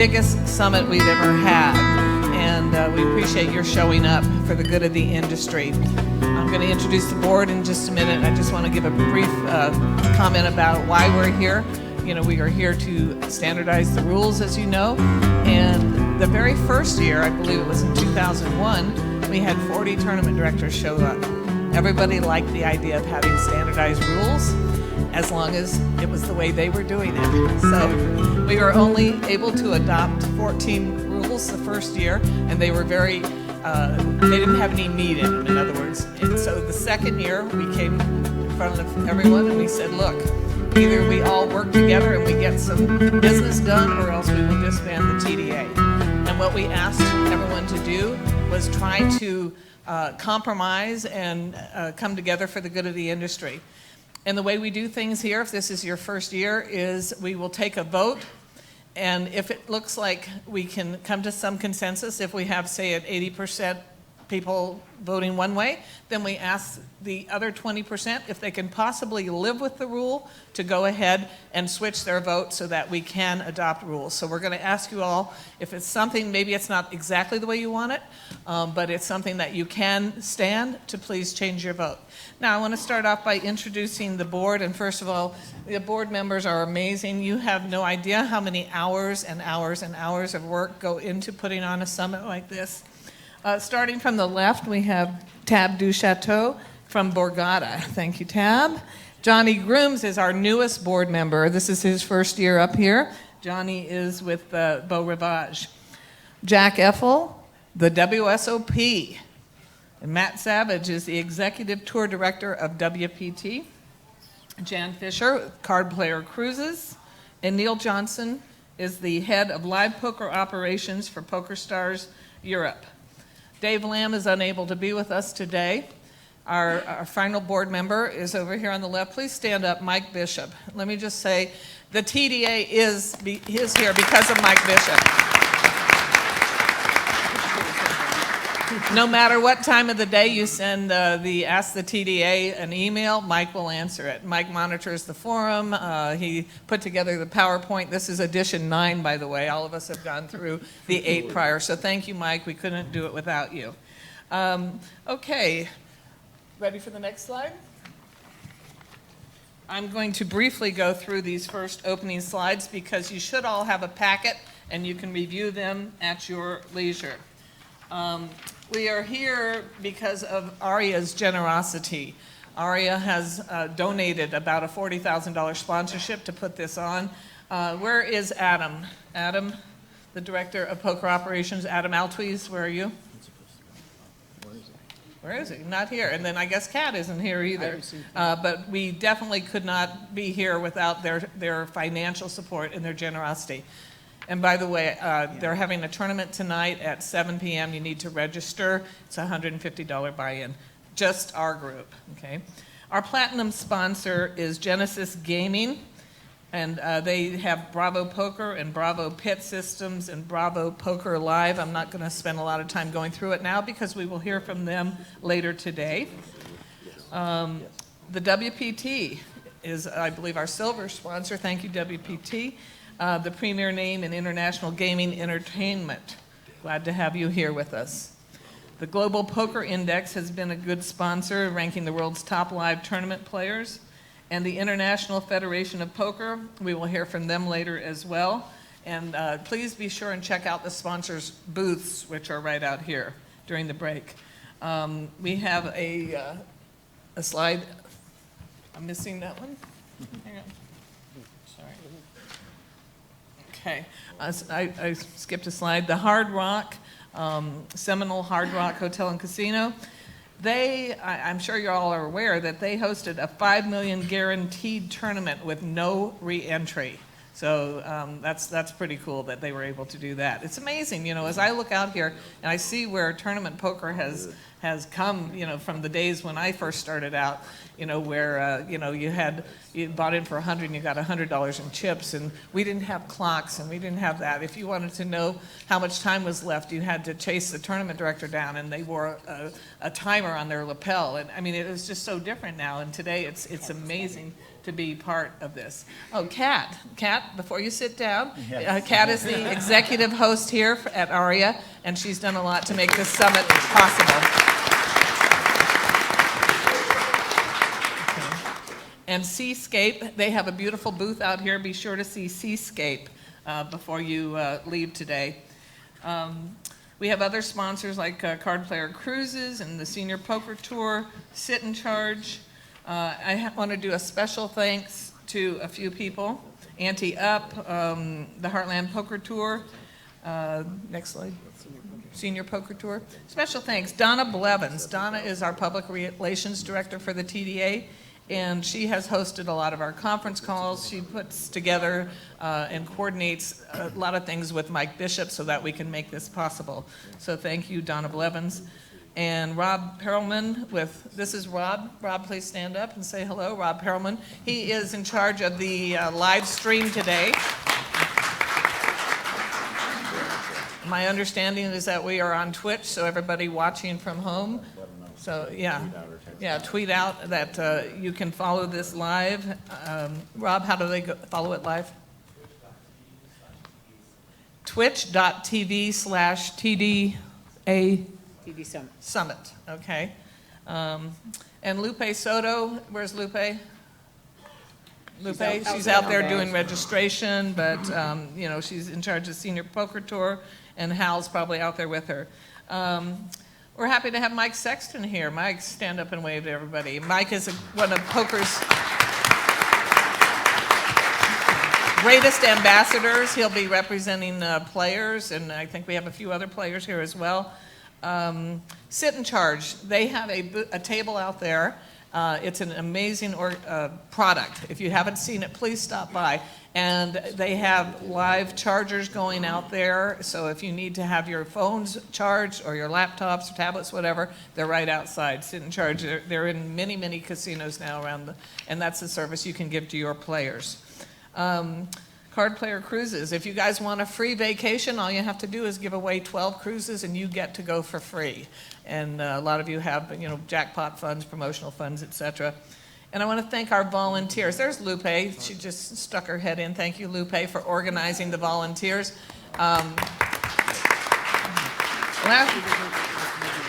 Biggest summit we've ever had, and we appreciate your showing up for the good of the industry. I'm going to introduce the board in just a minute. I just want to give a brief comment about why we're here. You know, we are here to standardize the rules, as you know, and the very first year, I believe it was in 2001, we had 40 tournament directors show up. Everybody liked the idea of having standardized rules, as long as it was the way they were doing it. So we were only able to adopt 14 rules the first year, and they were very, they didn't have any meat in them, in other words. And so the second year, we came in front of everyone and we said, look, either we all work together and we get some business done, or else we will disband the TDA. And what we asked everyone to do was try to compromise and come together for the good of the industry. And the way we do things here, if this is your first year, is we will take a vote, and if it looks like we can come to some consensus, if we have, say, at 80% people voting one way, then we ask the other 20% if they can possibly live with the rule to go ahead and switch their vote so that we can adopt rules. So we're going to ask you all, if it's something, maybe it's not exactly the way you want it, but it's something that you can stand, to please change your vote. Now, I want to start off by introducing the board, and first of all, the board members are amazing. You have no idea how many hours and hours and hours of work go into putting on a summit like this. Starting from the left, we have Tab Duchateau from Borgata. Thank you, Tab. Johnny Grooms is our newest board member. This is his first year up here. Johnny is with Beau Rivage. Jack Effel, the WSOP. And Matt Savage is the executive tour director of WPT. Jan Fisher, card player cruises. And Neil Johnson is the head of live poker operations for PokerStars Europe. Dave Lamb is unable to be with us today. Our final board member is over here on the left. Please stand up, Mike Bishop. Let me just say, the TDA is here because of Mike Bishop. No matter what time of the day you send Ask the TDA an email, Mike will answer it. Mike monitors the forum. He put together the PowerPoint. This is edition 9, by the way. All of us have gone through the 8 prior. So thank you, Mike. We couldn't do it without you. Okay. Ready for the next slide? I'm going to briefly go through these first opening slides because you should all have a packet and you can review them at your leisure. We are here because of Aria's generosity. Aria has donated about a $40,000 sponsorship to put this on. Where is Adam? Adam, the director of poker operations. Adam Altwies, where are you? Where is he? Not here. And then I guess Kat isn't here either. But we definitely could not be here without their financial support and their generosity. And by the way, they're having a tournament tonight at 7 p.m. You need to register. It's a $150 buy-in. Just our group, okay? Our platinum sponsor is Genesis Gaming, and they have Bravo Poker and Bravo Pit Systems and Bravo Poker Live. I'm not going to spend a lot of time going through it now because we will hear from them later today. The WPT is, I believe, our silver sponsor. Thank you, WPT. The premier name in international gaming entertainment. Glad to have you here with us. The Global Poker Index has been a good sponsor, ranking the world's top live tournament players. And the International Federation of Poker, we will hear from them later as well. And please be sure and check out the sponsors' booths, which are right out here during the break. We have a slide. I'm missing that one. Hang on. Okay, I skipped a slide. The Hard Rock, Seminole Hard Rock Hotel and Casino, I'm sure you all are aware that they hosted a $5 million guaranteed tournament with no re-entry. So that's pretty cool that they were able to do that. It's amazing, you know, as I look out here and I see where tournament poker has has come, from the days when I first started out, where, you bought in for $100 and you got $100 in chips, and we didn't have clocks and we didn't have that. If you wanted to know how much time was left, you had to chase the tournament director down, and they wore a timer on their lapel. And I mean, it was just so different now, and today it's amazing to be part of this. Oh, Kat, before you sit down, Kat is the executive host here at ARIA, and she's done a lot to make this summit possible. And Seascape, they have a beautiful booth out here. Be sure to see Seascape before you leave today. We have other sponsors like Card Player Cruises and the Senior Poker Tour, Sit and Charge. I want to do a special thanks to a few people. Ante Up, the Heartland Poker Tour. Next slide. Senior Poker Tour. Special thanks, Donna Blevins. Donna is our Public Relations Director for the TDA, and she has hosted a lot of our conference calls. She puts together and coordinates a lot of things with Mike Bishop so that we can make this possible. So thank you, Donna Blevins. And Rob Perelman this is Rob. Rob, please stand up and say hello. Rob Perelman. He is in charge of the live stream today. My understanding is that we are on Twitch, so everybody watching from home. So yeah, tweet out that you can follow this live. Rob, how do they follow it live? Twitch.tv/TDA Summit. Okay. And Lupe Soto, where's Lupe? Lupe, she's out there doing registration, but she's in charge of Senior Poker Tour, and Hal's probably out there with her. We're happy to have Mike Sexton here. Mike, stand up and wave to everybody. Mike is one of poker's greatest ambassadors. He'll be representing players, and I think we have a few other players here as well. Sit and Charge. They have a table out there. It's an amazing product. If you haven't seen it, please stop by. And they have live chargers going out there, so if you need to have your phones charged or your laptops or tablets, whatever, they're right outside. Sit and Charge. They're in many, many casinos now and that's the service you can give to your players. Card Player Cruises. If you guys want a free vacation, all you have to do is give away 12 cruises and you get to go for free. And a lot of you have, jackpot funds, promotional funds, etc. And I want to thank our volunteers. There's Lupe. She just stuck her head in. Thank you, Lupe, for organizing the volunteers.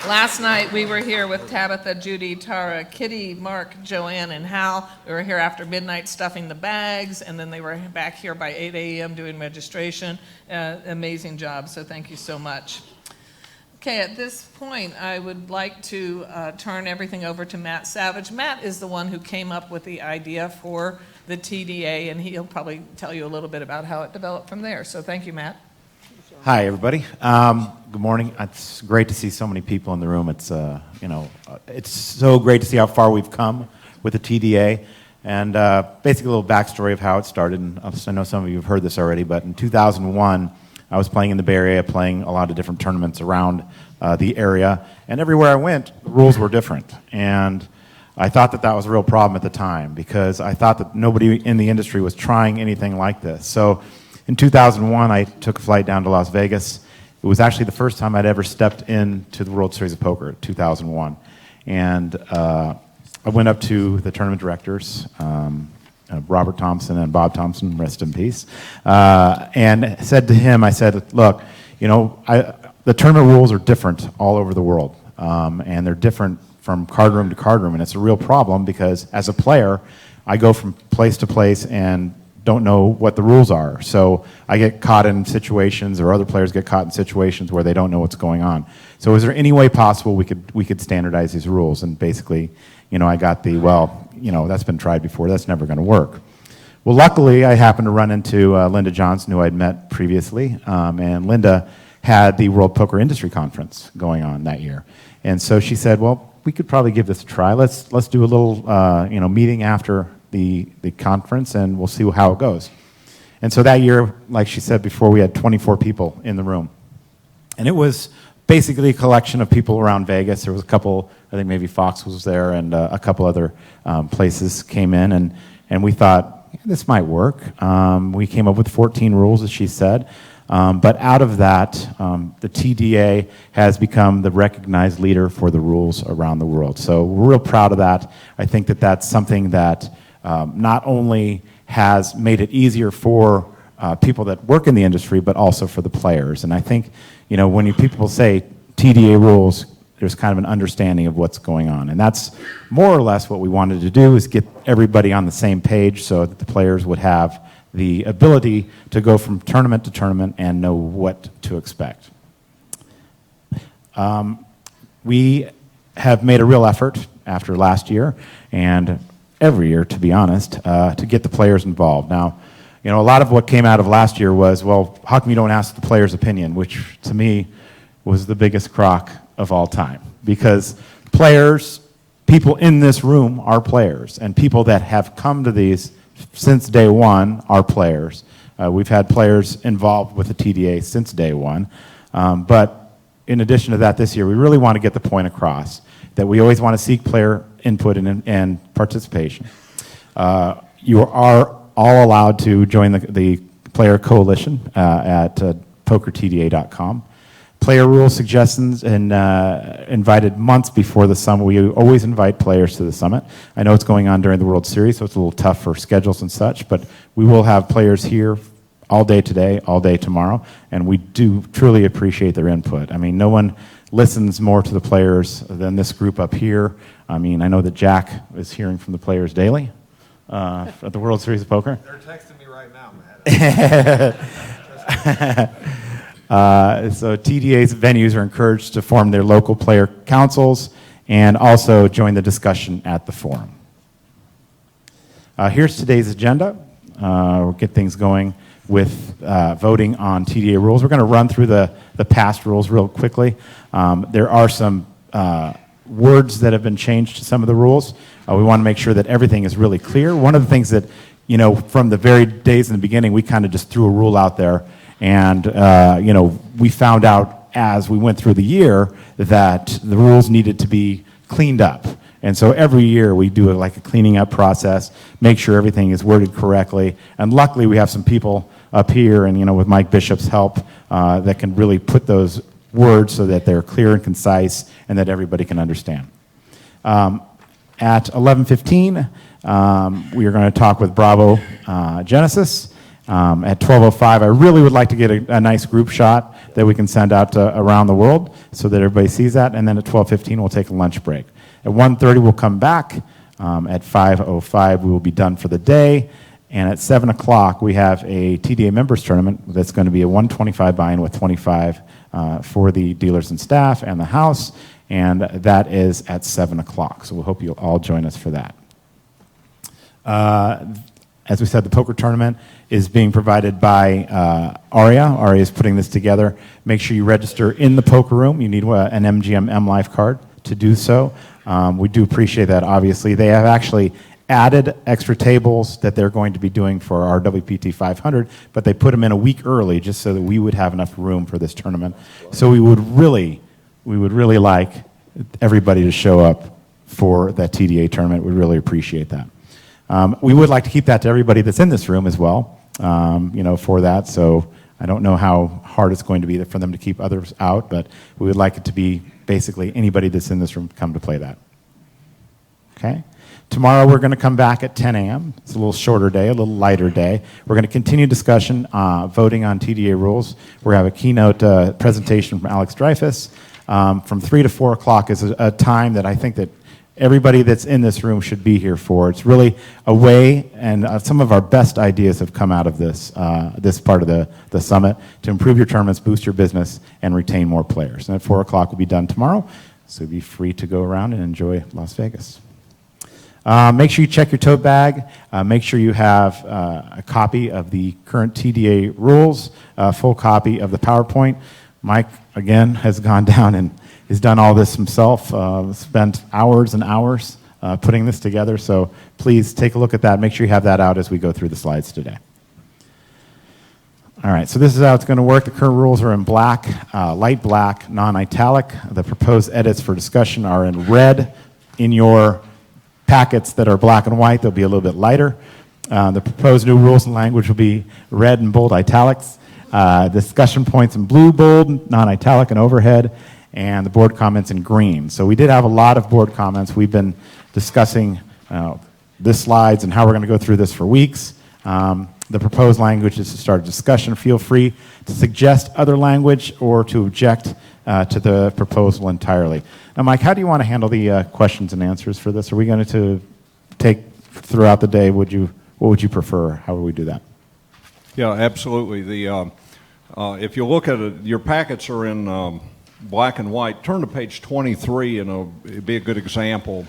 Last night we were here with Tabitha, Judy, Tara, Kitty, Mark, Joanne, and Hal. We were here after midnight stuffing the bags, and then they were back here by 8 a.m. doing registration. Amazing job, so thank you so much. Okay, at this point, I would like to turn everything over to Matt Savage. Matt is the one who came up with the idea for the TDA, and he'll probably tell you a little bit about how it developed from there. So thank you, Matt. Hi, everybody. Good morning. It's great to see so many people in the room. It's it's so great to see how far we've come with the TDA, and basically a little backstory of how it started. And I know some of you have heard this already, but in 2001, I was playing in the Bay Area, playing a lot of different tournaments around the area, and everywhere I went, the rules were different. And I thought that was a real problem at the time because I thought that nobody in the industry was trying anything like this. So in 2001, I took a flight down to Las Vegas. It was actually the first time I'd ever stepped into the World Series of Poker, 2001. And I went up to the tournament directors, Robert Thompson and Bob Thompson, rest in peace, and said to him, I said, look, the tournament rules are different all over the world, and they're different from card room to card room, and it's a real problem because as a player, I go from place to place and don't know what the rules are. So I get caught in situations, or other players get caught in situations where they don't know what's going on. So is there any way possible we could standardize these rules? And basically, I got that's been tried before, that's never going to work. Well, luckily, I happened to run into Linda Johnson, who I'd met previously, and Linda had the World Poker Industry Conference going on that year. And so she said, well, we could probably give this a try. Let's do a little meeting after the conference, and we'll see how it goes. And so that year, like she said before, we had 24 people in the room. And it was basically a collection of people around Vegas. There was a couple, I think maybe Fox was there, and a couple other places came in, and we thought, yeah, this might work. We came up with 14 rules, as she said. But out of that, the TDA has become the recognized leader for the rules around the world. So we're real proud of that. I think that that's something that not only has made it easier for people that work in the industry, but also for the players. And I think, when people say TDA rules, there's kind of an understanding of what's going on. And that's more or less what we wanted to do, is get everybody on the same page so that the players would have the ability to go from tournament to tournament and know what to expect. We have made a real effort after last year, and every year, to be honest, to get the players involved. Now, a lot of what came out of last year was, well, how come you don't ask the players' opinion, which to me was the biggest crock of all time. Because players, people in this room are players, and people that have come to these since day one are players. We've had players involved with the TDA since day one. But in addition to that, this year, we really want to get the point across that we always want to seek player input and participation. You are all allowed to join the player coalition at pokertda.com. Player rule suggestions and invited months before the summit. We always invite players to the summit. I know it's going on during the World Series, so it's a little tough for schedules and such, but we will have players here all day today, all day tomorrow, and we do truly appreciate their input. I mean, no one listens more to the players than this group up here. I mean, I know that Jack is hearing from the players daily at the World Series of Poker. They're texting me right now, Matt. So TDA's venues are encouraged to form their local player councils and also join the discussion at the forum. Here's today's agenda. We'll get things going with voting on TDA rules. We're going to run through the past rules real quickly. There are some words that have been changed to some of the rules. We want to make sure that everything is really clear. One of the things that, from the very days in the beginning, we kind of just threw a rule out there. And, we found out as we went through the year that the rules needed to be cleaned up. And so every year we do a cleaning up process, make sure everything is worded correctly. And luckily we have some people up here and, with Mike Bishop's help, that can really put those words so that they're clear and concise and that everybody can understand. At 11:15, we are going to talk with Bravo Genesis. At 12:05, I really would like to get a nice group shot that we can send out around the world so that everybody sees that. And then at 12:15, we'll take a lunch break. At 1:30, we'll come back. At 5:05, we will be done for the day. And at 7 o'clock, we have a TDA members tournament that's going to be a 125 buy-in with 25 for the dealers and staff and the house. And that is at 7 o'clock. So we hope you'll all join us for that. As we said, the poker tournament is being provided by Aria. Aria is putting this together. Make sure you register in the poker room. You need an MGM M Life card to do so. We do appreciate that, obviously. They have actually added extra tables that they're going to be doing for our WPT 500, but they put them in a week early just so that we would have enough room for this tournament. So we would really like everybody to show up for that TDA tournament. We really appreciate that. We would like to keep that to everybody that's in this room as well, for that. So I don't know how hard it's going to be for them to keep others out, but we would like it to be basically anybody that's in this room come to play that. Okay? Tomorrow we're going to come back at 10 a.m. It's a little shorter day, a little lighter day. We're going to continue discussion, voting on TDA rules. We're going to have a keynote presentation from Alex Dreyfus. From 3 to 4 o'clock is a time that I think that everybody that's in this room should be here for. It's really a way, and some of our best ideas have come out of this part of the summit to improve your tournaments, boost your business, and retain more players. And at 4 o'clock we'll be done tomorrow, so be free to go around and enjoy Las Vegas. Make sure you check your tote bag. Make sure you have a copy of the current TDA rules, a full copy of the PowerPoint. Mike, again, has gone down and has done all this himself, spent hours and hours putting this together. So please take a look at that. Make sure you have that out as we go through the slides today. All right, so this is how it's going to work. The current rules are in black, light black, non-italic. The proposed edits for discussion are in red. In your packets that are black and white, they'll be a little bit lighter. The proposed new rules and language will be red and bold italics. Discussion points in blue, bold, non-italic, and overhead, and the board comments in green. So we did have a lot of board comments. We've been discussing the slides and how we're going to go through this for weeks. The proposed language is to start a discussion. Feel free to suggest other language or to object to the proposal entirely. Now, Mike, how do you want to handle the questions and answers for this? Are we going to take throughout the day? What would you prefer? How would we do that? Yeah, absolutely. If you look at it, your packets are in black and white. Turn to page 23, and it'd be a good example.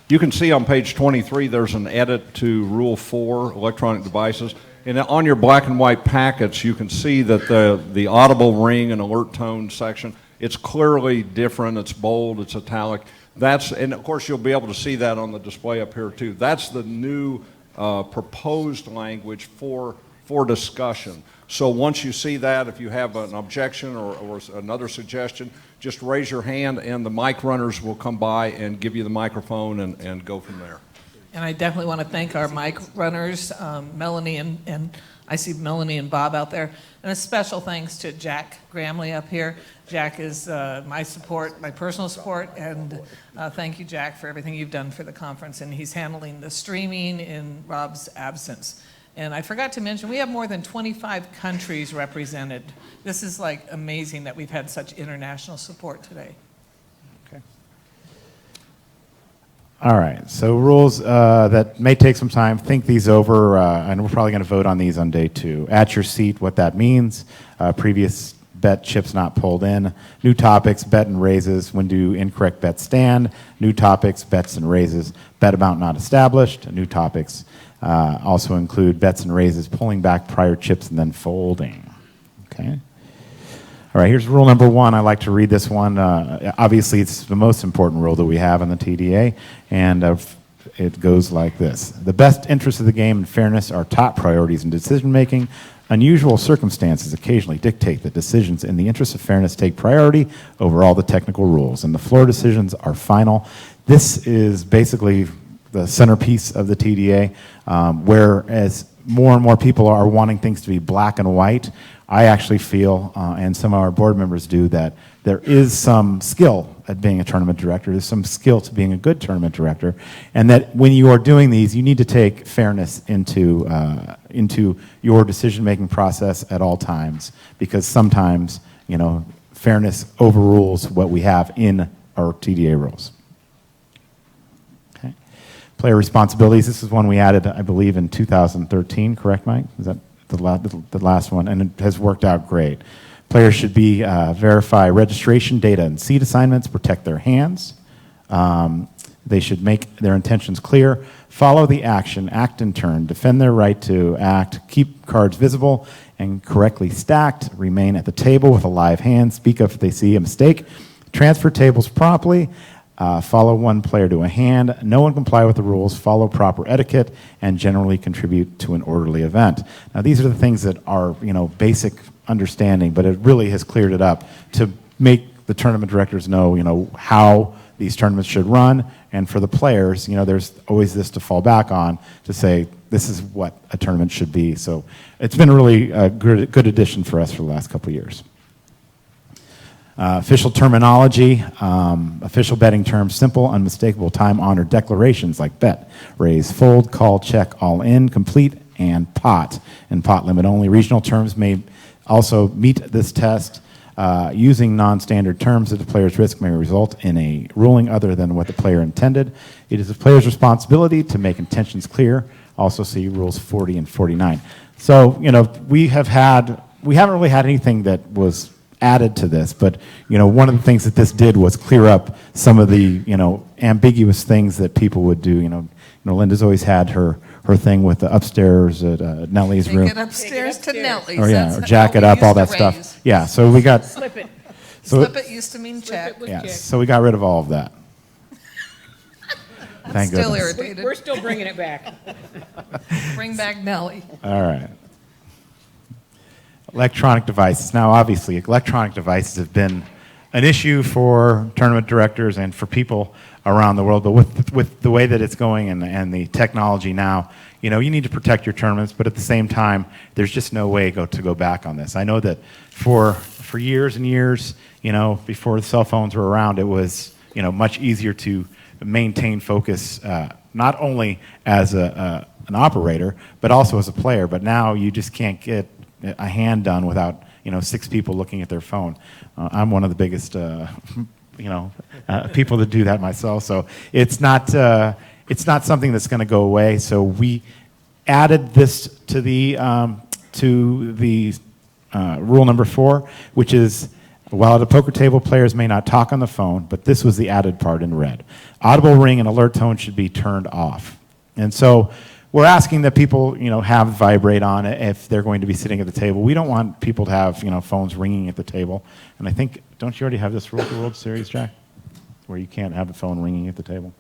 You can see on page 23 there's an edit to Rule 4, electronic devices. And on your black and white packets, you can see that the audible ring and alert tone section, it's clearly different. It's bold, it's italic. And of course, you'll be able to see that on the display up here too. That's the new proposed language for discussion. So once you see that, if you have an objection or another suggestion, just raise your hand and the mic runners will come by and give you the microphone and go from there. And I definitely want to thank our mic runners, Melanie and I see Melanie and Bob out there. And a special thanks to Jack Gramley up here. Jack is my support, my personal support, and thank you, Jack, for everything you've done for the conference. And he's handling the streaming in Rob's absence. And I forgot to mention, we have more than 25 countries represented. This is like amazing that we've had such international support today. Okay. All right, so rules that may take some time, think these over, and we're probably going to vote on these on day 2. At your seat, what that means, previous bet chips not pulled in, new topics, bet and raises, when do incorrect bets stand, new topics, bets and raises, bet amount not established, new topics also include bets and raises, pulling back prior chips and then folding. Okay. All right, here's rule number 1. I like to read this one. Obviously, it's the most important rule that we have in the TDA, and it goes like this. The best interests of the game and fairness are top priorities in decision-making. Unusual circumstances occasionally dictate that decisions in the interest of fairness take priority over all the technical rules, and the floor decisions are final. This is basically the centerpiece of the TDA, whereas more and more people are wanting things to be black and white. I actually feel, and some of our board members do, that there is some skill at being a tournament director. There's some skill to being a good tournament director, and that when you are doing these, you need to take fairness into your decision-making process at all times, because sometimes, fairness overrules what we have in our TDA rules. Okay. Player responsibilities. This is one we added, I believe, in 2013. Correct, Mike? Is that the last one? And it has worked out great. Players should verify registration data and seat assignments, protect their hands. They should make their intentions clear, follow the action, act in turn, defend their right to act, keep cards visible and correctly stacked, remain at the table with a live hand, speak up if they see a mistake, transfer tables promptly, follow one player to a hand, know and comply with the rules, follow proper etiquette, and generally contribute to an orderly event. Now, these are the things that are, basic understanding, but it really has cleared it up to make the tournament directors know, how these tournaments should run, and for the players, there's always this to fall back on to say, this is what a tournament should be. So it's been a really good addition for us for the last couple of years. Official terminology, official betting terms, simple, unmistakable, time-honored declarations like bet, raise, fold, call, check, all in, complete, and pot limit only. Regional terms may also meet this test. Using non-standard terms at the player's risk may result in a ruling other than what the player intended. It is the player's responsibility to make intentions clear. Also see rules 40 and 49. So, we haven't really had anything that was added to this, but one of the things that this did was clear up some of the ambiguous things that people would do. Linda's always had her thing with the upstairs at Nellie's room. Take it upstairs to Nellie's. Or jack it up, all that stuff. Yeah, so we got Slip it. Slip it used to mean check. with yeah, check. so we got rid of all of that. Thank Still goodness. irritated. We're still bringing it back. Bring back Nellie. All right. electronic devices. Now, obviously, electronic devices have been an issue for tournament directors and for people around the world, but with the way that it's going and the technology now, you know, you need to protect your tournaments, but at the same time, there's just no way to go back on this. I know that for years and years, you know, before the cell phones were around, it was, you know, much easier to maintain focus, not only as an operator, but also as a player. But now you just can't get a hand done without, you know, 6 people looking at their phone. I'm one of the biggest, you know, people that do that myself. So it's not something that's going to go away. So we added this to the rule number 4, which is, while at a poker table, players may not talk on the phone, but this was the added part in red. Audible ring and alert tone should be turned off. And so we're asking that people, you know, have vibrate on if they're going to be sitting at the table. We don't want people to have, you know, phones ringing at the table. And I think, don't you already have this rule at the World Series, Jack? Where you can't have the phone ringing at the table?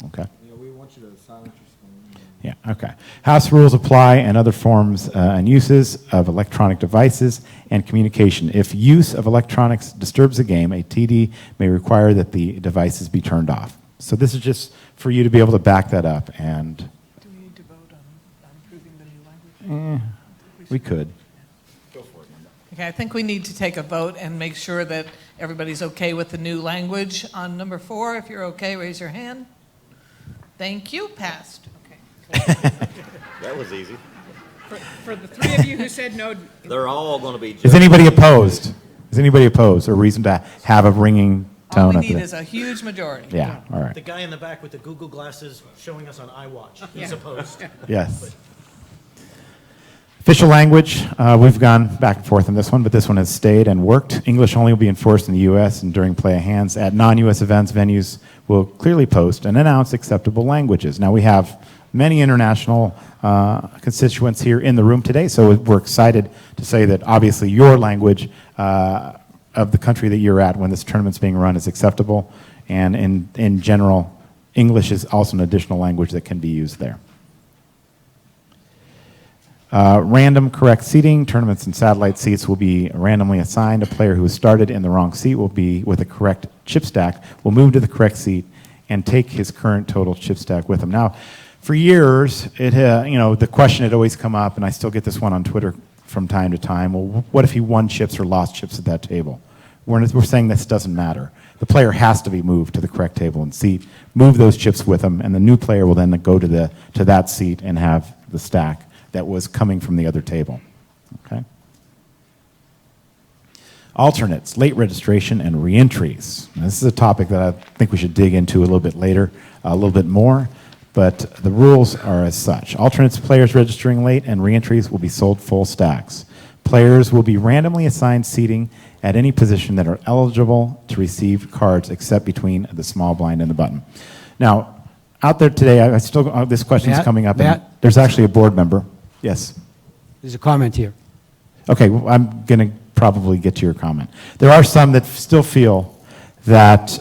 Okay. Yeah, we want you to silence your phone. Yeah, okay. House rules apply and other forms and uses of electronic devices and communication. If use of electronics disturbs the game, a TD may require that the devices be turned off. So this is just for you to be able to back that up. And Do we need to vote on approving the new language? we could. Okay, I think we need to take a vote and make sure that everybody's okay with the new language on number 4. If you're okay, raise your hand. Thank you. Passed. Okay. That was easy. For the 3 of you who said no, They're all going to be. Is anybody opposed? Is anybody opposed or reason to have a ringing All tone we up need there? is a huge majority. Yeah, all right. The guy in the back with the Google glasses showing us on iWatch, he's opposed. Yes. Official language, we've gone back and forth on this one, but this one has stayed and worked. English only will be enforced in the U.S. and during play of hands. At non-U.S. events, venues will clearly post and announce acceptable languages. Now, we have many international constituents here in the room today, so we're excited to say that obviously your language of the country that you're at when this tournament's being run is acceptable, and in general, English is also an additional language that can be used there. Random correct seating. Tournaments and satellite seats will be randomly assigned. A player who has started in the wrong seat will be, with a correct chip stack, will move to the correct seat and take his current total chip stack with him. Now, for years, you know, the question had always come up, and I still get this one on Twitter from time to time. Well, what if he won chips or lost chips at that table? We're saying this doesn't matter. The player has to be moved to the correct table and seat, move those chips with him, and the new player will then go to that seat and have the stack that was coming from the other table. Okay. Alternates, late registration, and reentries. Now, this is a topic that I think we should dig into a little bit later, a little bit more, but the rules are as such. Alternates players registering late and reentries will be sold full stacks. Players will be randomly assigned seating at any position that are eligible to receive cards except between the small blind and the button. Now, out there today, this question is coming up. And there's actually a board member. Yes. There's a comment here. Okay, well, I'm going to probably get to your comment. There are some that still feel that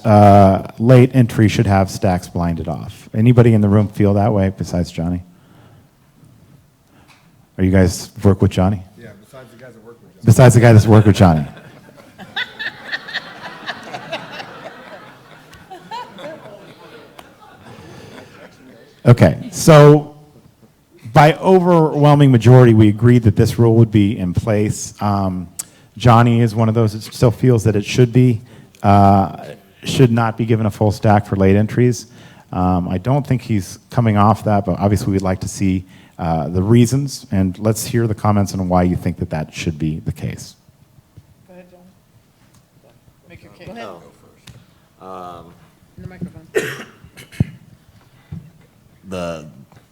late entry should have stacks blinded off. Anybody in the room feel that way besides Johnny? Or you guys work with Johnny? Yeah, besides the guys that work with Johnny. Besides the guy that's worked with Johnny. Okay, so by overwhelming majority, we agreed that this rule would be in place. Johnny is one of those that still feels that it should not be given a full stack for late entries. I don't think he's coming off that, but obviously we'd like to see the reasons, and let's hear the comments on why you think that that should be the case. Go ahead, John. Make your case. No. in the microphone.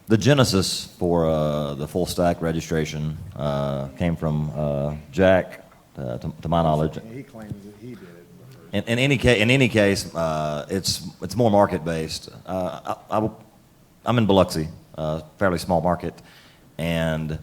The genesis for the full stack registration came from Jack, to my knowledge. He claims that he did it. In any case, it's more market based. I'm in Biloxi, fairly small market, and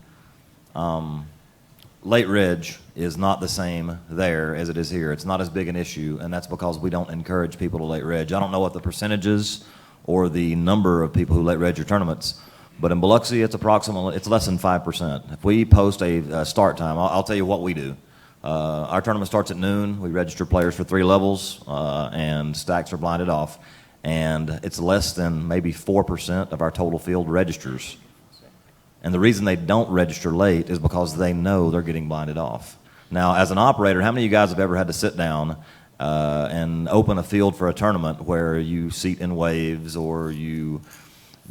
Late Ridge is not the same there as it is here. It's not as big an issue, and that's because we don't encourage people to Late Ridge. I don't know what the percentages or the number of people who Late Ridge your tournaments, But in Biloxi, it's less than 5%. If we post a start time, I'll tell you what we do. Our tournament starts at noon. We register players for 3 levels, and stacks are blinded off. And it's less than maybe 4% of our total field registers. And the reason they don't register late is because they know they're getting blinded off. Now, as an operator, how many of you guys have ever had to sit down and open a field for a tournament where you seat in waves, or you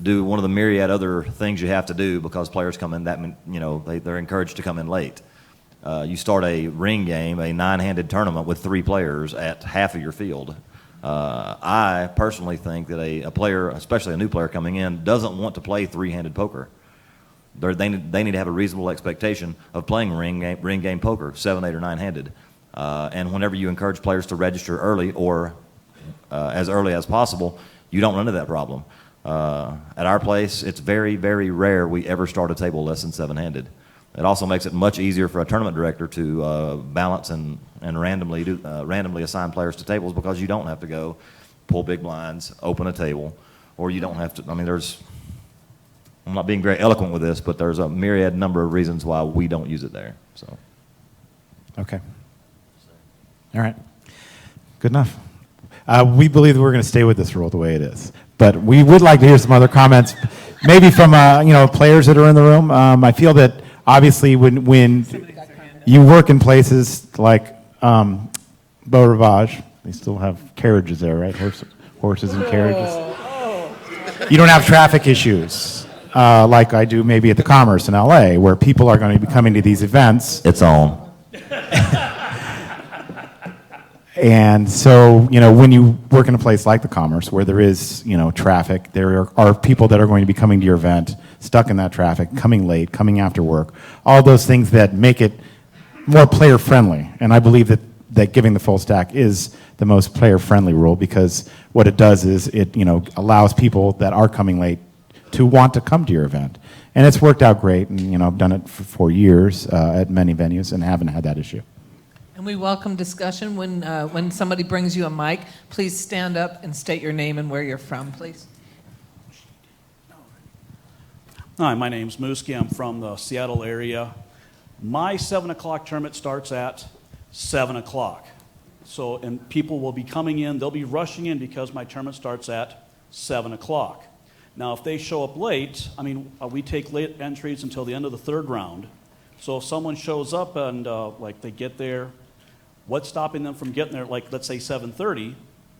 do one of the myriad other things you have to do because players come in they're encouraged to come in late? You start a ring game, a 9-handed tournament with 3 players at half of your field. I personally think that a player, especially a new player coming in, doesn't want to play 3-handed poker. They need to have a reasonable expectation of playing ring game poker, 7, 8, or 9-handed. And whenever you encourage players to register early, or as early as possible, you don't run into that problem. At our place, it's very, very rare we ever start a table less than 7-handed. It also makes it much easier for a tournament director to balance and randomly assign players to tables, because you don't have to go pull big blinds, open a table, or you don't have to. I'm not being very eloquent with this, but there's a myriad number of reasons why we don't use it there. So. Okay. All right. Good enough. We believe that we're going to stay with this rule the way it is, but we would like to hear some other comments, maybe from players that are in the room. I feel that obviously when you work in places like Beau Rivage, they still have carriages there, right? Horses and carriages. You don't have traffic issues like I do maybe at the Commerce in LA, where people are going to be coming to these events. It's on. And so, when you work in a place like the Commerce, where there is, traffic, there are people that are going to be coming to your event, stuck in that traffic, coming late, coming after work, all those things that make it more player-friendly. And I believe that giving the full stack is the most player-friendly rule, because what it does is it, allows people that are coming late to want to come to your event. And it's worked out great, and, I've done it for years at many venues and haven't had that issue. And we welcome discussion. When somebody brings you a mic, please stand up and state your name and where you're from, please. Hi, my name's Mooski. I'm from the Seattle area. My 7 o'clock tournament starts at 7 o'clock. So, and people will be coming in, they'll be rushing in because my tournament starts at 7 o'clock. Now, if they show up late, we take late entries until the end of the 3rd round. So if someone shows up and they get there, what's stopping them from getting there, let's say 7:30,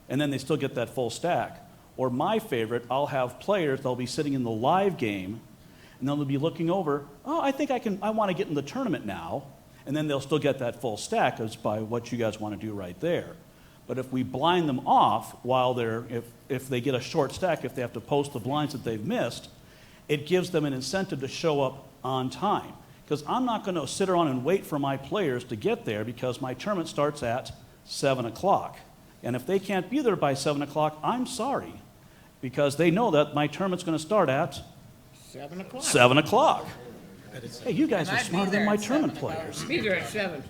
and then they still get that full stack? Or my favorite, I'll have players, they'll be sitting in the live game, and they'll be looking over, I want to get in the tournament now, and then they'll still get that full stack as by what you guys want to do right there. But if we blind them off while if they get a short stack, if they have to post the blinds that they've missed, it gives them an incentive to show up on time. Because I'm not going to sit around and wait for my players to get there, because my tournament starts at 7 o'clock. And if they can't be there by 7 o'clock, I'm sorry, because they know that my tournament's going to start at 7 o'clock. 7 o'clock. Hey, you guys are smarter than my tournament players. Be there at 7.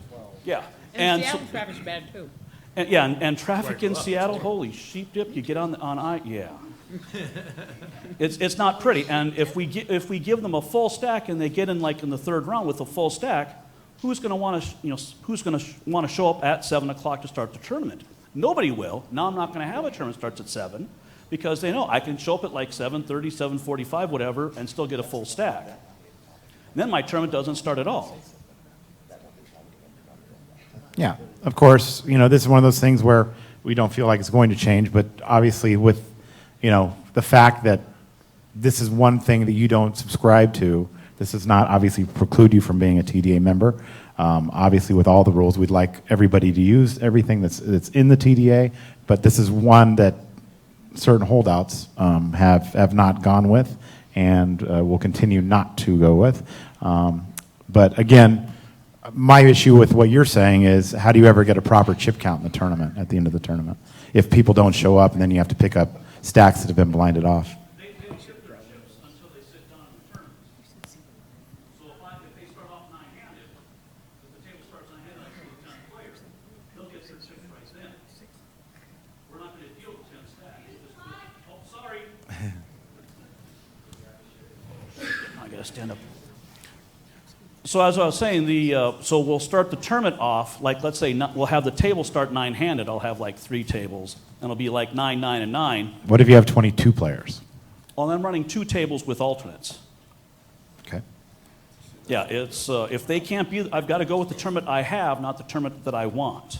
Yeah. And so, Seattle traffic's bad too. and traffic in Seattle, holy sheep dip, you get on yeah. It's not pretty. And if we give them a full stack and they get in in the 3rd round with a full stack, who's going to want to show up at 7 o'clock to start the tournament? Nobody will. Now I'm not going to have a tournament starts at 7, because they know I can show up at 7:30, 7:45, whatever, and still get a full stack. And then my tournament doesn't start at all. Yeah, of course, this is one of those things where we don't feel like it's going to change, but obviously with, the fact that this is one thing that you don't subscribe to, this does not obviously preclude you from being a TDA member. Obviously, with all the rules, we'd like everybody to use everything that's in the TDA, but this is one that certain holdouts have not gone with, and will continue not to go with. But again, my issue with what you're saying is, how do you ever get a proper chip count in the tournament at the end of the tournament if people don't show up and then you have to pick up stacks that have been blinded off? They chip their chips until they sit down in the tournament. So if they start off 9-handed, if the table starts 9-handed, I see 10 players, they'll get their chips right then. We're not going to deal with 10 stacks. Sorry. I gotta stand up. So as I was saying, so we'll start the tournament off, like let's say we'll have the table start 9-handed. I'll have like 3 tables, and it'll be like 9, 9, and 9. What if you have 22 players? Well, I'm running 2 tables with alternates. Okay. Yeah, it's if they can't be, I've got to go with the tournament I have, not the tournament that I want,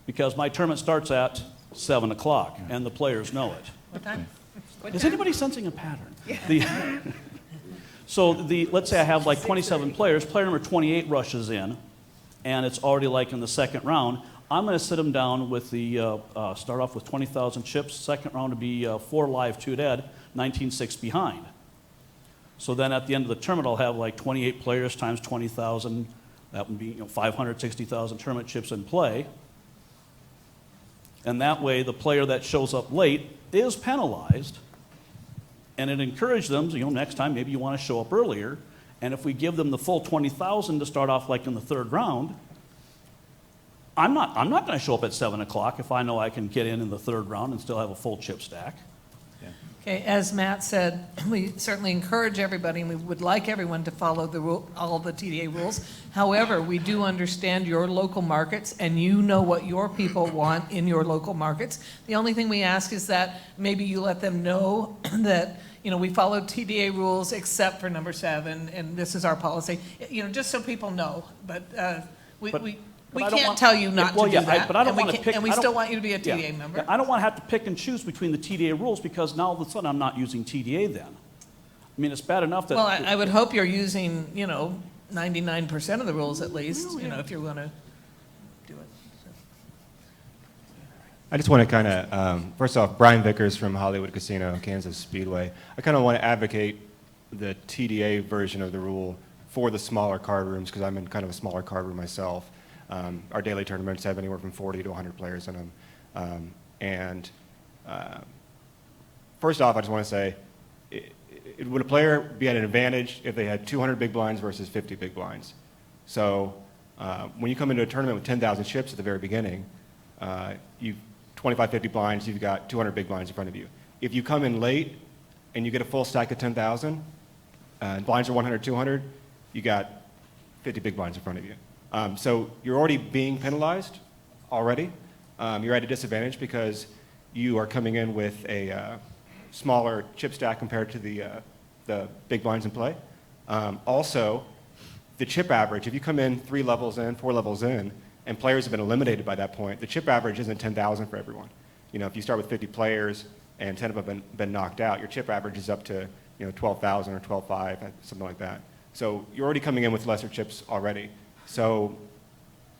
because my tournament starts at 7 o'clock, and the players know it. What time? Is anybody sensing a pattern? Let's say I have like 27 players. Player number 28 rushes in, and it's already like in the second round. I'm going to sit them down with the start off with 20,000 chips. Second round to be 4 live, 2 dead, 19-6 behind. So then at the end of the tournament, I'll have like 28 players times 20,000. That would be 560,000 tournament chips in play. And that way, the player that shows up late is penalized. And it encouraged them, next time maybe you want to show up earlier. And if we give them the full 20,000 to start off like in the third round, I'm not going to show up at 7 o'clock if I know I can get in the third round and still have a full chip stack. Okay, as Matt said, we certainly encourage everybody, and we would like everyone to follow all the TDA rules. However, we do understand your local markets, and you know what your people want in your local markets. The only thing we ask is that maybe you let them know that we follow TDA rules except for number 7, and this is our policy. Just so people know. But we I don't can't want- tell you not well, to yeah, do that. but I don't and we want to can't- pick. And we I don't- still want you to be a TDA yeah. member. I don't want to have to pick and choose between the TDA rules because now all of a sudden I'm not using TDA then. I mean, it's bad enough that. Well, I would hope you're using, 99% of the rules at least, if you're going to do it. I just want to kind of, first off, Brian Vickers from Hollywood Casino, Kansas Speedway. I kind of want to advocate the TDA version of the rule for the smaller card rooms because I'm in kind of a smaller card room myself. Our daily tournaments have anywhere from 40 to 100 players in them. First off, I just want to say, would a player be at an advantage if they had 200 big blinds versus 50 big blinds? So when you come into a tournament with 10,000 chips at the very beginning, you've 25, 50 blinds, you've got 200 big blinds in front of you. If you come in late and you get a full stack of 10,000, and blinds are 100, 200, you got 50 big blinds in front of you. So you're already being penalized already. You're at a disadvantage because you are coming in with a smaller chip stack compared to the big blinds in play. Also, the chip average, if you come in 3 levels in, 4 levels in, and players have been eliminated by that point, the chip average isn't 10,000 for everyone. If you start with 50 players and 10 of them have been knocked out, your chip average is up to 12,000 or 12,500, something like that. So you're already coming in with lesser chips already. So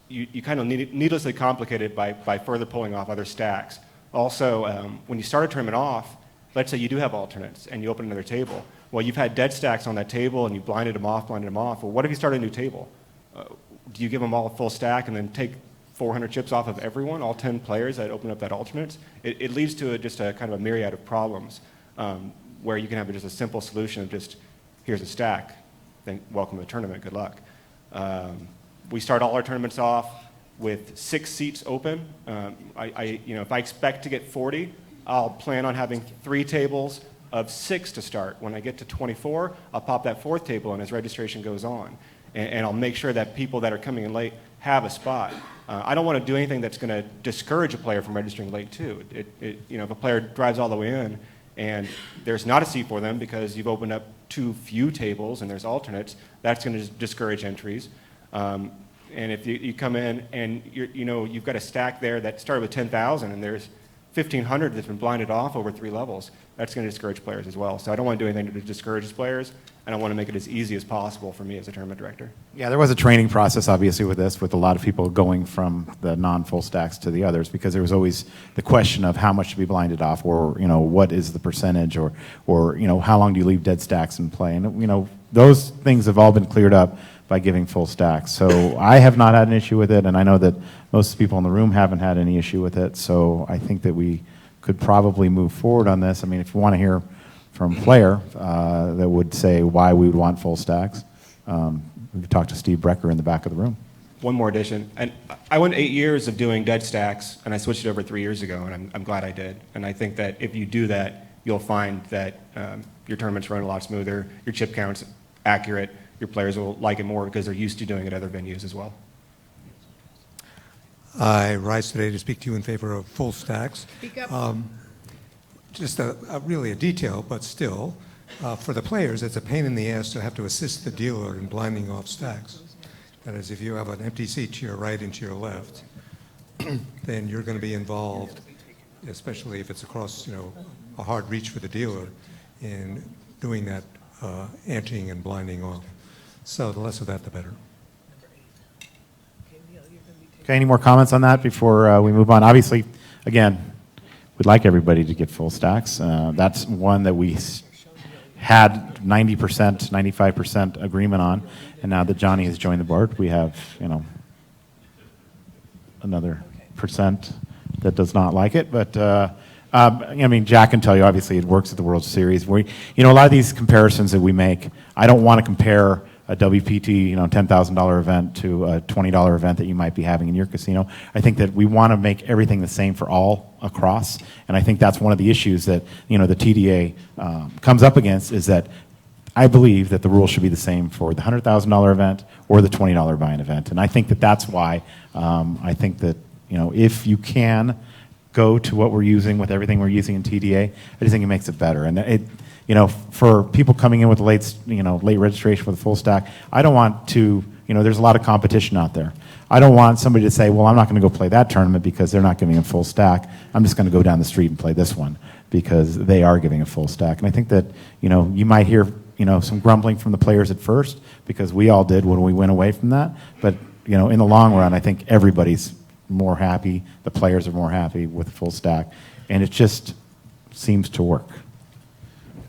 you kind of needlessly complicate it by further pulling off other stacks. Also, when you start a tournament off, let's say you do have alternates and you open another table. Well, you've had dead stacks on that table and you blinded them off. Well, what if you start a new table? Do you give them all a full stack and then take 400 chips off of everyone, all 10 players that open up that alternates? It leads to just a kind of a myriad of problems where you can have just a simple solution of just, here's a stack, then welcome to the tournament, good luck. We start all our tournaments off with 6 seats open. If I expect to get 40, I'll plan on having 3 tables of 6 to start. When I get to 24, I'll pop that 4th table in as registration goes on. And I'll make sure that people that are coming in late have a spot. I don't want to do anything that's going to discourage a player from registering late too. If a player drives all the way in and there's not a seat for them because you've opened up too few tables and there's alternates, that's going to discourage entries. And if you come in and you've got a stack there that started with 10,000 and there's 1,500 that's been blinded off over 3 levels, that's going to discourage players as well. So I don't want to do anything to discourage players, and I want to make it as easy as possible for me as a tournament director. Yeah, there was a training process, obviously, with this, with a lot of people going from the non-full stacks to the others, because there was always the question of how much to be blinded off, or what is the percentage, or how long do you leave dead stacks in play, and those things have all been cleared up by giving full stacks. So I have not had an issue with it, and I know that most people in the room haven't had any issue with it. So I think that we could probably move forward on this. I mean, if you want to hear from a player that would say why we would want full stacks, we could talk to Steve Brecker in the back of the room. One more addition. And I went 8 years of doing dead stacks, and I switched it over 3 years ago, and I'm glad I did. And I think that if you do that, you'll find that your tournaments run a lot smoother, your chip count's accurate, your players will like it more because they're used to doing it at other venues as well. I rise today to speak to you in favor of full stacks. Speak up. Just really a detail, but still, for the players, it's a pain in the ass to have to assist the dealer in blinding off stacks. That is, if you have an empty seat to your right and to your left, then you're going to be involved, especially if it's across, a hard reach for the dealer, in doing that anting and blinding off. So the less of that, the better. Okay, any more comments on that before we move on? Obviously, again, we'd like everybody to get full stacks. That's one that we had 90%, 95% agreement on, and now that Johnny has joined the board, we have, another percent that does not like it. But Jack can tell you, obviously, it works at the World Series. A lot of these comparisons that we make, I don't want to compare a WPT, $10,000 event to a $20 event that you might be having in your casino. I think that we want to make everything the same for all across, and I think that's one of the issues that the TDA comes up against, is that I believe that the rules should be the same for the $100,000 event or the $20 buy-in event, and I think that that's why I think that if you can go to what we're using with everything we're using in TDA, I just think it makes it better. And for people coming in with late registration with a full stack, I don't want to, there's a lot of competition out there. I don't want somebody to say, well, I'm not going to go play that tournament because they're not giving a full stack. I'm just going to go down the street and play this one because they are giving a full stack. And I think that, you might hear, some grumbling from the players at first, because we all did when we went away from that. But, in the long run, I think everybody's more happy. The players are more happy with a full stack. And it just seems to work.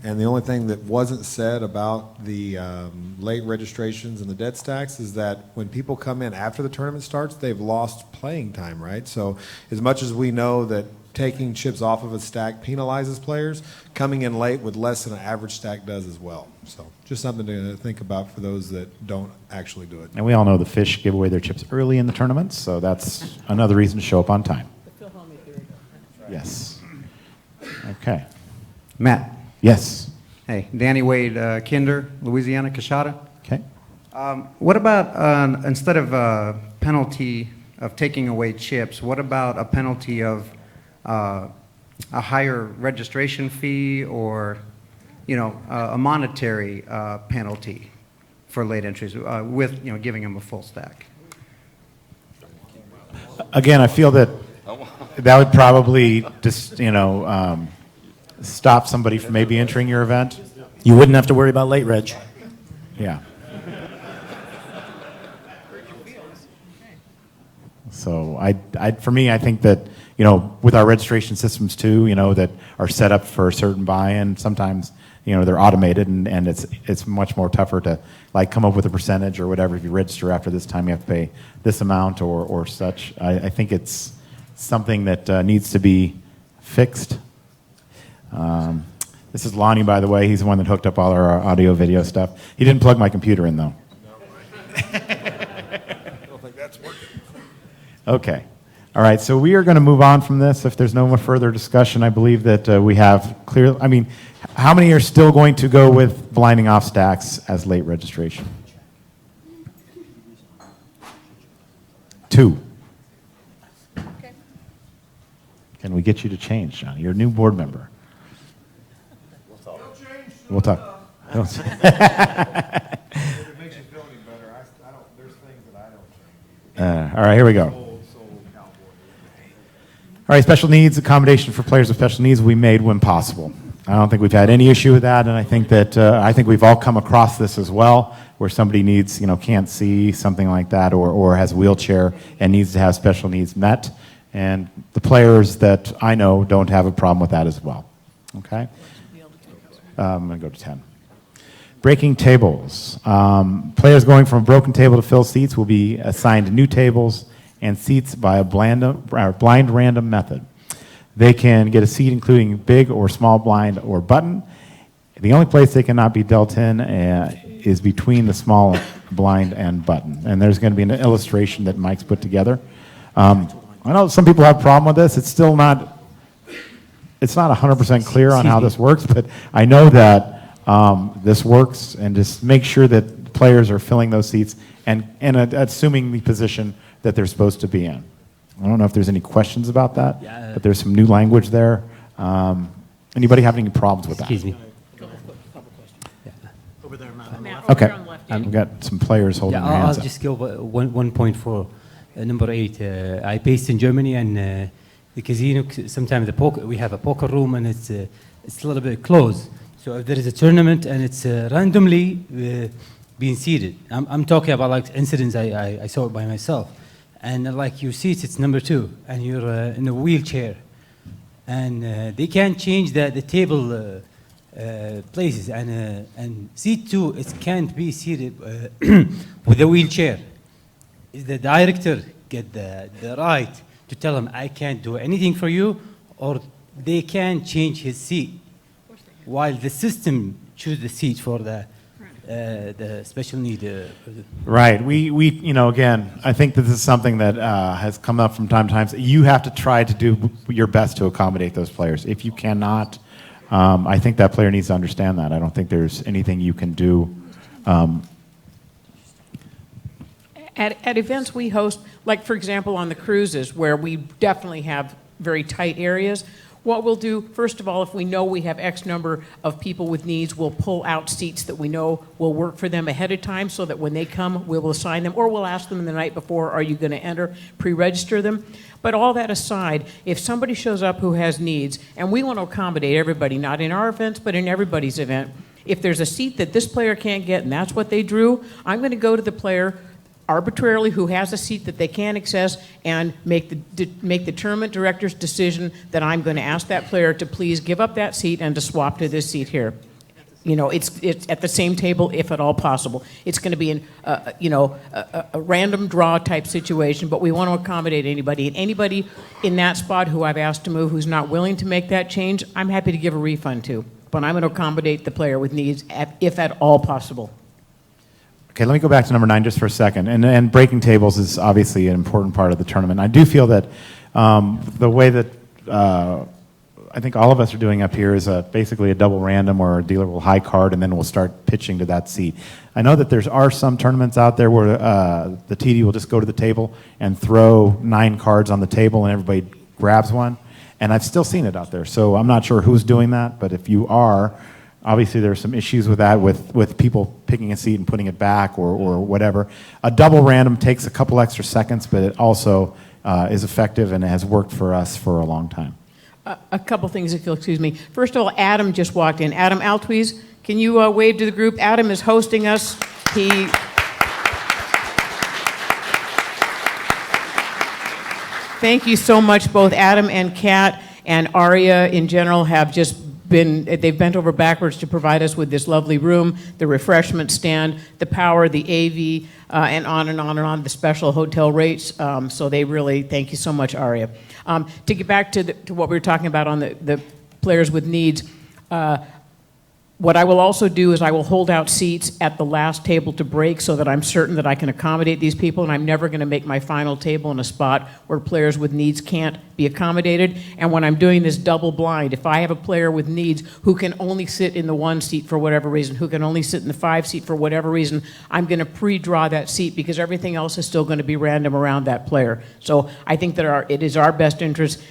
And the only thing that wasn't said about the late registrations and the dead stacks is that when people come in after the tournament starts, they've lost playing time, right? So as much as we know that taking chips off of a stack penalizes players, coming in late with less than an average stack does as well. So just something to think about for those that don't actually do it. And we all know the fish give away their chips early in the tournaments, so that's another reason to show up on time. Yes. Okay. Matt. Yes. Hey, Danny Wade, Kinder, Louisiana, Coshada. Okay. What about, instead of a penalty of taking away chips, what about a penalty of a higher registration fee, or, a monetary penalty for late entries with, giving them a full stack? Again, I feel that that would probably just, stop somebody from maybe entering your event. You wouldn't have to worry about late reg. Yeah. So for me, I think that, with our registration systems too, that are set up for a certain buy-in, sometimes, they're automated, and it's much more tougher to come up with a percentage or whatever. If you register after this time, you have to pay this amount or such. I think it's something that needs to be fixed. This is Lonnie, by the way. He's the one that hooked up all our audio video stuff. He didn't plug my computer in, though. I don't think that's working. Okay. All right, so we are going to move on from this. If there's no more further discussion, I believe that we have clear. How many are still going to go with blinding off stacks as late registration? 2. Okay. Can we get you to change, Johnny? You're a new board member. We'll talk. If it makes you feel any better, there's things that I don't change. All right, here we go. All right, special needs, accommodation for players with special needs will be made when possible. I don't think we've had any issue with that, and I think that we've all come across this as well, where somebody needs, can't see, something like that, or has a wheelchair and needs to have special needs met. And the players that I know don't have a problem with that as well. Okay? I'm going to go to 10. Breaking tables. Players going from a broken table to fill seats will be assigned new tables and seats by a blind random method. They can get a seat including big or small blind or button. The only place they cannot be dealt in is between the small blind and button. And there's going to be an illustration that Mike's put together. I know some people have a problem with this. It's still not 100% clear on how this works, but I know that this works, and just make sure that players are filling those seats and assuming the position that they're supposed to be in. I don't know if there's any questions about that, but there's some new language there. Anybody have any problems with that? Excuse me. Over there, Matt, on the left. Okay. We've got some players holding their I'll hands up. just go 1.4. Number 8. I based in Germany, and the casino, sometimes we have a poker room, and it's a little bit closed. So if there is a tournament and it's randomly being seated, I'm talking about like incidents I saw it by myself, and like your seat, it's number 2, and you're in a wheelchair, and they can't change the table places, and seat 2 it can't be seated with a wheelchair. The director get the right to tell him I can't do anything for you, or they can change his seat, while the system choose the seat for the special need. Right. We again, I think that this is something that has come up from time to time. You have to try to do your best to accommodate those players. If you cannot, I think that player needs to understand that. I don't think there's anything you can do. At events we host, like for example on the cruises, where we definitely have very tight areas, what we'll do, first of all, if we know we have X number of people with needs, we'll pull out seats that we know will work for them ahead of time, so that when they come, we'll assign them, or we'll ask them the night before, are you going to enter, pre-register them? But all that aside, if somebody shows up who has needs, and we want to accommodate everybody, not in our events, but in everybody's event, if there's a seat that this player can't get and that's what they drew, I'm going to go to the player arbitrarily who has a seat that they can't access and make the tournament director's decision that I'm going to ask that player to please give up that seat and to swap to this seat here. It's at the same table if at all possible. It's going to be a random draw type situation, but we want to accommodate anybody. And anybody in that spot who I've asked to move who's not willing to make that change, I'm happy to give a refund to. But I'm going to accommodate the player with needs if at all possible. Okay, let me go back to number 9 just for a second. And breaking tables is obviously an important part of the tournament. I do feel that the way that I think all of us are doing up here is basically a double random, where a dealer will high card and then we'll start pitching to that seat. I know that there are some tournaments out there where the TD will just go to the table and throw 9 cards on the table and everybody grabs one. And I've still seen it out there. So I'm not sure who's doing that, but if you are, obviously, there's some issues with that, with people picking a seat and putting it back or whatever. A double random takes a couple extra seconds, but it also is effective and has worked for us for a long time. A couple things, if you'll excuse me. First of all, Adam just walked in. Adam Altwies, can you wave to the group? Adam is hosting us. Thank you so much. Both Adam and Kat and Aria in general have just they've bent over backwards to provide us with this lovely room, the refreshment stand, the power, the AV, and on and on and on, the special hotel rates. So they really, thank you so much, Aria. To get back to what we were talking about on the players with needs, what I will also do is I will hold out seats at the last table to break so that I'm certain that I can accommodate these people, and I'm never going to make my final table in a spot where players with needs can't be accommodated. And when I'm doing this double blind, if I have a player with needs who can only sit in the 1 seat for whatever reason, who can only sit in the 5 seat for whatever reason, I'm going to pre-draw that seat because everything else is still going to be random around that player. So I think that it is our best interest,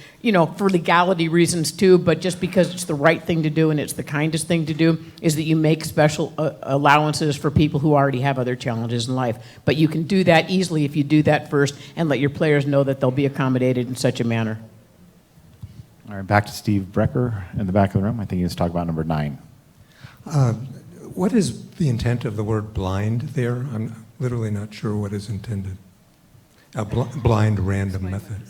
for legality reasons too, but just because it's the right thing to do and it's the kindest thing to do, is that you make special allowances for people who already have other challenges in life. But you can do that easily if you do that first and let your players know that they'll be accommodated in such a manner. All right, back to Steve Brecker in the back of the room. I think he was talking about number 9. What is the intent of the word blind there? I'm literally not sure what is intended. A blind random method.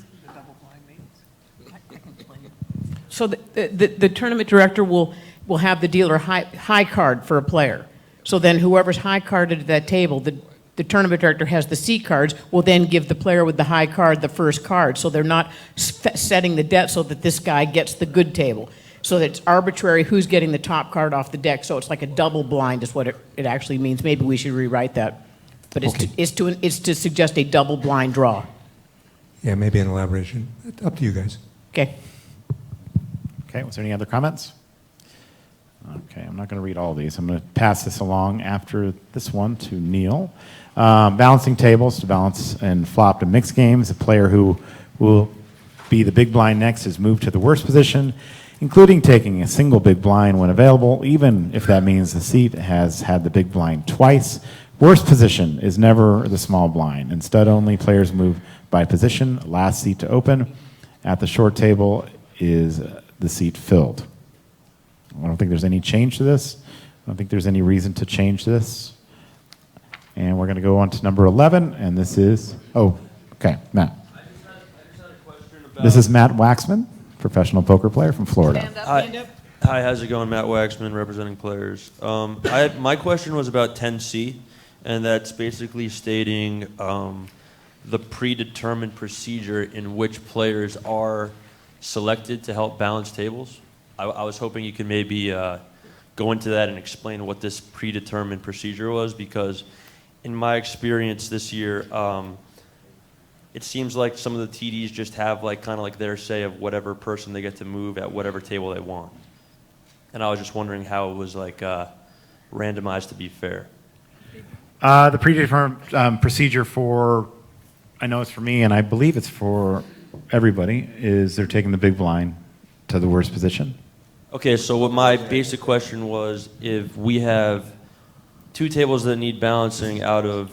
So the tournament director will have the dealer high card for a player. So then whoever's high carded at that table, the tournament director has the C cards, will then give the player with the high card the first card. So they're not setting the debt so that this guy gets the good table. So that it's arbitrary who's getting the top card off the deck. So it's like a double blind is what it actually means. Maybe we should rewrite that. But it's to suggest a double blind draw. Yeah, maybe an elaboration. Up to you guys. Okay. Okay, was there any other comments? Okay, I'm not going to read all these. I'm going to pass this along after this one to Neil. Balancing tables to balance and flop to mixed games. A player who will be the big blind next is moved to the worst position, including taking a single big blind when available, even if that means the seat has had the big blind twice. Worst position is never the small blind. Instead, only players move by position. Last seat to open. At the short table is the seat filled. I don't think there's any change to this. I don't think there's any reason to change this. And we're going to go on to number 11, and this is, okay, Matt. I just had a question about... This is Matt Waxman, professional poker player from Florida. Stand up, stand up. Hi, how's it going? Matt Waxman, representing players. My question was about 10C, and that's basically stating the predetermined procedure in which players are selected to help balance tables. I was hoping you could maybe go into that and explain what this predetermined procedure was, because in my experience this year, it seems like some of the TDs just have kind of like their say of whatever person they get to move at whatever table they want. And I was just wondering how it was randomized to be fair. The predetermined procedure for, I know it's for me, and I believe it's for everybody, is they're taking the big blind to the worst position. Okay, so what my basic question was, if we have 2 tables that need balancing out of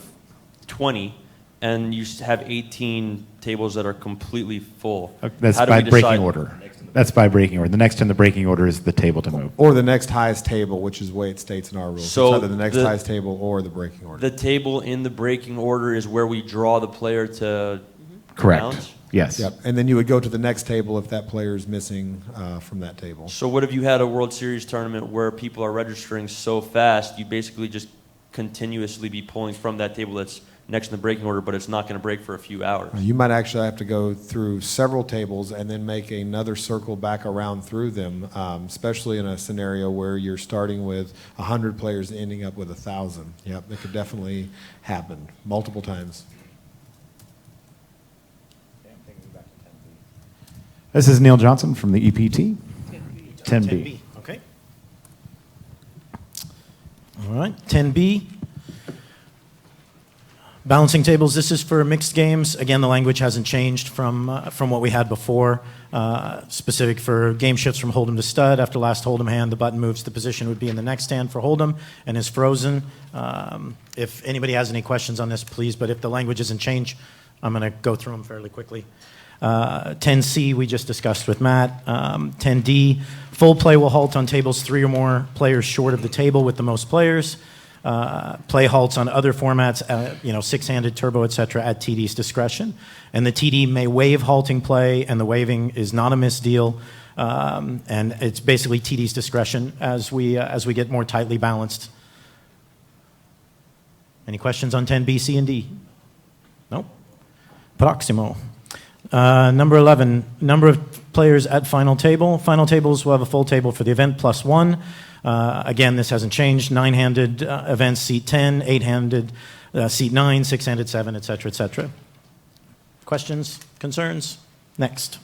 20, and you have 18 tables that are completely full, That's how do by we decide? breaking order. That's by breaking order. The next in the breaking order is the table to move. Or the next highest table, which is the way it states in our rules. So it's either the next highest table or the breaking order. The table in the breaking order is where we draw the player to Correct. balance? Yes. Yep. And then you would go to the next table if that player is missing from that table. So what if you had a World Series tournament where people are registering so fast, you basically just continuously be pulling from that table that's next in the breaking order, but it's not going to break for a few hours? You might actually have to go through several tables and then make another circle back around through them, especially in a scenario where you're starting with 100 players and ending up with 1,000. Yep, it could definitely happen multiple times. This is Neil Johnson from the EPT. 10B. Okay. All right, 10B. Balancing tables, this is for mixed games. Again, the language hasn't changed from what we had before. Specific for game shifts from Hold'em to stud. After last Hold'em hand, the button moves to the position would be in the next hand for Hold'em and is frozen. If anybody has any questions on this, please, but if the language doesn't change, I'm going to go through them fairly quickly. 10C we just discussed with Matt. 10D, full play will halt on tables 3 or more players short of the table with the most players. Play halts on other formats, 6-handed, turbo, etc. at TD's discretion. And the TD may waive halting play, and the waiving is not a misdeal. And it's basically TD's discretion as we get more tightly balanced. Any questions on 10B, C, and D? No? Proximo. Number 11, number of players at final table. Final tables will have a full table for the event plus 1. Again, this hasn't changed. 9-handed events, seat 10. 8-handed, seat 9. 6-handed, 7, etc., etc. Questions? Concerns? Next.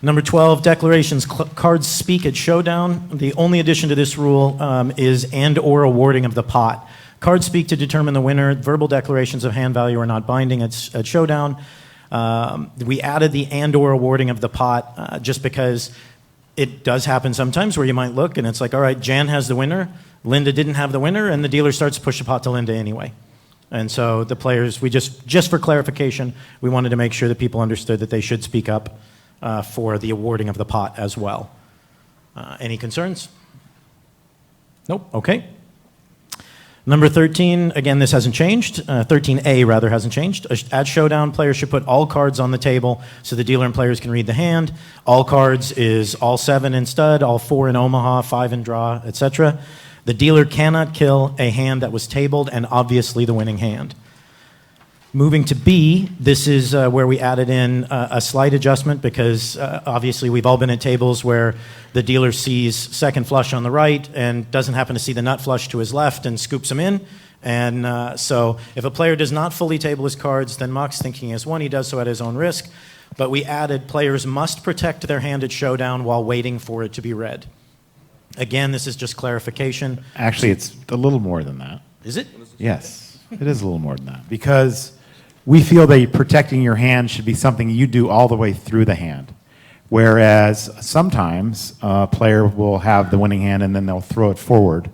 Number 12, declarations. Cards speak at Showdown. The only addition to this rule is and/or awarding of the pot. Cards speak to determine the winner. Verbal declarations of hand value are not binding at Showdown. We added the and/or awarding of the pot just because it does happen sometimes where you might look and it's like, all right, Jan has the winner, Linda didn't have the winner, and the dealer starts to push the pot to Linda anyway. And so the players, we just for clarification, we wanted to make sure that people understood that they should speak up for the awarding of the pot as well. Any concerns? Nope, okay. Number 13, again, this hasn't changed. 13A, rather, hasn't changed. At Showdown, players should put all cards on the table so the dealer and players can read the hand. All cards is all 7 in stud, all 4 in Omaha, 5 in draw, etc. The dealer cannot kill a hand that was tabled and obviously the winning hand. Moving to B, this is where we added in a slight adjustment because obviously we've all been at tables where the dealer sees second flush on the right and doesn't happen to see the nut flush to his left and scoops him in. And so if a player does not fully table his cards, then Mock's thinking as one, he does so at his own risk. But we added players must protect their hand at Showdown while waiting for it to be read. Again, this is just clarification. Actually, it's a little more than that. Is it? Yes, it is a little more than that, because we feel that protecting your hand should be something you do all the way through the hand. Whereas sometimes a player will have the winning hand and then they'll throw it forward,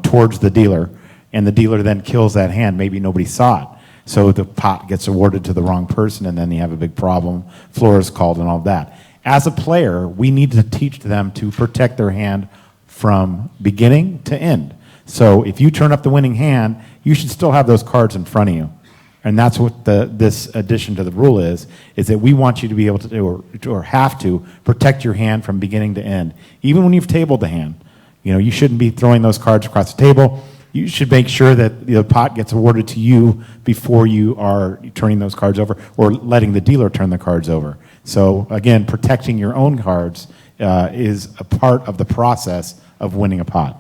towards the dealer, and the dealer then kills that hand. Maybe nobody saw it. So the pot gets awarded to the wrong person, and then you have a big problem. Floor is called and all of that. As a player, we need to teach them to protect their hand from beginning to end. So if you turn up the winning hand, you should still have those cards in front of you. And that's what this addition to the rule is that we want you to be able to do, or have to, protect your hand from beginning to end. Even when you've tabled the hand, you shouldn't be throwing those cards across the table. You should make sure that the pot gets awarded to you before you are turning those cards over or letting the dealer turn the cards over. So again, protecting your own cards is a part of the process of winning a pot.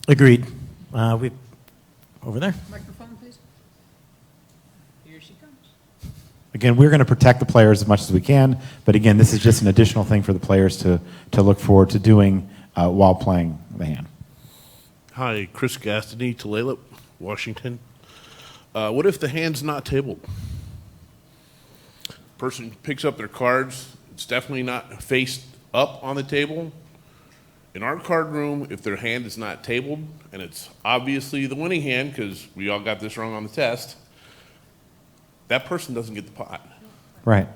Agreed. Over there. Microphone, please. Here she comes. Again, we're going to protect the players as much as we can, but again, this is just an additional thing for the players to look forward to doing while playing the hand. Hi, Chris Gastany, Tulalip, Washington. What if the hand's not tabled? Person picks up their cards, it's definitely not faced up on the table. In our card room, if their hand is not tabled, and it's obviously the winning hand, because we all got this wrong on the test, that person doesn't get the pot. Right.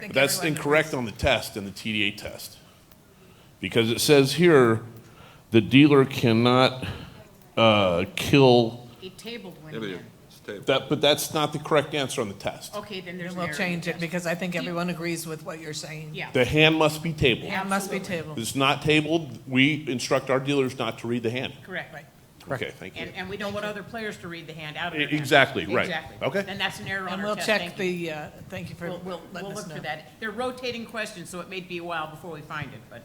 But that's incorrect on the test, and the TDA test. Because it says here, the dealer cannot kill. A tabled winning hand. But that's not the correct answer on the test. Okay, then there's an We'll error. change it because I think everyone agrees with what you're saying. Yeah. The hand must be tabled. Yeah, it must be tabled. If it's not tabled, we instruct our dealers not to read the hand. Correct. Right. Okay, thank you. And we don't want other players to read the hand out of their hand. Exactly, right. Exactly. Okay. Then that's an error on And our we'll test. check Thank you. thank you for We'll letting us look know. for that. They're rotating questions, so it may be a while before we find it, but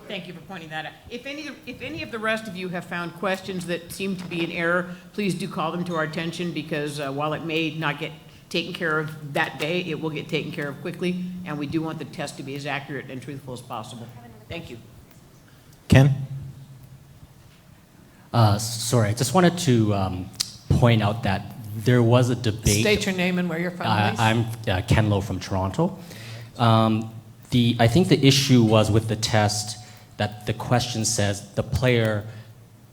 thank you for pointing that out. If any of the rest of you have found questions that seem to be in error, please do call them to our attention, because while it may not get taken care of that day, it will get taken care of quickly, and we do want the test to be as accurate and truthful as possible. Thank you. Ken? Sorry, I just wanted to point out that there was a debate. State your name and where you're from, please. I'm Ken Lowe from Toronto. I think the issue was with the test that the question says the player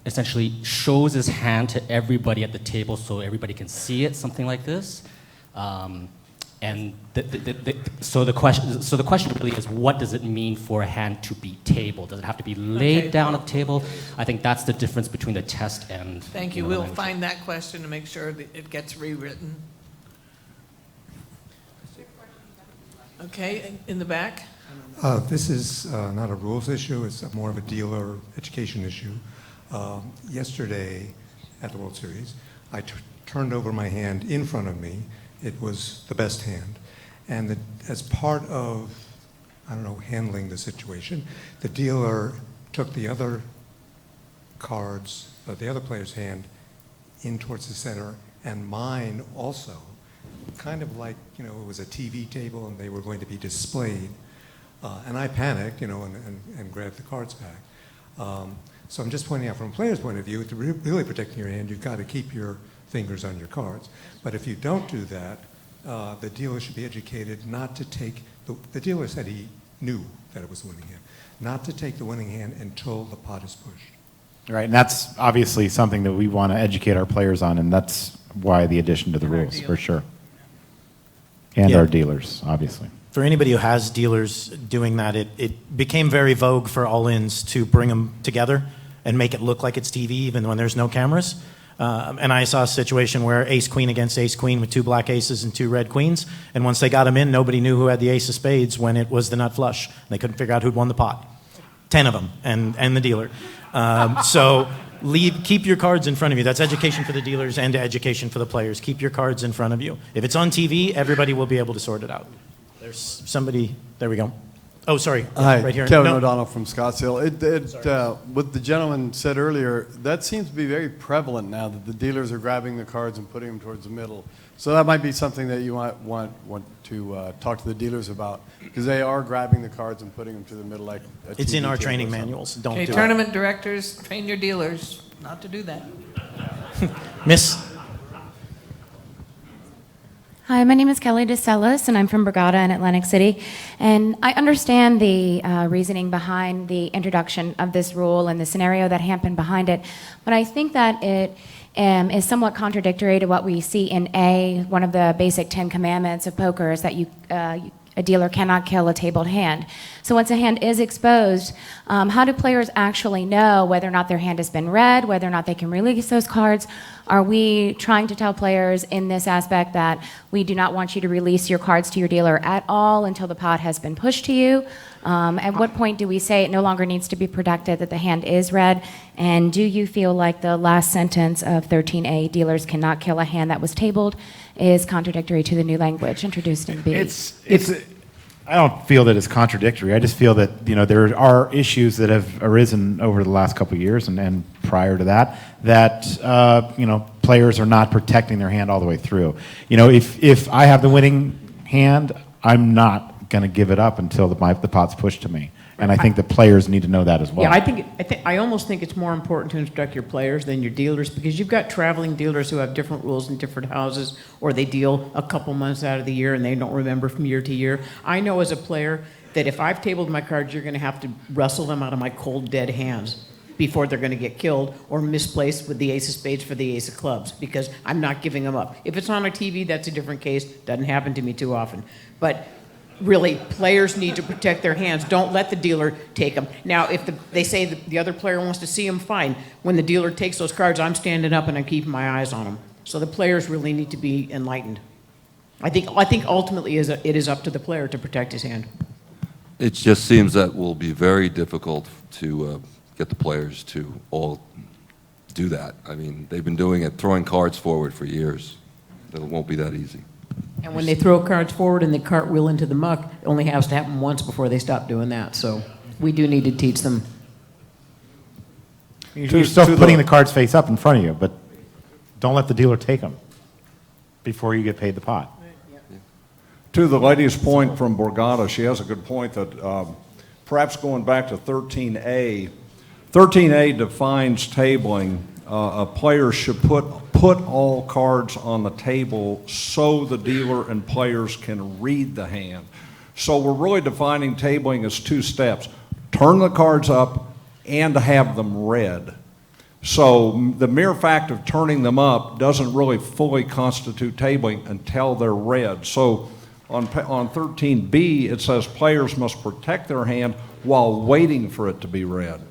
essentially shows his hand to everybody at the table so everybody can see it, something like this. And so the question really is, what does it mean for a hand to be tabled? Does it have to be laid down at the table? I think that's the difference between the test and. Thank you. We'll find that question to make sure that it gets rewritten. Okay, in the back. This is not a rules issue, it's more of a dealer education issue. Yesterday at the World Series, I turned over my hand in front of me. It was the best hand. And as part of, handling the situation, the dealer took the other cards, the other player's hand in towards the center, and mine also, kind of like, it was a TV table and they were going to be displayed. And I panicked, and grabbed the cards back. So I'm just pointing out, from a player's point of view, to really protecting your hand, you've got to keep your fingers on your cards. But if you don't do that, the dealer should be educated not to take, the dealer said he knew that it was the winning hand, not to take the winning hand until the pot is pushed. Right, and that's obviously something that we want to educate our players on, and that's why the addition to the rules, for sure. And our dealers, obviously. For anybody who has dealers doing that, it became very vogue for all-ins to bring them together and make it look like it's TV even when there's no cameras. And I saw a situation where ace-queen against ace-queen with two black aces and two red queens, and once they got them in, nobody knew who had the ace of spades when it was the nut flush. They couldn't figure out who'd won the pot. 10 of them, and the dealer. So keep your cards in front of you. That's education for the dealers and education for the players. Keep your cards in front of you. If it's on TV, everybody will be able to sort it out. There's somebody, there we go. Oh, sorry. Hi, right here. Kevin No. O'Donnell from Scottsdale. What the gentleman said earlier, that seems to be very prevalent now, that the dealers are grabbing the cards and putting them towards the middle. So that might be something that you might want to talk to the dealers about, because they are grabbing the cards and putting them to the middle like a It's in TV our table training or something. manuals. Don't Okay, do tournament directors, train your dealers not to do that. it. Miss? Hi, my name is Kelly DeSellis, and I'm from Brigada in Atlantic City. And I understand the reasoning behind the introduction of this rule and the scenario that happened behind it, but I think that it is somewhat contradictory to what we see in one of the basic 10 commandments of poker is that a dealer cannot kill a tabled hand. So once a hand is exposed, how do players actually know whether or not their hand has been read, whether or not they can release those cards? Are we trying to tell players in this aspect that we do not want you to release your cards to your dealer at all until the pot has been pushed to you? At what point do we say it no longer needs to be protected, that the hand is read? And do you feel like the last sentence of 13A, dealers cannot kill a hand that was tabled, is contradictory to the new language introduced in B? I don't feel that it's contradictory. I just feel that there are issues that have arisen over the last couple of years and prior to that players are not protecting their hand all the way through. If I have the winning hand, I'm not going to give it up until the pot's pushed to me. And I think the players need to know that as well. Yeah, I almost think it's more important to instruct your players than your dealers, because you've got traveling dealers who have different rules in different houses, or they deal a couple months out of the year and they don't remember from year to year. I know as a player that if I've tabled my cards, you're going to have to wrestle them out of my cold, dead hands before they're going to get killed or misplaced with the ace of spades for the ace of clubs, because I'm not giving them up. If it's on a TV, that's a different case. Doesn't happen to me too often. But really, players need to protect their hands. Don't let the dealer take them. Now, if they say the other player wants to see them, fine. When the dealer takes those cards, I'm standing up and I'm keeping my eyes on them. So the players really need to be enlightened. I think ultimately it is up to the player to protect his hand. It just seems that will be very difficult to get the players to all do that. I mean, they've been doing it, throwing cards forward for years. It won't be that easy. And when they throw cards forward and they cartwheel into the muck, it only has to happen once before they stop doing that. So we do need to teach them. You're still putting the cards face up in front of you, but don't let the dealer take them before you get paid the pot. To the lady's point from Borgata, she has a good point that perhaps going back to 13A, 13A defines tabling. A player should put all cards on the table so the dealer and players can read the hand. So we're really defining tabling as two steps: turn the cards up and have them read. So the mere fact of turning them up doesn't really fully constitute tabling until they're read. So on 13B, it says players must protect their hand while waiting for it to be read.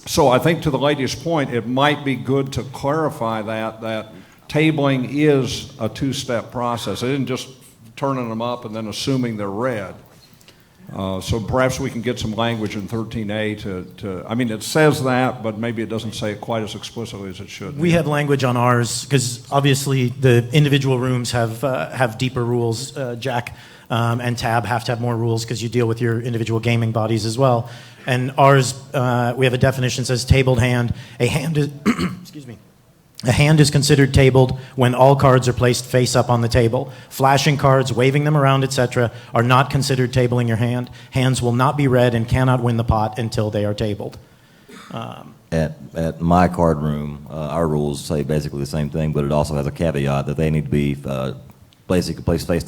So I think to the lady's point, it might be good to clarify that tabling is a two-step process. It isn't just turning them up and then assuming they're read. So perhaps we can get some language in 13A I mean, it says that, but maybe it doesn't say it quite as explicitly as it should. We have language on ours, because obviously the individual rooms have deeper rules. Jack and Tab have to have more rules because you deal with your individual gaming bodies as well. And ours, we have a definition that says tabled hand. A hand is, excuse me. A hand is considered tabled when all cards are placed face up on the table. Flashing cards, waving them around, etc., are not considered tabling your hand. Hands will not be read and cannot win the pot until they are tabled. At my card room, our rules say basically the same thing, but it also has a caveat that they need to be basically placed face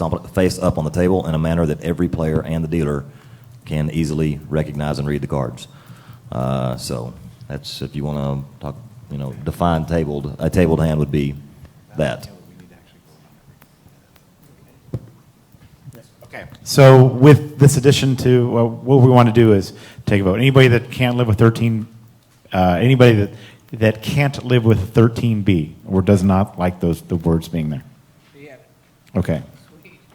up on the table in a manner that every player and the dealer can easily recognize and read the cards. So that's, if you want to talk, define tabled, a tabled hand would be that. Okay. So with this addition to what we want to do is take a vote. Anybody that can't live with 13, anybody that can't live with 13B or does not like the words being there. Okay.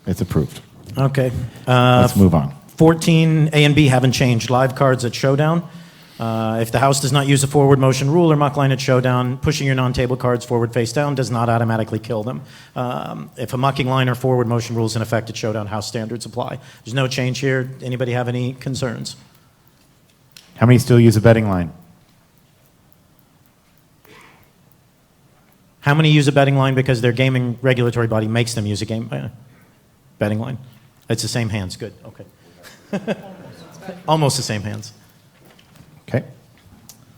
It's approved. Okay. Let's move on. 14A and B haven't changed. Live cards at Showdown. If the house does not use a forward motion rule or muck line at Showdown, pushing your non-table cards forward face down does not automatically kill them. If a mucking line or forward motion rule is in effect at Showdown, house standards apply. There's no change here. Anybody have any concerns? How many still use a betting line? How many use a betting line because their gaming regulatory body makes them use a betting line? It's the same hands. Good. Okay. Almost the same hands. Okay.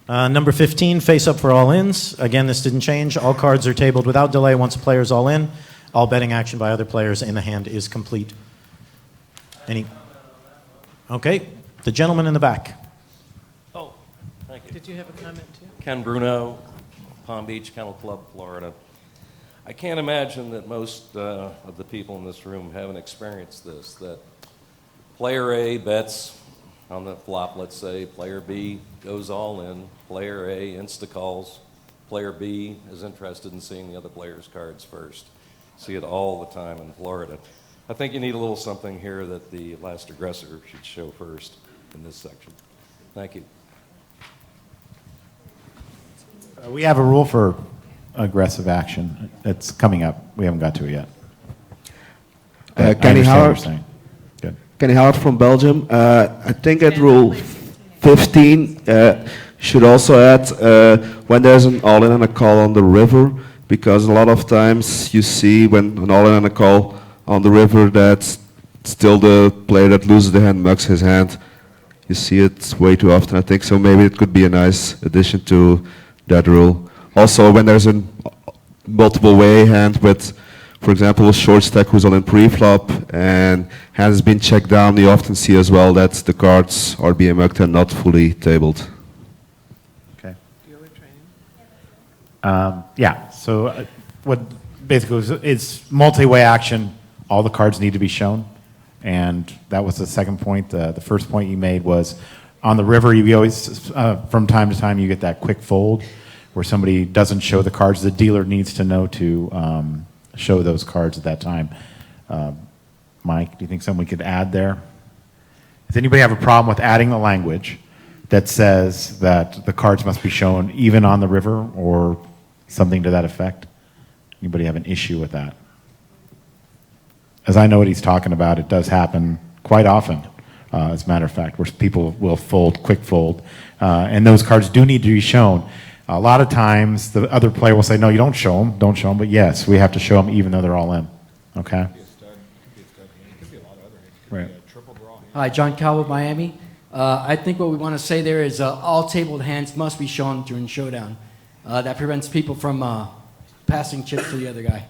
Number 15, face up for all ins. Again, this didn't change. All cards are tabled without delay once a player is all in. All betting action by other players in the hand is complete. Any? Okay. The gentleman in the back. Oh, thank you. Did you have a comment too? Ken Bruno, Palm Beach Kennel Club, Florida. I can't imagine that most of the people in this room haven't experienced this, that player A bets on the flop, let's say, player B goes all in, player A insta-calls, player B is interested in seeing the other player's cards first. See it all the time in Florida. I think you need a little something here that the last aggressor should show first in this section. Thank you. We have a rule for aggressive action. It's coming up. We haven't got to it yet. Kenny Howard. Good. Kenny Howard from Belgium. I think at rule 15 should also add when there's an all-in and a call on the river, because a lot of times you see when an all-in and a call on the river that still the player that loses the hand mugs his hand. You see it way too often, I think, so maybe it could be a nice addition to that rule. Also, when there's a multiple way hand with, for example, a short stack who's all in pre-flop and has been checked down, you often see as well that the cards are being mugged and not fully tabled. Okay. Yeah, so what basically is multi-way action, all the cards need to be shown. And that was the second point. The first point you made was on the river, you always, from time to time, you get that quick fold where somebody doesn't show the cards. The dealer needs to know to show those cards at that time. Mike, do you think something we could add there? Does anybody have a problem with adding the language that says that the cards must be shown even on the river or something to that effect? Anybody have an issue with that? As I know what he's talking about, it does happen quite often, as a matter of fact, where people will fold, quick fold, and those cards do need to be shown. A lot of times, the other player will say, no, you don't show them, but yes, we have to show them even though they're all in, okay? Right. Hi, John Calvo, Miami. I think what we want to say there is all tabled hands must be shown during Showdown. That prevents people from passing chips to the other guy.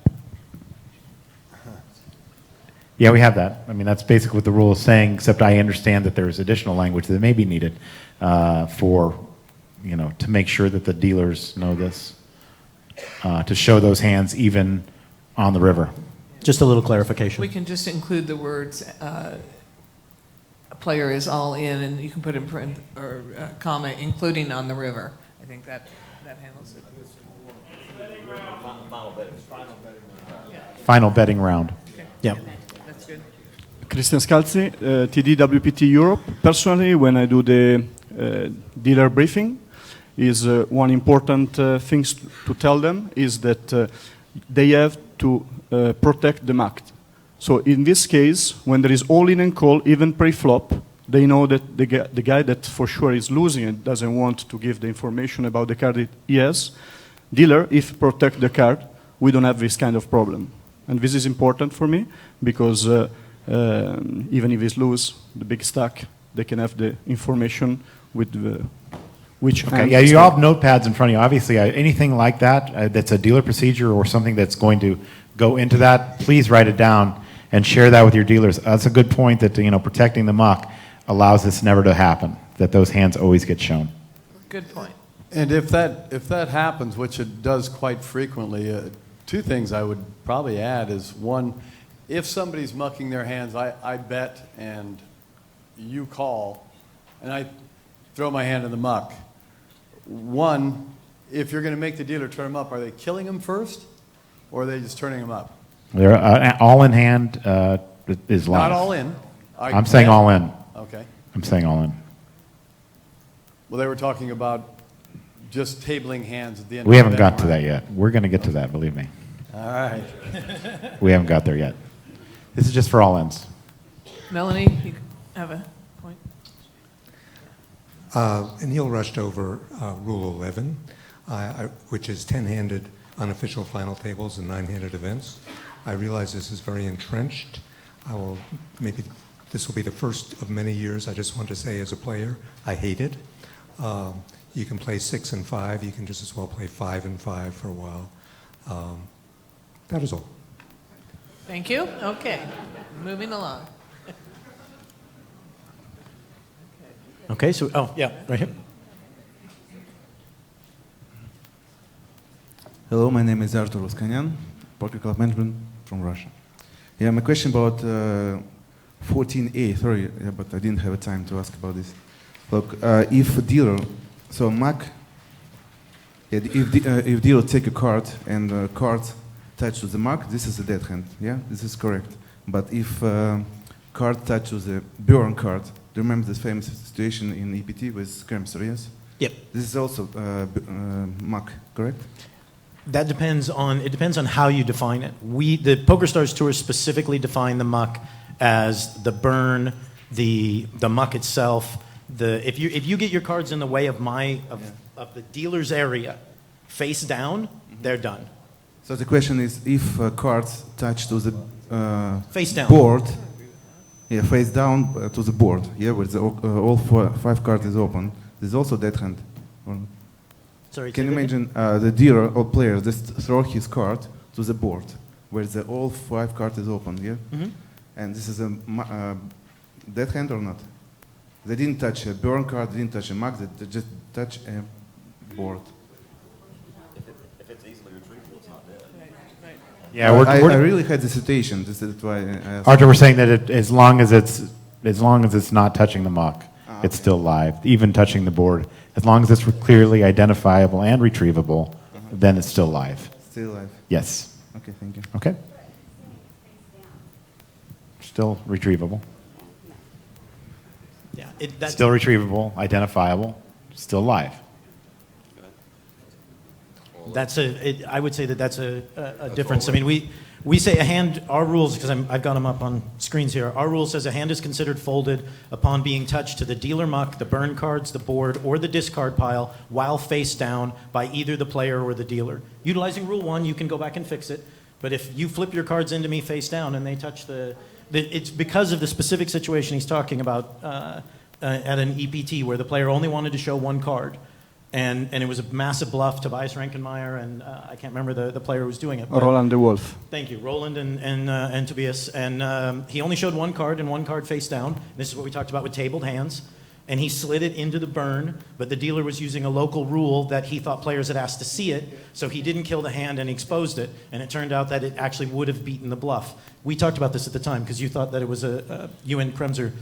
Yeah, we have that. I mean, that's basically what the rule is saying, except I understand that there's additional language that may be needed for, to make sure that the dealers know this, to show those hands even on the river. Just a little clarification. We can just include the words, a player is all in, and you can put in print or comma, including on the river. I think that handles it. Final betting round. Okay. Yeah. That's good. Christian Scalzi, TD Europe. Personally, when I do the dealer briefing, is one important thing to tell them is that they have to protect the MACT. So in this case, when there is all-in and call, even pre-flop, they know that the guy that for sure is losing and doesn't want to give the information about the card he has, dealer, if protect the card, we don't have this kind of problem. And this is important for me because even if it's lose the big stack, they can have the information with which. Okay. Yeah, you all have notepads in front of you. Obviously, anything like that that's a dealer procedure or something that's going to go into that, please write it down and share that with your dealers. That's a good point that protecting the muck allows this never to happen. That those hands always get shown. Good point. And if that happens, which it does quite frequently, two things I would probably add is one, if somebody's mucking their hands, I bet and you call, and I throw my hand in the muck. One, if you're going to make the dealer turn them up, are they killing them first, or are they just turning them up? They're all in hand is live. Not all in. I'm saying all in. Okay. I'm saying all in. Well, they were talking about just tabling hands at the end. We of haven't the got to that yet. We're going to get to that, believe me. All right. We haven't got there yet. This is just for all ends. Melanie, you have a point? Neil rushed over Rule 11, which is 10-handed unofficial final tables and nine-handed events. I realize this is very entrenched. Maybe this will be the first of many years. I just want to say as a player, I hate it. You can play 6 and 5. You can just as well play 5 and 5 for a while. That is all. Thank you. Okay, moving along. Okay, so, oh, yeah, right here. Hello, my name is Artur Ruskanyan, Poker Club Management from Russia. Yeah, my question about 14A, sorry, yeah, but I didn't have time to ask about this. Look, if a dealer, so Mac, if dealer take a card and the card touches the mark, this is a dead hand, yeah, this is correct. But if card touches the burn card, do you remember this famous situation in EPT with Scramster, yes? Yep. This is also Mac, correct? That depends on how you define it. The PokerStars Tour specifically define the muck as the burn, the muck itself. If you get your cards in the way of the dealer's area, face down, they're done. So the question is, if cards touch to the face down board, yeah, face down to the board, yeah, where all 5 cards is open, there's also dead hand. Sorry, can you imagine the dealer or player just throw his card to the board where all 5 cards is open, yeah? Mm-hmm. And this is a dead hand or not? They didn't touch a burn card, they didn't touch a mark, they just touch a board. If it's easily retrievable, it's not dead. Yeah, I really had the situation. This is why I asked. Arthur, we're saying that as long as it's not touching the muck, it's still live. Even touching the board, as long as it's clearly identifiable and retrievable, then it's still live. Still live. Yes. Okay, thank you. Okay. Still retrievable. Yeah. Still retrievable, identifiable, still live. I would say that's a difference. I mean, we say a hand, our rules, because I've got them up on screens here, our rule says a hand is considered folded upon being touched to the dealer muck, the burn cards, the board, or the discard pile while face down by either the player or the dealer. Utilizing Rule 1, you can go back and fix it, but if you flip your cards into me face down and they touch it's because of the specific situation he's talking about at an EPT where the player only wanted to show one card. And it was a massive bluff, Tobias Rankenmeyer, and I can't remember the player who was doing it. Roland de Wolf. Thank you, Roland and Tobias. And he only showed one card and one card face down. This is what we talked about with tabled hands. And he slid it into the burn, but the dealer was using a local rule that he thought players had asked to see it, so he didn't kill the hand and he exposed it. And it turned out that it actually would have beaten the bluff. We talked about this at the time because you thought that it was you and Kremser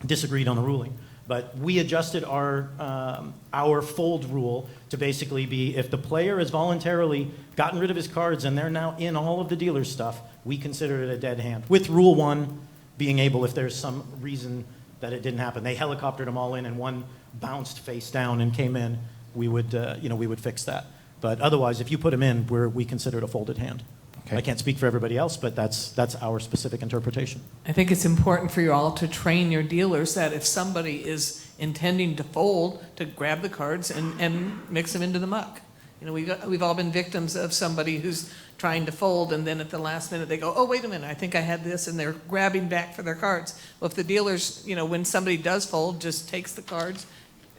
disagreed on the ruling. But we adjusted our fold rule to basically be if the player has voluntarily gotten rid of his cards and they're now in all of the dealer's stuff, we consider it a dead hand. With Rule 1 being able, if there's some reason that it didn't happen, they helicoptered them all in and one bounced face down and came in, we would fix that. But otherwise, if you put them in, we consider it a folded hand. Okay. I can't speak for everybody else, but that's our specific interpretation. I think it's important for you all to train your dealers that if somebody is intending to fold, to grab the cards and mix them into the muck. You know, we've all been victims of somebody who's trying to fold, and then at the last minute they go, oh, wait a minute, I think I had this, and they're grabbing back for their cards. Well, if the dealers, when somebody does fold, just takes the cards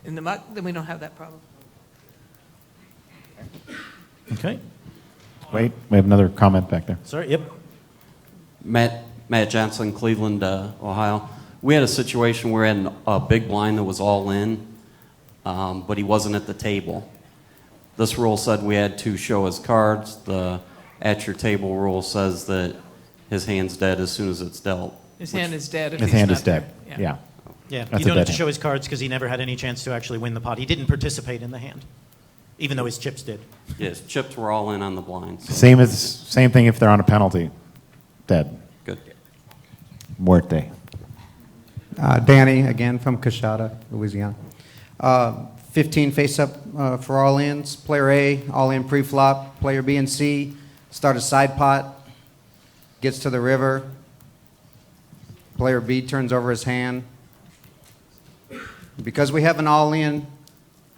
in the muck, then we don't have that problem. Okay. Wait, we have another comment back there. Sorry, yep. Matt Johnson, Cleveland, Ohio. We had a situation where we had a big blind that was all in, but he wasn't at the table. This rule said we had to show his cards. The at your table rule says that his hand's dead as soon as it's dealt. His hand is dead if his he's hand not is dead. there. Yeah. Yeah, That's you don't a have to dead show his cards because he never had any chance to actually win the pot. He didn't participate in the hand, even though his chips did. Yes, chips were all in on the blind. So. Same thing if they're on a penalty. Dead. Good. Muerte. Danny, again from Coshada, Louisiana. 15 face-up for all-ins. Player A, all-in pre-flop. Player B and C start a side pot, gets to the river. Player B turns over his hand. Because we have an all-in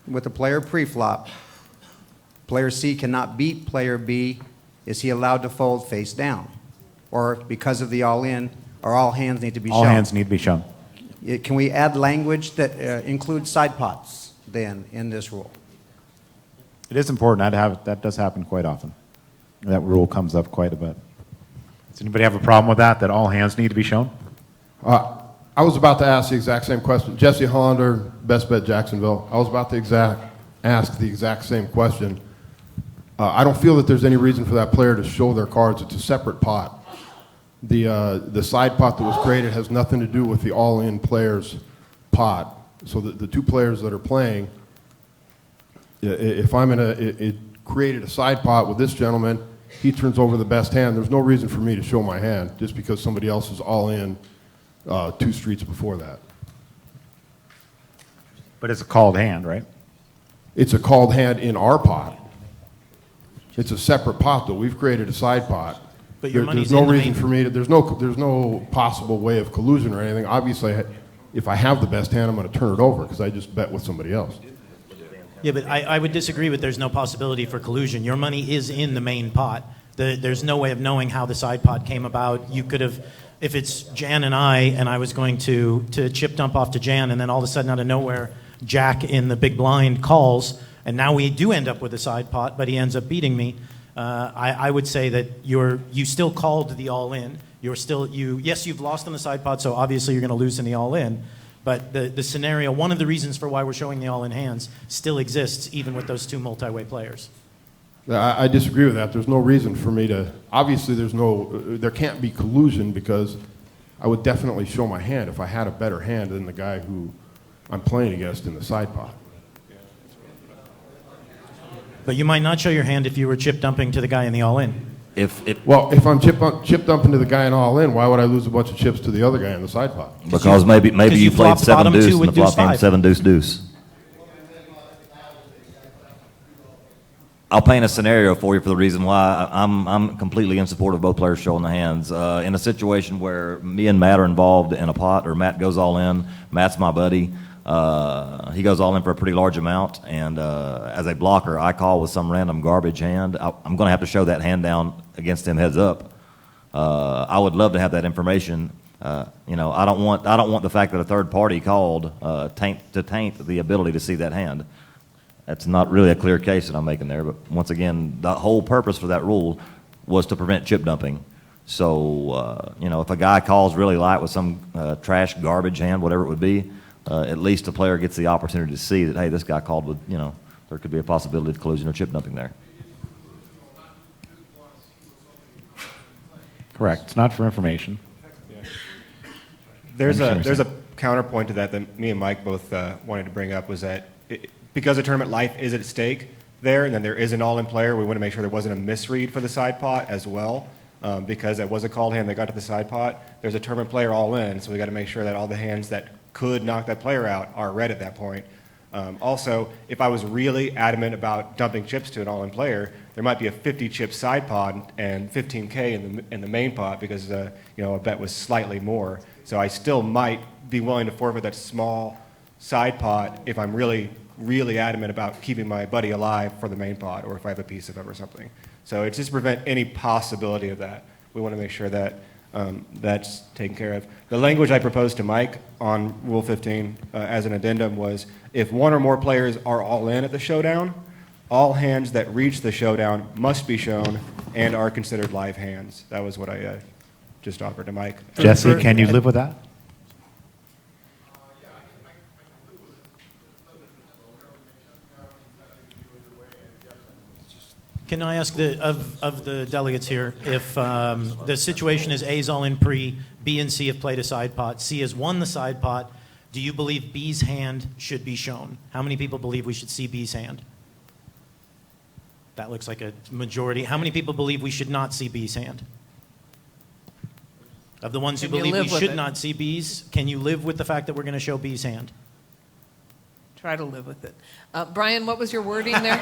with the player pre-flop, player C cannot beat player B, is he allowed to fold face down? Or because of the all-in, or all hands need to be shown? All hands need to be shown. Can we add language that includes side pots then in this rule? It is important. That does happen quite often. That rule comes up quite a bit. Does anybody have a problem with that all hands need to be shown? I was about to ask the exact same question. Jesse Hollander, Best Bet Jacksonville. I was about to ask the exact same question. I don't feel that there's any reason for that player to show their cards. It's a separate pot. The side pot that was created has nothing to do with the all-in players' pot. So the two players that are playing, if I'm it created a side pot with this gentleman, he turns over the best hand. There's no reason for me to show my hand just because somebody else is all in 2 streets before that. But it's a called hand, right? It's a called hand in our pot. It's a separate pot, though. We've created a side pot. But your money's there's no in the reason main- for me to. There's no possible way of collusion or anything. Obviously, if I have the best hand, I'm going to turn it over because I just bet with somebody else. Yeah, but I would disagree with there's no possibility for collusion. Your money is in the main pot. There's no way of knowing how the side pot came about. You could have, if it's Jan and I was going to chip dump off to Jan, and then all of a sudden out of nowhere, Jack in the big blind calls, and now we do end up with a side pot, but he ends up beating me. I would say that you still called the all-in. Yes, you've lost on the side pot, so obviously you're going to lose in the all-in. But the scenario, one of the reasons for why we're showing the all-in hands still exists, even with those two multi-way players. I disagree with that. There's no reason for me to. Obviously, there can't be collusion because I would definitely show my hand if I had a better hand than the guy who I'm playing against in the side pot. But you might not show your hand if you were chip dumping to the guy in the all-in. If I'm chip dumping to the guy in all in, why would I lose a bunch of chips to the other guy in the side pot? Because maybe you played 7 deuce in the flop game, 7 deuce deuce. I'll paint a scenario for you for the reason why I'm completely in support of both players showing the hands. In a situation where me and Matt are involved in a pot, or Matt goes all in, Matt's my buddy. He goes all in for a pretty large amount, and as a blocker, I call with some random garbage hand. I'm going to have to show that hand down against him heads up. I would love to have that information. I don't want the fact that a third party called taint the ability to see that hand. That's not really a clear case that I'm making there, but once again, the whole purpose for that rule was to prevent chip dumping. So, if a guy calls really light with some trash garbage hand, whatever it would be, at least the player gets the opportunity to see that, hey, this guy called with, there could be a possibility of collusion or chip dumping there. Correct. It's not for information. There's a counterpoint to that me and Mike both wanted to bring up was that because the tournament life is at stake there, and then there is an all-in player, we want to make sure there wasn't a misread for the side pot as well, because that was a called hand that got to the side pot. There's a tournament player all in, so we got to make sure that all the hands that could knock that player out are read at that point. Also, if I was really adamant about dumping chips to an all-in player, there might be a 50-chip side pot and 15K in the main pot because a bet was slightly more. So I still might be willing to forfeit that small side pot if I'm really, really adamant about keeping my buddy alive for the main pot, or if I have a piece of him or something. So it's just to prevent any possibility of that. We want to make sure that that's taken care of. The language I proposed to Mike on Rule 15 as an addendum was if one or more players are all in at the showdown, all hands that reach the showdown must be shown and are considered live hands. That was what I just offered to Mike. Jesse, can you live with that? Can I ask of the delegates here, if the situation is A's all in pre, B and C have played a side pot, C has won the side pot, do you believe B's hand should be shown? How many people believe we should see B's hand? That looks like a majority. How many people believe we should not see B's hand? Of the ones who believe we should not see B's, can you live with the fact that we're going to show B's hand? Try to live with it. Brian, what was your wording there?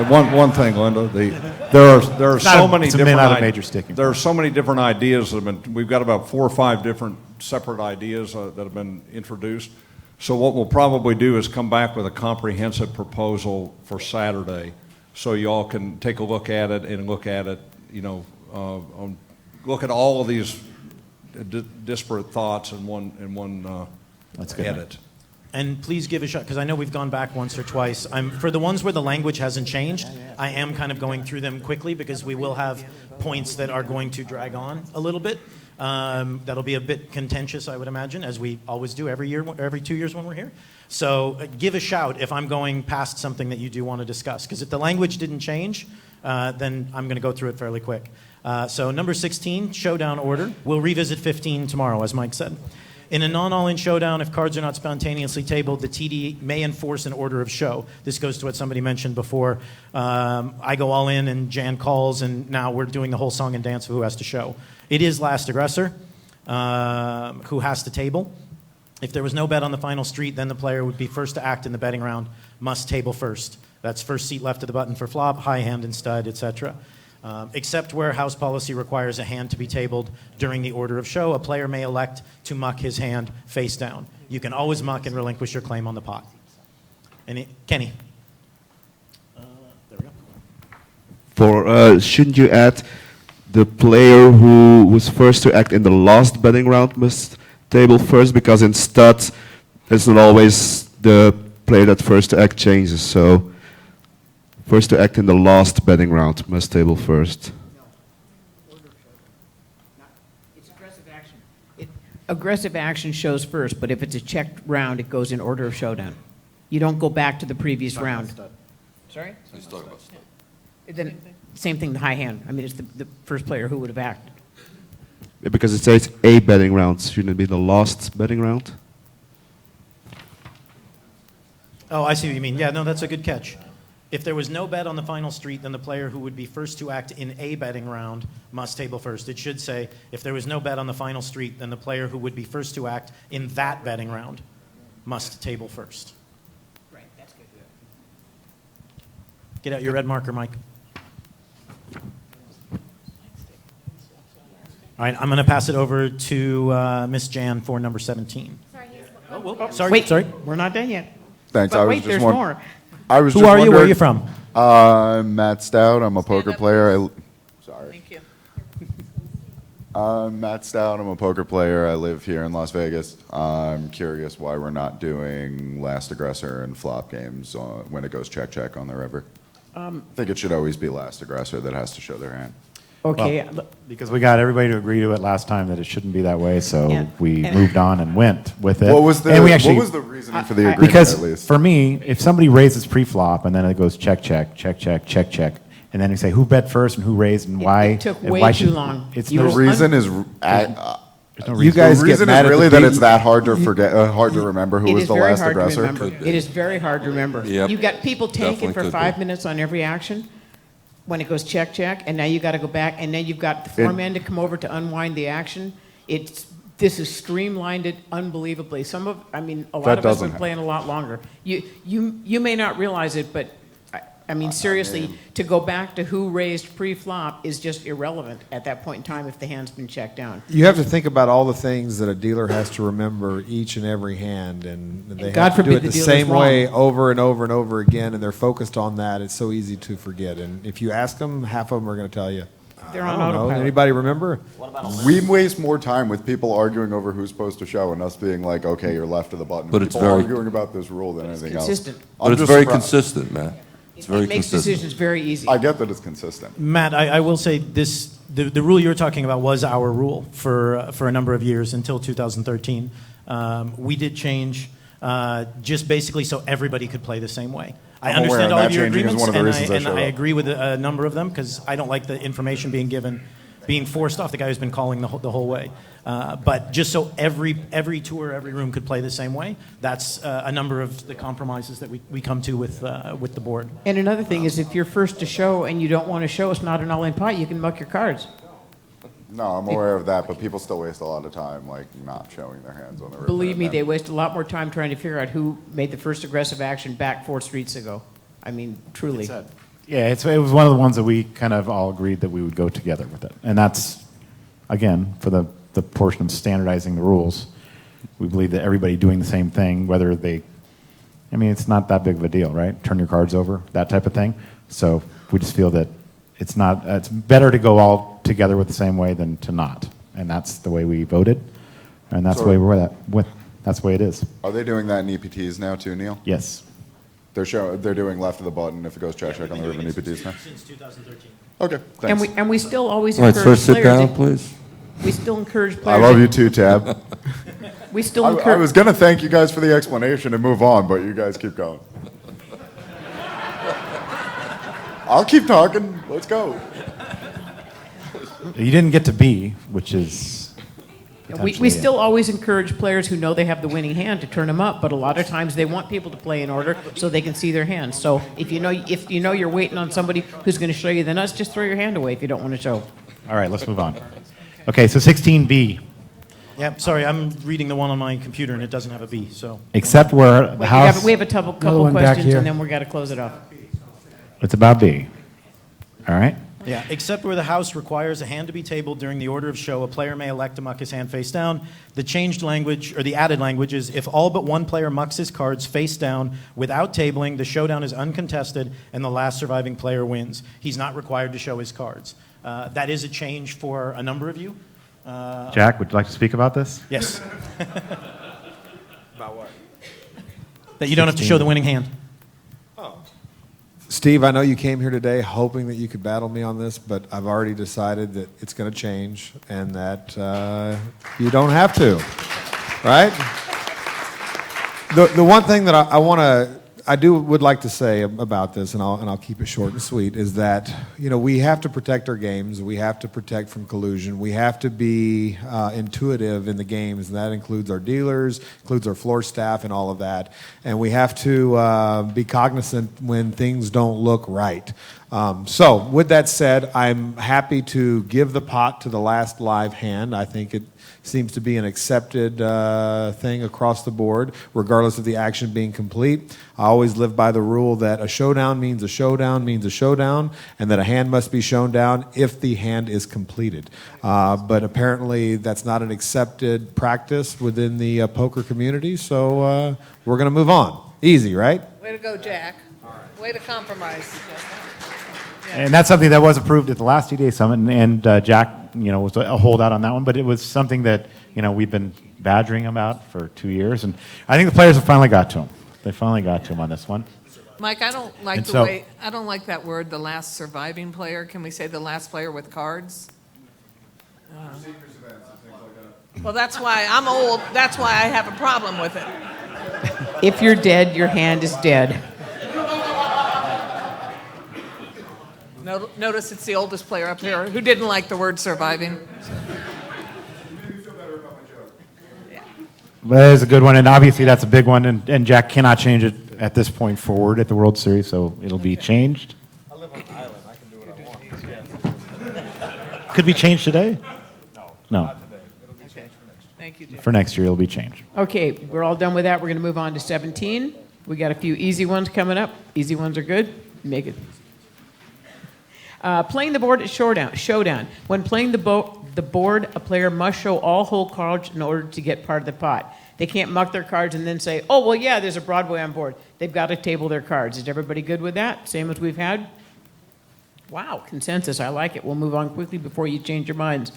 One thing, Linda. There are so many different. Not a major sticking. There are so many different ideas that have been. We've got about 4 or 5 different separate ideas that have been introduced. So what we'll probably do is come back with a comprehensive proposal for Saturday so y'all can take a look at it and look at it, look at all of these disparate thoughts in one edit. And please give a shot, because I know we've gone back once or twice. For the ones where the language hasn't changed, I am kind of going through them quickly because we will have points that are going to drag on a little bit. That'll be a bit contentious, I would imagine, as we always do every 2 years when we're here. So give a shout if I'm going past something that you do want to discuss, because if the language didn't change, then I'm going to go through it fairly quick. So number 16, showdown order. We'll revisit 15 tomorrow, as Mike said. In a non-all-in showdown, if cards are not spontaneously tabled, the TD may enforce an order of show. This goes to what somebody mentioned before. I go all in and Jan calls, and now we're doing the whole song and dance of who has to show. It is last aggressor who has to table. If there was no bet on the final street, then the player would be first to act in the betting round, must table first. That's first seat left of the button for flop, high hand and stud, etc. Except where house policy requires a hand to be tabled during the order of show, a player may elect to muck his hand face down. You can always muck and relinquish your claim on the pot. Kenny. There we go. Shouldn't you add the player who was first to act in the last betting round must table first, because in stud, it's not always the player that first to act changes. So first to act in the last betting round must table first. It's aggressive action. Aggressive action shows first, but if it's a checked round, it goes in order of showdown. You don't go back to the previous round. Sorry? He's talking about stud. Then same thing, the high hand. I mean, it's the first player who would have acted. Because it says a betting round, shouldn't it be the last betting round? Oh, I see what you mean. Yeah, no, that's a good catch. If there was no bet on the final street, then the player who would be first to act in a betting round must table first. It should say, if there was no bet on the final street, then the player who would be first to act in that betting round must table first. Right, that's good. Get out your red marker, Mike. All right, I'm going to pass it over to Miss Jan for number 17. Sorry. We're not done yet. Thanks. But I was wait, just there's wondering. more. I was Who just are you? Where are wondering- you from? I'm Matt Stout. I'm a poker player. Sorry. Thank you. I'm Matt Stout. I'm a poker player. I live here in Las Vegas. I'm curious why we're not doing last aggressor and flop games when it goes check on the river. I think it should always be last aggressor that has to show their hand. Okay. Well, because we got everybody to agree to it last time that it shouldn't be that way, so Yeah. we And- moved on and went with it. What was the- and we actually, what was the reasoning for the agreement, Because at least? for me, if somebody raises pre-flop and then it goes check, and then you say who bet first and who raised and why. It took and way why too long. It's The no reason is no you reason. guys The get reason mad is really at that the it's that hard to forget, hard to remember who It was is the very last hard to aggressor. remember. It is very hard to remember. Yep. You've got people tanking Definitely for could 5 be. minutes on every action when it goes check, and now you got to go back, and then you've got the four men to come over to unwind the action. This is streamlined it unbelievably. A lot That of us have doesn't been playing a lot longer. You may not realize it, but I mean, seriously, to go back to who raised pre-flop is just irrelevant at that point in time if the hand's been checked down. You have to think about all the things that a dealer has to remember each and every hand, and they God have to do forbid it the the dealer's same wrong. way over and over and over again, and they're focused on that. It's so easy to forget. And if you ask them, half of them are going to tell you. They're I on don't know. autopilot. Anybody remember? We waste more time with people arguing over who's supposed to show and us being like, okay, you're left of the button. But it's people very- arguing about this rule than anything consistent. else. But it's just very surprised. consistent, man. It's very It makes consistent. decisions very easy. I get that it's consistent. Matt, I will say this: the rule you're talking about was our rule for a number of years until 2013. We did change just basically so everybody could play the same way. I I'm aware, understand and all that of your changing is agreements, one of the and reasons I I showed up. agree with a number of them because I don't like the information being forced off the guy who's been calling the whole way. But just so every tour, every room could play the same way, that's a number of the compromises that we come to with the board. And another thing is if you're first to show and you don't want to show, it's not an all-in pot, you can muck your cards. No, I'm aware of that, but people still waste a lot of time like not showing their hands on the river. Believe me, and they then- waste a lot more time trying to figure out who made the first aggressive action back 4 streets ago. I mean, truly. Yeah, it was one of the ones that we kind of all agreed that we would go together with it. And that's, again, for the portion of standardizing the rules. We believe that everybody doing the same thing, whether they, I mean, it's not that big of a deal, right? Turn your cards over, that type of thing. So we just feel that it's not. It's better to go all together with the same way than to not, and that's the way we voted, and that's the way we're at. That's the way it is. Are they doing that in EPTs now too, Neil? Yes. They're doing left of the button if it goes check on the river in EPTs now. Since 2013. Okay, thanks. And we still always All right, encourage sir, sit players. down, please. We still encourage I players. love you too, Tab. We still I encourage. was going to thank you guys for the explanation and move on, but you guys keep going. I'll keep talking. Let's go. You didn't get to B, which is. We still always encourage players who know they have the winning hand to turn them up, but a lot of times they want people to play in order so they can see their hands. So if you know you're waiting on somebody who's going to show you the nuts, just throw your hand away if you don't want to show. All right, let's move on. Okay, so 16B. Yeah, sorry, I'm reading the one on my computer and it doesn't have a B, so. Except where the Wait, house. we have a couple one back questions here. and then we're got to close it off. It's about B. All right. Yeah, except where the house requires a hand to be tabled during the order of show, a player may elect to muck his hand face down. The changed language, or the added language, is if all but one player mucks his cards face down without tabling, the showdown is uncontested and the last surviving player wins. He's not required to show his cards. That is a change for a number of you. Jack, would you like to speak about this? Yes. About what? That you don't have to show the winning hand. Steve, I know you came here today hoping that you could battle me on this, but I've already decided that it's going to change and that you don't have to, right? The one thing that I would like to say about this, and I'll keep it short and sweet, is that we have to protect our games. We have to protect from collusion. We have to be intuitive in the games, and that includes our dealers, includes our floor staff, and all of that. And we have to be cognizant when things don't look right. So, with that said, I'm happy to give the pot to the last live hand. I think it seems to be an accepted thing across the board, regardless of the action being complete. I always live by the rule that a showdown means a showdown means a showdown, and that a hand must be shown down if the hand is completed. But apparently that's not an accepted practice within the poker community, so we're going to move on. Easy, right? Way to go, Jack. Way to compromise. And that's something that was approved at the last TDA Summit, and Jack, was a holdout on that one, but it was something that, we've been badgering about for 2 years, and I think the players have finally got to him. They finally got to him on this one. Mike, I don't like I don't like that word, the last surviving player. Can we say the last player with cards? Well, that's why I'm old. That's why I have a problem with it. If you're dead, your hand is dead. Notice it's the oldest player up here who didn't like the word surviving. But that is a good one, and obviously that's a big one, and Jack cannot change it at this point forward at the World Series, so it'll be changed. I live on an island. I can do what I want. Could be changed today? No. It'll be changed for next year. Thank you, Jim. For next year, it'll be changed. Okay, we're all done with that. We're going to move on to 17. We got a few easy ones coming up. Easy ones are good. Make it. Playing the board at Showdown. When playing the board, a player must show all whole cards in order to get part of the pot. They can't muck their cards and then say, oh, well, yeah, there's a Broadway on board. They've got to table their cards. Is everybody good with that? Same as we've had? Wow, consensus. I like it. We'll move on quickly before you change your minds.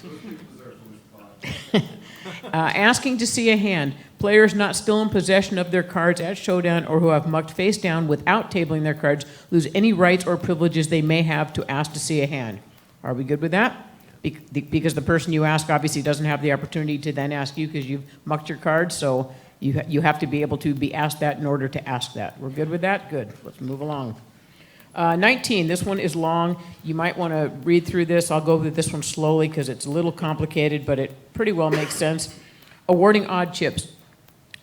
Asking to see a hand. Players not still in possession of their cards at Showdown or who have mucked face down without tabling their cards lose any rights or privileges they may have to ask to see a hand. Are we good with that? Because the person you ask obviously doesn't have the opportunity to then ask you because you've mucked your cards, so you have to be able to be asked that in order to ask that. We're good with that? Good. Let's move along. 19, this one is long. You might want to read through this. I'll go through this one slowly because it's a little complicated, but it pretty well makes sense. Awarding odd chips.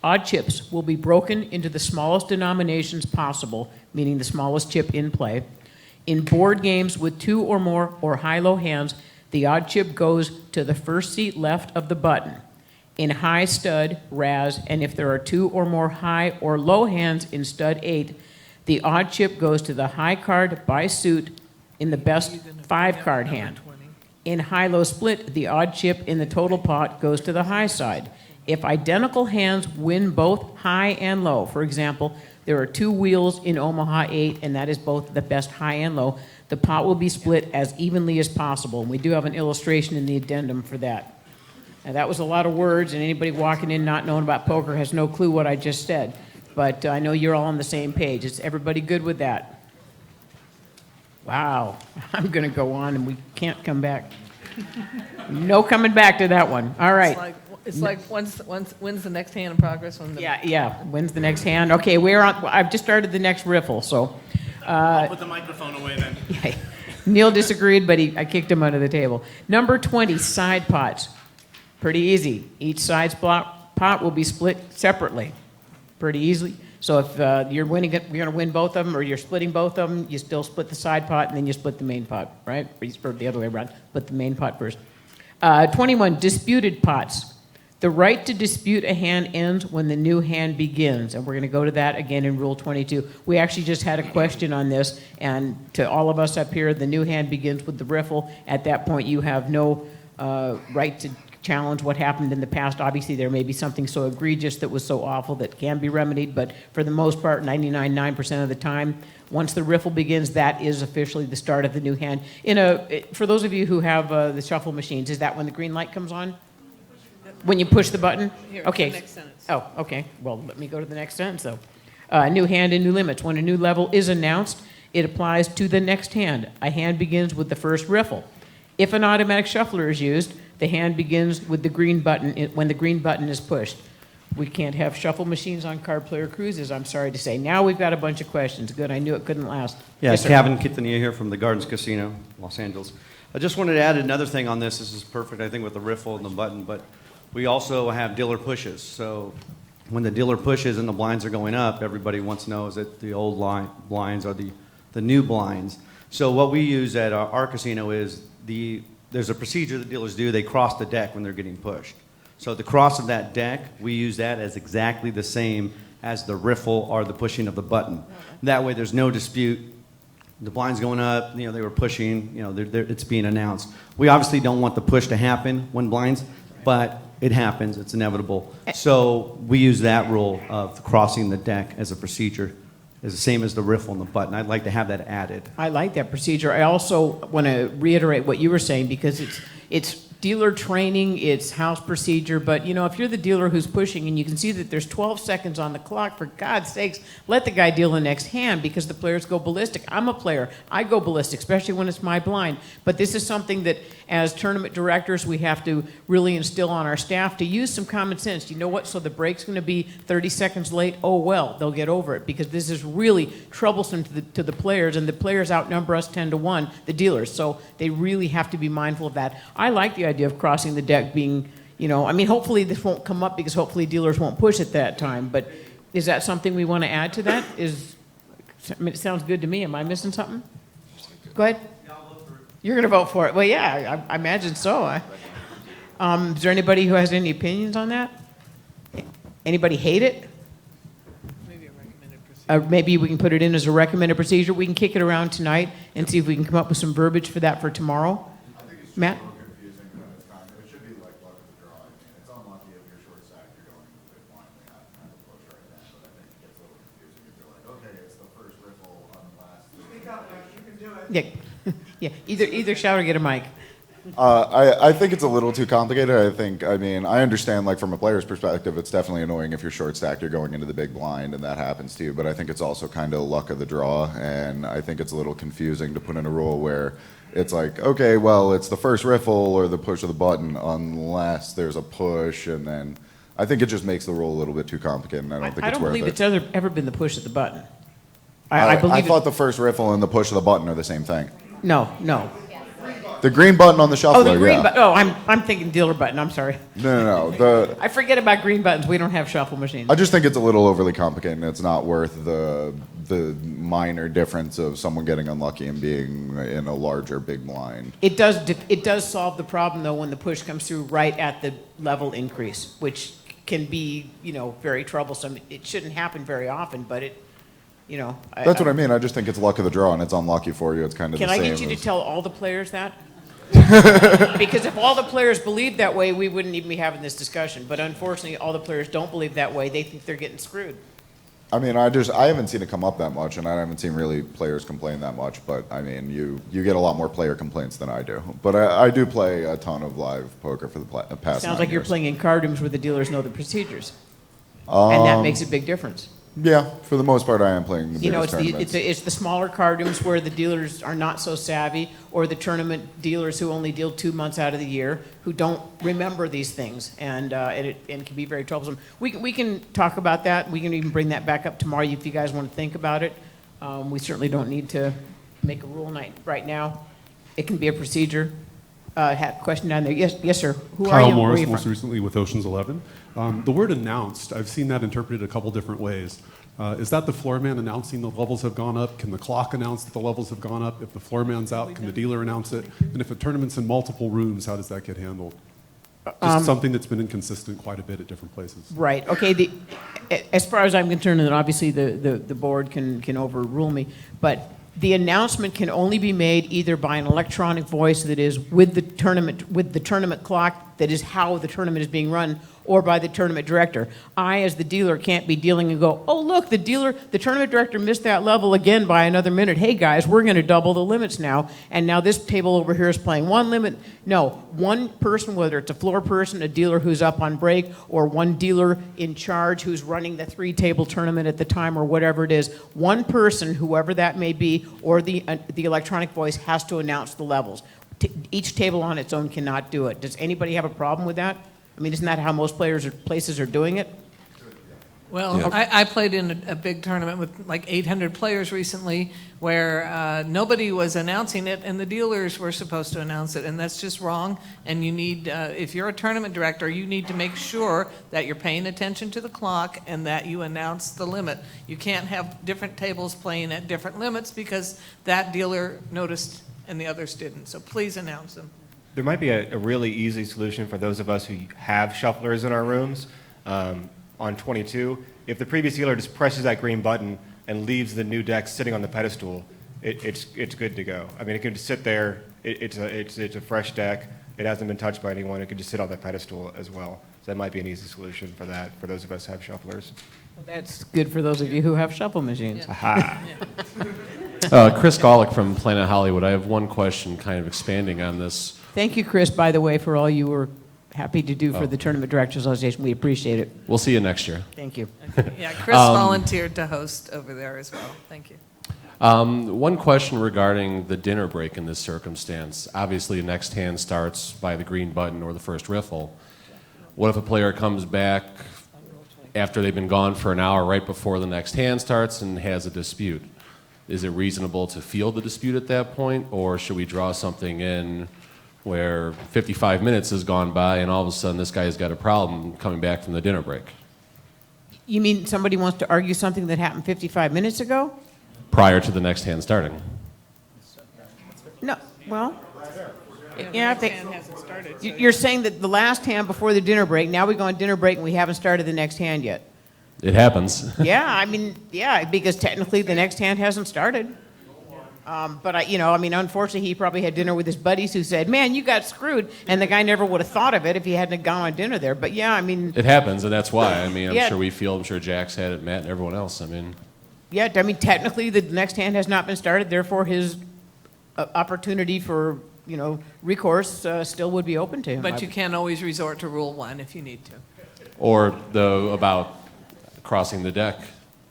Odd chips will be broken into the smallest denominations possible, meaning the smallest chip in play. In board games with 2 or more or high-low hands, the odd chip goes to the first seat left of the button. In high stud, Raz, and if there are 2 or more high or low hands in stud 8, the odd chip goes to the high card by suit in the best 5-card hand. In high-low split, the odd chip in the total pot goes to the high side. If identical hands win both high and low, for example, There are 2 wheels in Omaha 8, and that is both the best high and low. The pot will be split as evenly as possible, and we do have an illustration in the addendum for that. Now, that was a lot of words, and anybody walking in not knowing about poker has no clue what I just said. But I know you're all on the same page. Is everybody good with that? Wow. I'm going to go on, and we can't come back. No coming back to that one. All right. It's like when's the next hand in progress? Yeah. When's the next hand? Okay, we're on. I've just started the next riffle, so. I'll put the microphone away then. Yeah, Neil disagreed, but I kicked him under the table. Number 20, side pots. Pretty easy. Each side pot will be split separately. Pretty easily. So if you're going to win both of them, or you're splitting both of them, you still split the side pot, and then you split the main pot, right? Or the other way around. Split the main pot first. 21, disputed pots. The right to dispute a hand ends when the new hand begins, and we're going to go to that again in Rule 22. We actually just had a question on this, and to all of us up here, the new hand begins with the riffle. At that point, you have no right to challenge what happened in the past. Obviously, there may be something so egregious that was so awful that can be remedied, but for the most part, 99.9% of the time, once the riffle begins, that is officially the start of the new hand. For those of you who have the shuffle machines, is that when the green light comes on? When you push the button? Here, okay. the next sentence. Oh, okay. Well, let me go to the next sentence, though. New hand and new limits. When a new level is announced, it applies to the next hand. A hand begins with the first riffle. If an automatic shuffler is used, the hand begins with the green button when the green button is pushed. We can't have shuffle machines on card player cruises, I'm sorry to say. Now we've got a bunch of questions. Good, I knew it couldn't last. Yeah, Yes, sir. Kevin Quintanilla here from the Gardens Casino, Los Angeles. I just wanted to add another thing on this. This is perfect, I think, with the riffle and the button, but we also have dealer pushes. So when the dealer pushes and the blinds are going up, everybody wants to know is that the old blinds are the new blinds. So what we use at our casino is there's a procedure that dealers do. They cross the deck when they're getting pushed. So the cross of that deck, we use that as exactly the same as the riffle or the pushing of the button. That way there's no dispute. The blind's going up, they were pushing, it's being announced. We obviously don't want the push to happen when blinds, but it happens, it's inevitable. So we use that rule of crossing the deck as a procedure. It's the same as the riffle and the button. I'd like to have that added. I like that procedure. I also want to reiterate what you were saying because it's dealer training, it's house procedure, but if you're the dealer who's pushing and you can see that there's 12 seconds on the clock, for God's sakes, let the guy deal the next hand because the players go ballistic. I'm a player. I go ballistic, especially when it's my blind. But this is something that as tournament directors we have to really instill on our staff to use some common sense. You know what? So the break's going to be 30 seconds late. Oh, well, they'll get over it because this is really troublesome to the players, and the players outnumber us 10-1, the dealers. So they really have to be mindful of that. I like the idea of crossing the deck being, hopefully this won't come up because hopefully dealers won't push at that time, but is that something we want to add to that? It sounds good to me. Am I missing something? Go ahead. You're going to vote for it. Well, yeah, I imagine so. Is there anybody who has any opinions on that? Anybody hate it? Maybe a recommended procedure. Maybe we can put it in as a recommended procedure. We can kick it around tonight and see if we can come up with some verbiage for that for tomorrow. Matt? Yeah. Either shout or get a mic. I think it's a little too complicated. I understand, from a player's perspective, it's definitely annoying if you're short stacked, you're going into the big blind, and that happens to you. But I think it's also kind of luck of the draw, and I think it's a little confusing to put in a rule where it's like, okay, well, it's the first riffle or the push of the button unless there's a push, and then I think it just makes the rule a little bit too complicated, and I don't think it's worth it. I don't believe it's ever been the push of the button. I thought the first riffle and the push of the button are the same thing. No. The green button on the shuffler, the green button. Oh, I'm thinking dealer button. I'm sorry. No. I forget about green buttons. We don't have shuffle machines. I just think it's a little overly complicated, and it's not worth the minor difference of someone getting unlucky and being in a larger big blind. It does solve the problem though when the push comes through right at the level increase, which can be very troublesome. It shouldn't happen very often, but it. That's what I mean. I just think it's luck of the draw, and it's unlucky for you. It's kind of Can the same. I get you to tell all the players that? Because if all the players believed that way, we wouldn't even be having this discussion. But unfortunately, all the players don't believe that way. They think they're getting screwed. I mean, I haven't seen it come up that much, and I haven't seen really players complain that much. But I mean, you get a lot more player complaints than I do. But I do play a ton of live poker for the past. Sounds 9 like you're years. playing in card rooms where the dealers know the procedures, and that makes a big difference. Yeah, for the most part, I am playing the biggest tournaments. It's the smaller card rooms where the dealers are not so savvy, or the tournament dealers who only deal 2 months out of the year, who don't remember these things, and it can be very troublesome. We can talk about that. We can even bring that back up tomorrow if you guys want to think about it. We certainly don't need to make a rule night right now. It can be a procedure. Had a question down there. Yes, sir. Who are Kyle you? Where are Morris, you most from? recently with Ocean's 11. The word announced, I've seen that interpreted a couple different ways. Is that the floor man announcing the levels have gone up? Can the clock announce that the levels have gone up? If the floor man's out, can the dealer announce it? And if a tournament's in multiple rooms, how does that get handled? Just something that's been inconsistent quite a bit at different places. Right. Okay. As far as I'm concerned, and obviously the board can overrule me, but the announcement can only be made either by an electronic voice that is with the tournament clock, that is how the tournament is being run, or by the tournament director. I, as the dealer, can't be dealing and go, oh, look, the tournament director missed that level again by another minute. Hey, guys, we're going to double the limits now, and now this table over here is playing one limit. No, one person, whether it's a floor person, a dealer who's up on break, or one dealer in charge who's running the 3-table tournament at the time, or whatever it is, one person, whoever that may be, or the electronic voice has to announce the levels. Each table on its own cannot do it. Does anybody have a problem with that? I mean, isn't that how most places are doing it? Well, Yeah. I played in a big tournament with like 800 players recently where nobody was announcing it and the dealers were supposed to announce it, and that's just wrong. And you need, if you're a tournament director, you need to make sure that you're paying attention to the clock and that you announce the limit. You can't have different tables playing at different limits because that dealer noticed and the others didn't. So please announce them. There might be a really easy solution for those of us who have shufflers in our rooms. On 22, if the previous dealer just presses that green button and leaves the new deck sitting on the pedestal, it's good to go. I mean, it can just sit there. It's a fresh deck. It hasn't been touched by anyone. It could just sit on the pedestal as well. So that might be an easy solution for that, for those of us who have shufflers. Well, that's good for those of you who have shuffle machines. Aha. Chris Golick from Planet Hollywood. I have one question kind of expanding on this. Thank you, Chris, by the way, for all you were happy to do for the Tournament Directors Association. We appreciate it. We'll see you next year. Thank you. Yeah, Chris volunteered to host over there as well. Thank you. One question regarding the dinner break in this circumstance. Obviously, the next hand starts by the green button or the first riffle. What if a player comes back after they've been gone for an hour right before the next hand starts and has a dispute? Is it reasonable to field the dispute at that point, or should we draw something in where 55 minutes has gone by and all of a sudden this guy's got a problem coming back from the dinner break? You mean somebody wants to argue something that happened 55 minutes ago? Prior to the next hand starting. No, well, Yeah, I think you're saying that the last hand before the dinner break, now we go on dinner break and we haven't started the next hand yet. It happens. Yeah, I mean, yeah, because technically the next hand hasn't started. But unfortunately, he probably had dinner with his buddies who said, "Man, you got screwed," and the guy never would have thought of it if he hadn't gone on dinner there. But yeah, I mean, It happens, and that's why. I mean, I'm Yeah. sure we feel, I'm sure Jack's had it, Matt, and everyone else. I mean, yeah, I mean, technically the next hand has not been started. Therefore, his opportunity for recourse still would be open to him. But you can always resort to Rule 1 if you need to. or about crossing the deck.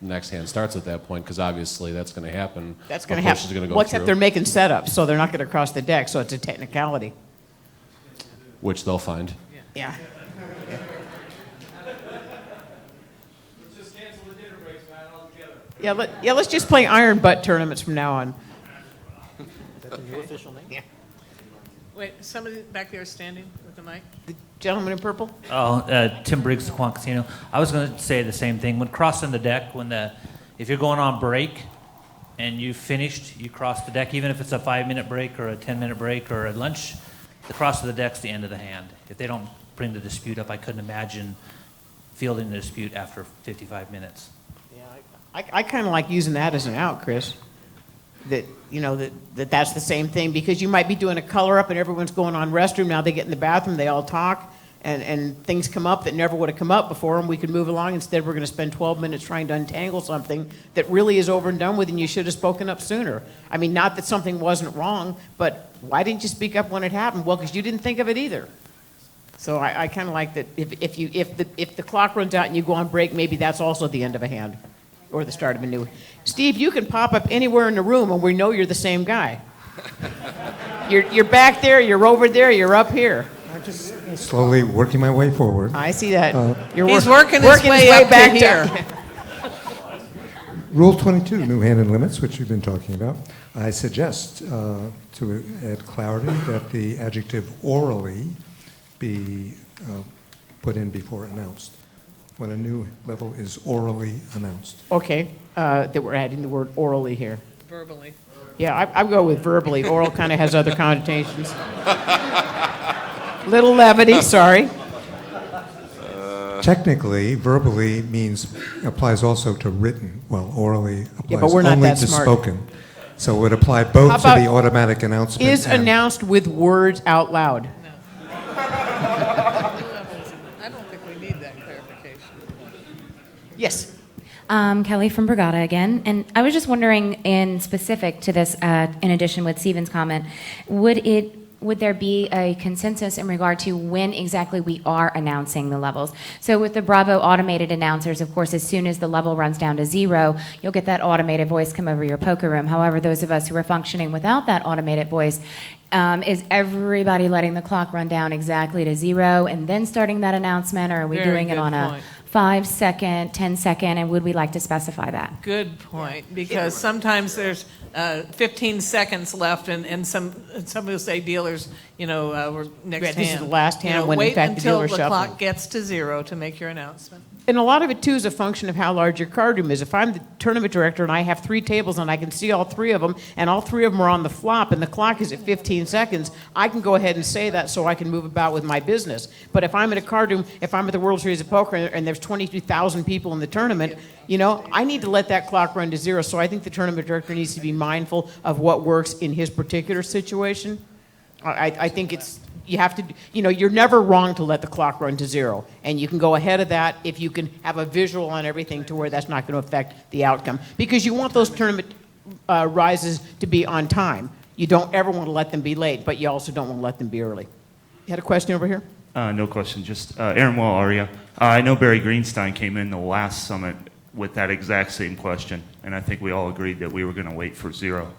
Next hand starts at that point, because obviously that's going to happen. That's going to A push happen. is gonna go Well, except through, they're making setups, so they're not going to cross the deck. So it's a technicality. which they'll find. Yeah. Yeah, let's just play iron butt tournaments from now on. Is that the new official name? Yeah. Wait, somebody back there is standing with the mic? The gentleman in purple? Tim Briggs, the Quan Casino. I was going to say the same thing. When crossing the deck, if you're going on break and you finished, you cross the deck, even if it's a 5-minute break or a 10-minute break or a lunch, the cross of the deck's the end of the hand. If they don't bring the dispute up, I couldn't imagine fielding the dispute after 55 minutes. I kind of like using that as an out, Chris. That's the same thing, because you might be doing a color up and everyone's going on restroom. Now they get in the bathroom, they all talk, and things come up that never would have come up before, and we could move along. Instead, we're going to spend 12 minutes trying to untangle something that really is over and done with, and you should have spoken up sooner. I mean, not that something wasn't wrong, but why didn't you speak up when it happened? Well, because you didn't think of it either. So I kind of like that if the clock runs out and you go on break, maybe that's also the end of a hand or the start of a new. Steve, you can pop up anywhere in the room, and we know you're the same guy. You're back there, you're over there, you're up here. Just slowly working my way forward. I see that. He's working his way up back to here. Rule 22, new hand and limits, which we've been talking about. I suggest to add clarity that the adjective orally be put in before announced, when a new level is orally announced. Okay, that we're adding the word orally here. Verbally. Yeah, I go with verbally. Oral kind of has other connotations. Little levity, sorry. Technically, verbally applies also to written, while orally applies but we're not only that to smart. spoken. So it would apply both How to the about automatic announcement. Is and- announced with words out loud. I don't think we need that clarification. Yes. Kelly from Brigada again, and I was just wondering, in specific to this, in addition with Stephen's comment, would there be a consensus in regard to when exactly we are announcing the levels? So with the Bravo automated announcers, of course, as soon as the level runs down to 0, you'll get that automated voice come over your poker room. However, those of us who are functioning without that automated voice, is everybody letting the clock run down exactly to 0 and then starting that announcement, or are we Very doing it good on point. a 5-second, 10-second, and would we like to specify that? Good point, because sometimes there's 15 seconds left, and some will say dealers, we're next hand. This is the last hand when, in wait fact, the until dealer's the shuffling. clock gets to 0 to make your announcement. And a lot of it, too, is a function of how large your card room is. If I'm the tournament director and I have 3 tables and I can see all 3 of them, and all 3 of them are on the flop and the clock is at 15 seconds, I can go ahead and say that so I can move about with my business. But if I'm in a card room, if I'm at the World Series of Poker and there's 22,000 people in the tournament, I need to let that clock run to 0. So I think the tournament director needs to be mindful of what works in his particular situation. I think you have to, you're never wrong to let the clock run to 0. And you can go ahead of that if you can have a visual on everything to where that's not going to affect the outcome. Because you want those tournament rises to be on time. You don't ever want to let them be late, but you also don't want to let them be early. You had a question over here? No question, just Aaron Wall, Aria. I know Barry Greenstein came in the last summit with that exact same question, and I think we all agreed that we were going to wait for 0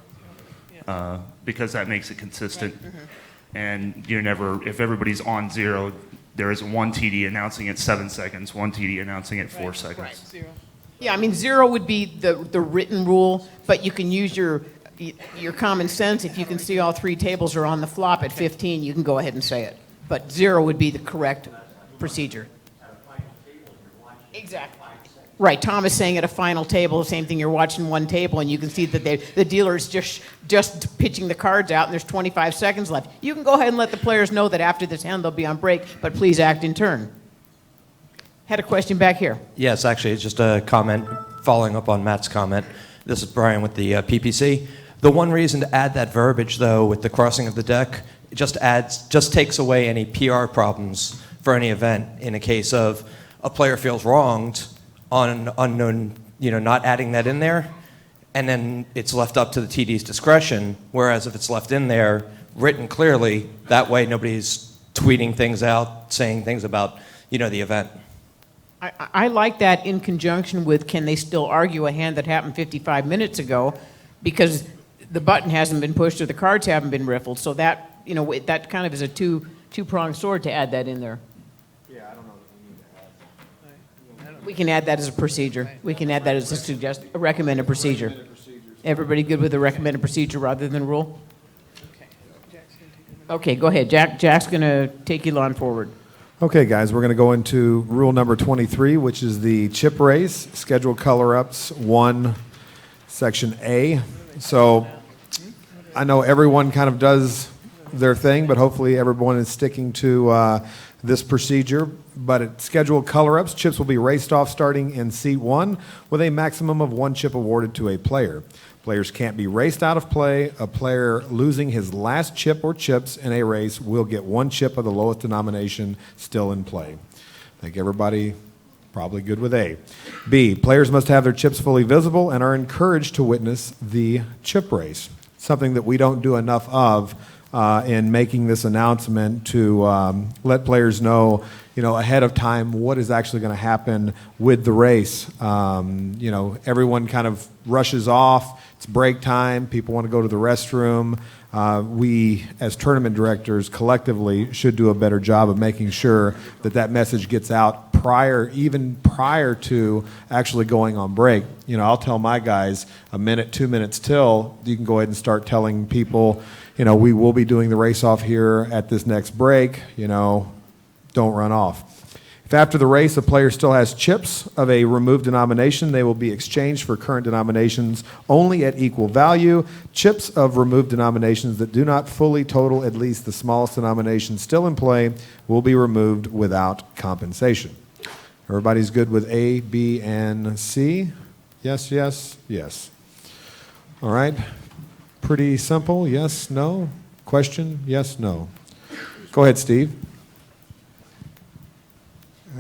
because that makes it consistent. Right. Mm-hmm. And you're never, if everybody's on 0, there is one TD announcing at 7 seconds, one TD announcing at 4 seconds. Right, 0. Yeah, I mean, 0 would be the written rule, but you can use your common sense. If you can see all 3 tables are on the flop at 15, you can go ahead and say it. But 0 would be the correct procedure. Exactly. Right, Tom is saying at a final table, the same thing, you're watching one table and you can see that the dealer is just pitching the cards out and there's 25 seconds left. You can go ahead and let the players know that after this hand they'll be on break, but please act in turn. Had a question back here. Yes, actually, it's just a comment following up on Matt's comment. This is Brian with the PPC. The one reason to add that verbiage, though, with the crossing of the deck, it just takes away any PR problems for any event in a case of a player feels wronged on an unknown, not adding that in there, and then it's left up to the TD's discretion, whereas if it's left in there, written clearly, that way nobody's tweeting things out, saying things about, the event. I like that in conjunction with can they still argue a hand that happened 55 minutes ago because the button hasn't been pushed or the cards haven't been riffled. So that, that kind of is a two-pronged sword to add that in there. Yeah, I don't know that we need to add that. We can add that as a procedure. We can add that as a recommended procedure. Everybody good with the recommended procedure rather than rule? Okay, go ahead. Jack's going to take you on forward. Okay, guys, we're going to go into rule number 23, which is the chip race, scheduled color-ups 1, section A. So I know everyone kind of does their thing, but hopefully everyone is sticking to this procedure, but at scheduled color-ups, chips will be raced off starting in seat 1 with a maximum of 1 chip awarded to a player. Players can't be raced out of play. A player losing his last chip or chips in a race will get 1 chip of the lowest denomination still in play. I think everybody probably good with A. B, players must have their chips fully visible and are encouraged to witness the chip race, something that we don't do enough of in making this announcement to let players know, ahead of time what is actually going to happen with the race. Everyone kind of rushes off. It's break time. People want to go to the restroom. We, as tournament directors, collectively should do a better job of making sure that that message gets out even prior to actually going on break. I'll tell my guys a minute, 2 minutes till, you can go ahead and start telling people, we will be doing the race off here at this next break, don't run off. If after the race a player still has chips of a removed denomination, they will be exchanged for current denominations only at equal value. Chips of removed denominations that do not fully total at least the smallest denomination still in play will be removed without compensation. Everybody's good with A, B, and C? Yes, yes, yes. All right. Pretty simple. Yes, no. Question? Yes, no. Go ahead, Steve.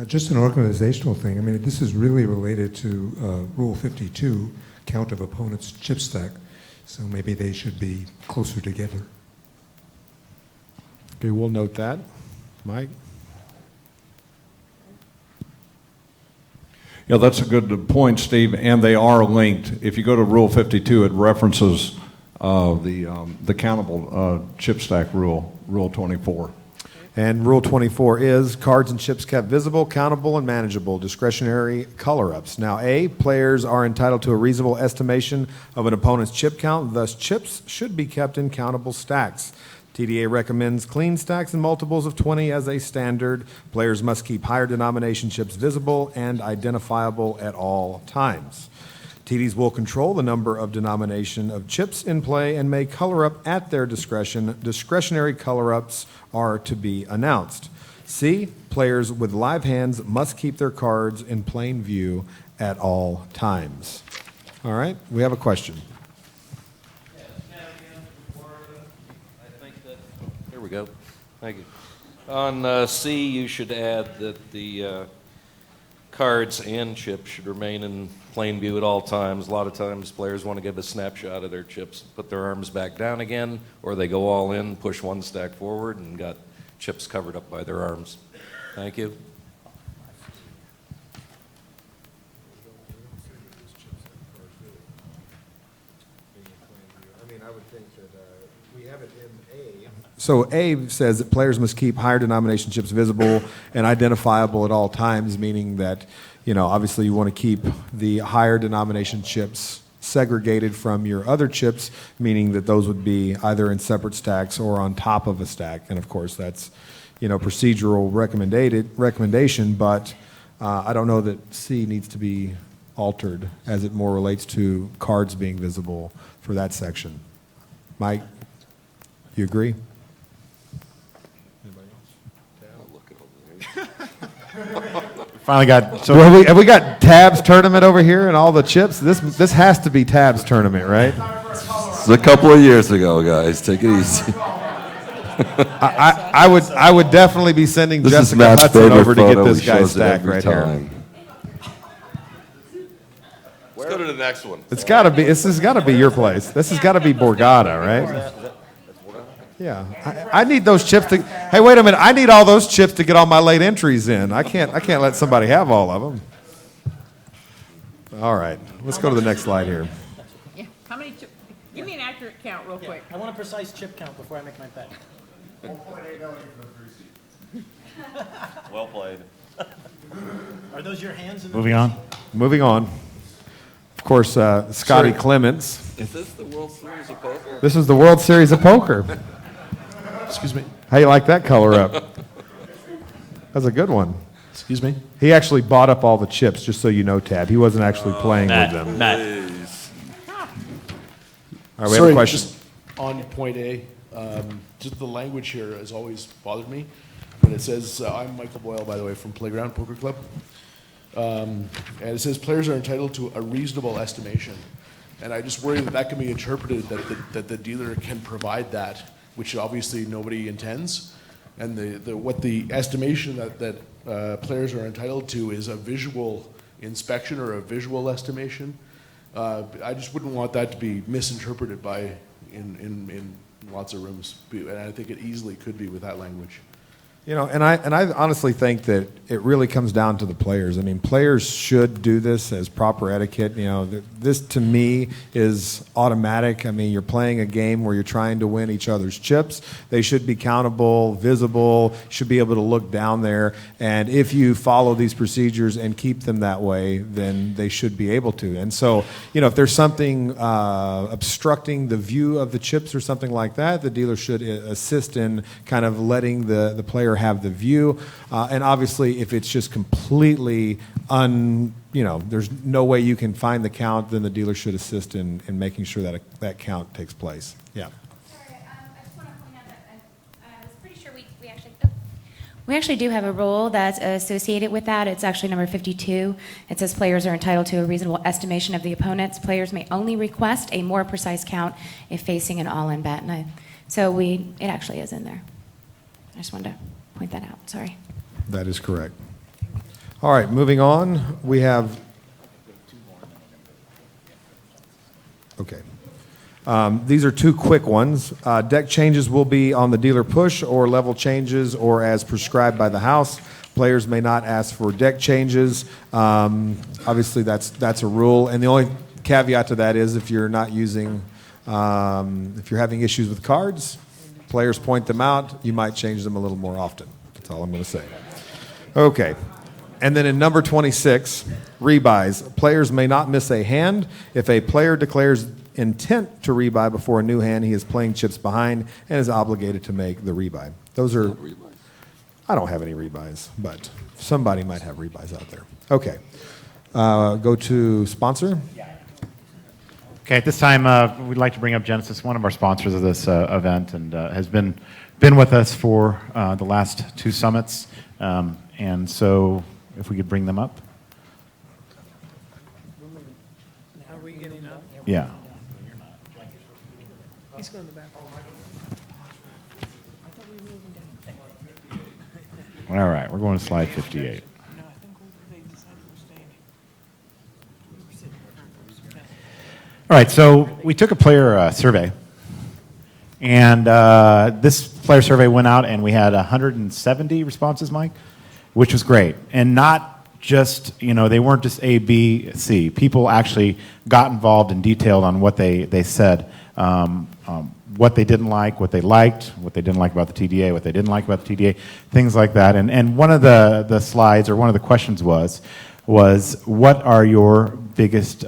Just an organizational thing. I mean, this is really related to Rule 52, count of opponent's chip stack. So maybe they should be closer together. Okay, we'll note that. Mike? Yeah, that's a good point, Steve, and they are linked. If you go to Rule 52, it references the countable chip stack rule, Rule 24. And Rule 24 is cards and chips kept visible, countable, and manageable, discretionary color-ups. Now, A, players are entitled to a reasonable estimation of an opponent's chip count, thus chips should be kept in countable stacks. TDA recommends clean stacks and multiples of 20 as a standard. Players must keep higher denomination chips visible and identifiable at all times. TDs will control the number of denomination of chips in play and may color up at their discretion. Discretionary color-ups are to be announced. C, players with live hands must keep their cards in plain view at all times. All right, we have a question. There we go. Thank you. On C, you should add that the cards and chips should remain in plain view at all times. A lot of times players want to give a snapshot of their chips, put their arms back down again, or they go all in, push one stack forward, and got chips covered up by their arms. Thank you. So A says that players must keep higher denomination chips visible and identifiable at all times, meaning that, obviously you want to keep the higher denomination chips segregated from your other chips, meaning that those would be either in separate stacks or on top of a stack. And of course, that's, procedural recommendation, but I don't know that C needs to be altered as it more relates to cards being visible for that section. Mike, you agree? Finally got. So have we got Tabs tournament over here and all the chips? This has to be Tabs tournament, right? It's a couple of years ago, guys. Take it easy. I would definitely be sending This is Jessica Matt's Hudson favorite over to get photo. this He guy shows it stacked every right time. here. Let's go to the next one. It's got to be. This has got to be your place. This has got to be Borgata, right? Yeah, I need those chips to. Hey, wait a minute! I need all those chips to get all my late entries in. I can't let somebody have all of them. All right, let's go to the next slide here. Yeah. How many chips? Give me an accurate count real quick. I want a precise chip count before I make my bet. Well played. Are those your hands? Moving on. Moving on. Of course, Scotty Clements. Is this the World Series of Poker? This is the World Series of Poker. Excuse me. How you like that color up? That's a good one. Excuse me. He actually bought up all the chips, just so you know, Tab. He wasn't actually playing with them. All right, we have a question. Just on point A, just the language here has always bothered me. but it says, I'm Michael Boyle, by the way, from Playground Poker Club. And it says players are entitled to a reasonable estimation. And I just worry that that can be interpreted that the dealer can provide that, which obviously nobody intends. And what the estimation that players are entitled to is a visual inspection or a visual estimation. I just wouldn't want that to be misinterpreted in lots of rooms, and I think it easily could be with that language. You know, and I honestly think that it really comes down to the players. I mean, players should do this as proper etiquette. You know, this to me is automatic. I mean, you're playing a game where you're trying to win each other's chips. They should be countable, visible, should be able to look down there. And if you follow these procedures and keep them that way, then they should be able to. And so, you know, if there's something obstructing the view of the chips or something like that, the dealer should assist in kind of letting the player have the view, and obviously if it's just completely there's no way you can find the count, then the dealer should assist in making sure that that count takes place. Yeah. Sorry, I just want to point out that I was pretty sure we actually do have a rule that's associated with that. It's actually number 52. It says players are entitled to a reasonable estimation of the opponents. Players may only request a more precise count if facing an all-in bet. So it actually is in there. I just wanted to point that out. Sorry. That is correct. All right, moving on. We have. Okay. These are two quick ones. Deck changes will be on the dealer push or level changes or as prescribed by the house. Players may not ask for deck changes. Obviously, that's a rule. And the only caveat to that is if you're not using, if you're having issues with cards, players point them out, you might change them a little more often. That's all I'm going to say. Okay. And then in number 26, rebuys. Players may not miss a hand. If a player declares intent to rebuy before a new hand, he is playing chips behind and is obligated to make the rebuy. Those are, I don't have any rebuys, but somebody might have rebuys out there. Okay. Go to sponsor. Okay, at this time, we'd like to bring up Genesis, one of our sponsors of this event, and has been with us for the last two summits. And so, if we could bring them up. Are we getting up? Yeah. He's going to the back. All right, we're going to slide 58. All right, so we took a player survey, and this player survey went out, and we had 170 responses, Mike, which was great. And not just, they weren't just A, B, C. People actually got involved and detailed on what they said, what they didn't like, what they liked, what they didn't like about the TDA, what they didn't like about the TDA, things like that. And one of the slides, or one of the questions was what are your biggest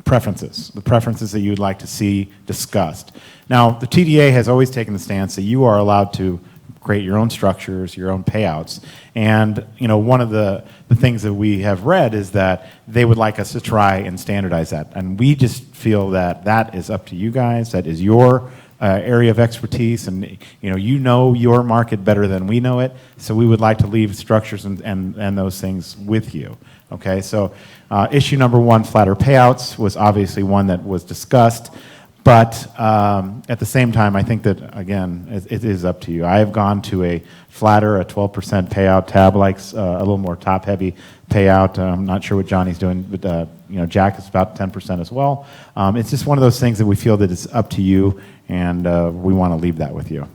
preferences, the preferences that you would like to see discussed. Now, the TDA has always taken the stance that you are allowed to create your own structures, your own payouts. And, one of the things that we have read is that they would like us to try and standardize that. And we just feel that that is up to you guys. That is your area of expertise, and you know your market better than we know it. So we would like to leave structures and those things with you. Okay, so issue number one, flatter payouts, was obviously one that was discussed. But at the same time, I think that, again, it is up to you. I have gone to a flatter, a 12% payout. Tab likes a little more top-heavy payout. I'm not sure what Johnny's doing, but Jack is about 10% as well. It's just one of those things that we feel that it's up to you, and we want to leave that with you.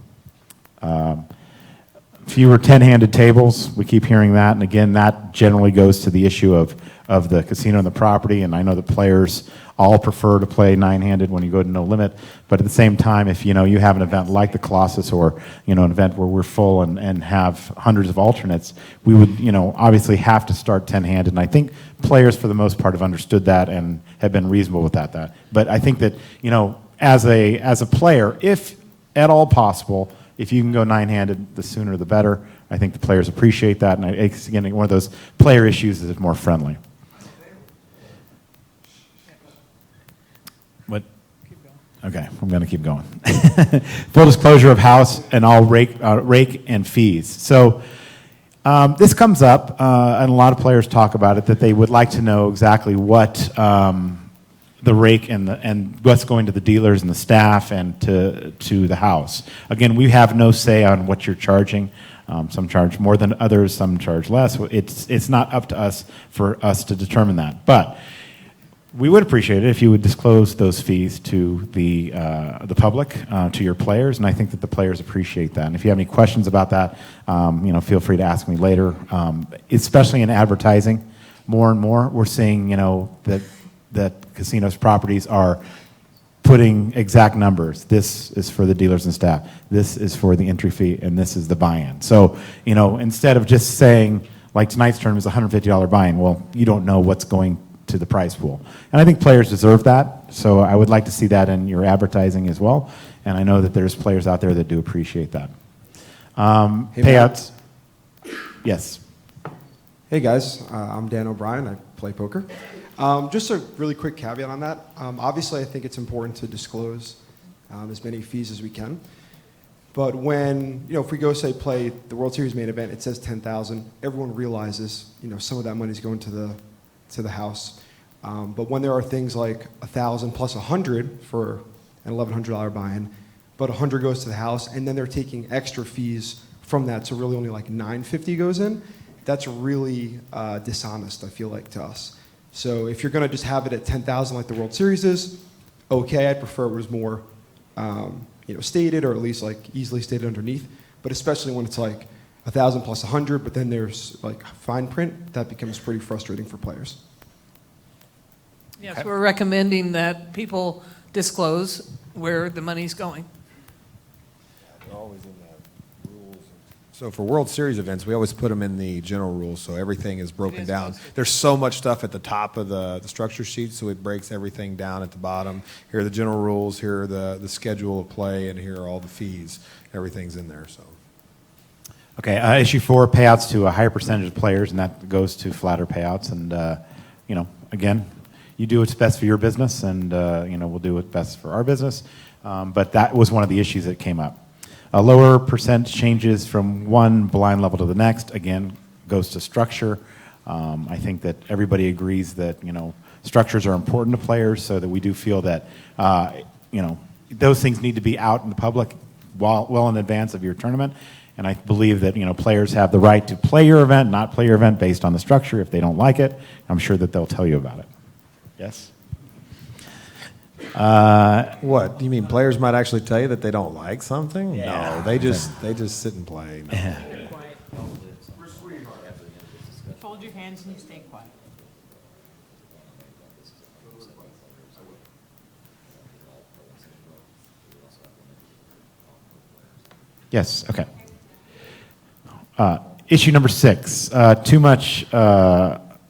Fewer 10-handed tables, we keep hearing that, and again, that generally goes to the issue of the casino and the property, and I know the players all prefer to play 9-handed when you go to no limit, but at the same time, if you have an event like the Colossus, or an event where we're full and have hundreds of alternates, we would obviously have to start 10-handed, and I think players for the most part have understood that and have been reasonable with that. But I think that as a player, if at all possible, if you can go 9-handed, the sooner the better. I think the players appreciate that, and it's, again, one of those player issues that is more friendly. What? Okay, I'm going to keep going. Full disclosure of house and all rake and fees. So this comes up, and a lot of players talk about it, that they would like to know exactly what the rake and what's going to the dealers and the staff and to the house. Again, we have no say on what you're charging. Some charge more than others, some charge less. It's not up to us for us to determine that. But we would appreciate it if you would disclose those fees to the public, to your players, and I think that the players appreciate that. And if you have any questions about that, feel free to ask me later. Especially in advertising, more and more we're seeing, that casinos properties are putting exact numbers. This is for the dealers and staff. This is for the entry fee, and this is the buy-in. So, instead of just saying, like tonight's tournament is a $150 buy-in, well, you don't know what's going to the prize pool. And I think players deserve that, so I would like to see that in your advertising as well, and I know that there's players out there that do appreciate that. Payouts. Yes. Hey guys, I'm Dan O'Brien, I play poker. Just a really quick caveat on that. Obviously I think it's important to disclose as many fees as we can, but when, if we go say play the World Series main event, it says 10,000, everyone realizes, some of that money is going to the house. But when there are things like 1,000 plus 100 for an $1,100 buy-in, but 100 goes to the house, and then they're taking extra fees from that, so really only like 950 goes in, that's really dishonest, I feel like, to us. So if you're going to just have it at 10,000 like the World Series is, okay, I'd prefer it was more stated, or at least like easily stated underneath, but especially when it's like 1,000 plus 100, but then there's like fine print, that becomes pretty frustrating for players. Yes, we're recommending that people disclose where the money's going. So for World Series events, we always put them in the general rules, so everything is broken down. There's so much stuff at the top of the structure sheet, so it breaks everything down at the bottom. Here are the general rules, here are the schedule of play, and here are all the fees. Everything's in there. So. Okay, issue 4, payouts to a higher percentage of players, and that goes to flatter payouts. And, again, you do what's best for your business, and, we'll do what's best for our business. But that was one of the issues that came up. A lower percent changes from one blind level to the next, again, goes to structure. I think that everybody agrees that, structures are important to players, so that we do feel that, those things need to be out in the public well in advance of your tournament. And I believe that, players have the right to play your event, not play your event based on the structure. If they don't like it, I'm sure that they'll tell you about it. Yes? What? You mean players might actually tell you that they don't like something? Yeah. No, they just sit and play. No. Fold your hands and stay quiet. Yes, okay. Issue number 6, too much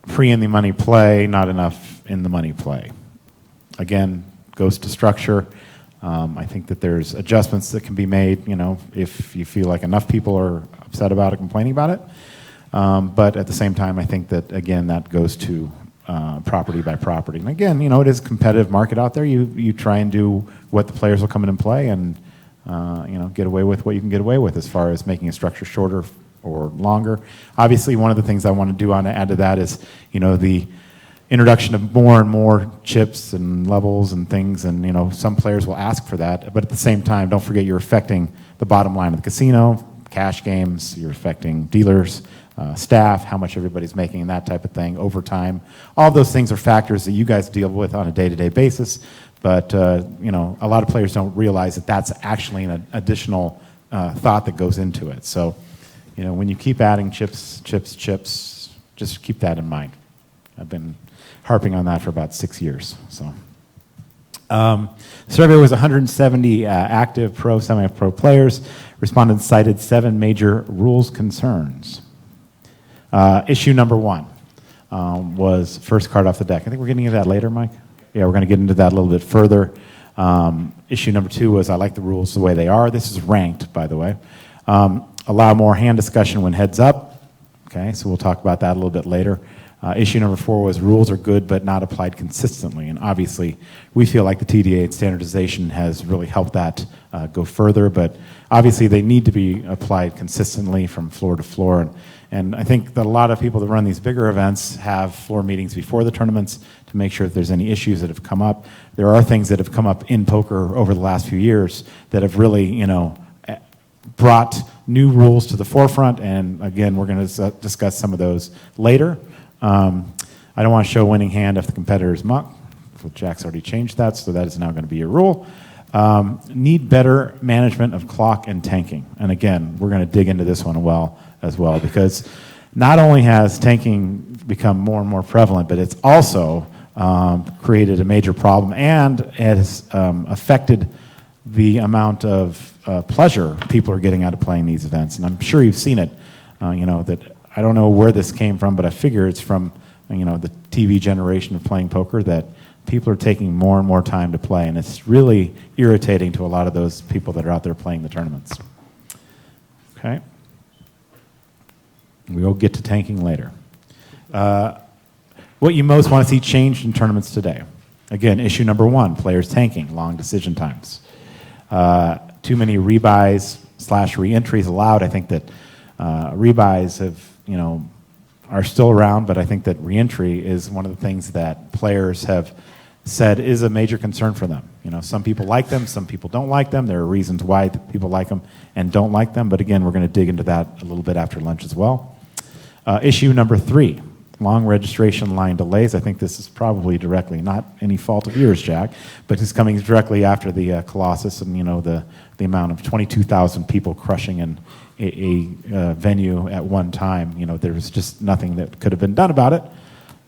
free in the money play, not enough in the money play. Again, goes to structure. I think that there's adjustments that can be made, if you feel like enough people are upset about it, complaining about it. But at the same time, I think that, again, that goes to property by property. And again, it is a competitive market out there. You try and do what the players will come in and play, and get away with what you can get away with as far as making a structure shorter or longer. Obviously, one of the things I want to do on add to that is, the introduction of more and more chips and levels and things, and some players will ask for that, but at the same time, don't forget you're affecting the bottom line of the casino, cash games, you're affecting dealers, staff, how much everybody's making, and that type of thing, overtime. All of those things are factors that you guys deal with on a day-to-day basis, but a lot of players don't realize that that's actually an additional thought that goes into it. So, when you keep adding chips, just keep that in mind. I've been harping on that for about 6 years. So, survey was 170 active pro, semi-pro players. Respondents cited 7 major rules concerns. Issue number 1 was first card off the deck. I think we're getting into that later, Mike. Yeah, we're going to get into that a little bit further. Issue number 2 was I like the rules the way they are. This is ranked, by the way. Allow more hand discussion when heads up. Okay, so we'll talk about that a little bit later. Issue number 4 was rules are good but not applied consistently. And obviously, we feel like the TDA and standardization has really helped that go further. But obviously, they need to be applied consistently from floor to floor. And I think that a lot of people that run these bigger events have floor meetings before the tournaments to make sure if there's any issues that have come up. There are things that have come up in poker over the last few years that have really, brought new rules to the forefront. And again, we're going to discuss some of those later. I don't want to show winning hand if the competitor is muck. Well, Jack's already changed that, so that is now going to be a rule. Need better management of clock and tanking. And again, we're going to dig into this one as well, because not only has tanking become more and more prevalent, but it's also created a major problem and has affected the amount of pleasure people are getting out of playing these events. And I'm sure you've seen it, that I don't know where this came from, but I figure it's from, the TV generation of playing poker, that people are taking more and more time to play, and it's really irritating to a lot of those people that are out there playing the tournaments. Okay. We'll get to tanking later. What you most want to see changed in tournaments today. Again, issue number 1, players tanking, long decision times. Too many rebuys / re-entries allowed. I think that rebuys have, are still around, but I think that re-entry is one of the things that players have said is a major concern for them. Some people like them, some people don't like them. There are reasons why people like them and don't like them, but again, we're going to dig into that a little bit after lunch as well. Issue number 3, long registration line delays. I think this is probably directly, not any fault of yours, Jack, but it's coming directly after the Colossus and, the amount of 22,000 people crushing in a venue at one time. There was just nothing that could have been done about it.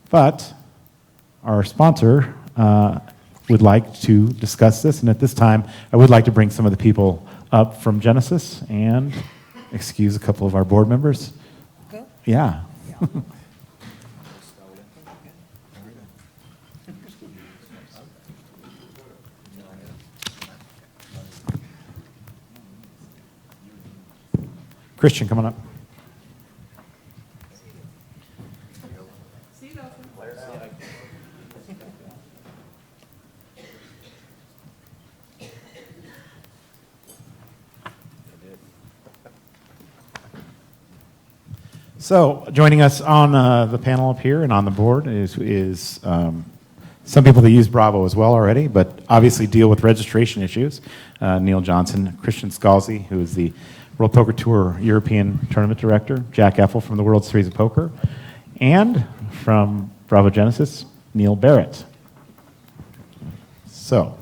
But our sponsor would like to discuss this, and at this time, I would like to bring some of the people up from Genesis and excuse a couple of our board members. Yeah. Christian, come on up. So, joining us on the panel up here and on the board is some people that use Bravo as well already, but obviously deal with registration issues. Neil Johnson, Christian Scalzi, who is the World Poker Tour European Tournament Director, Jack Effel from the World Series of Poker, and from Bravo Genesis, Neil Barrett. So,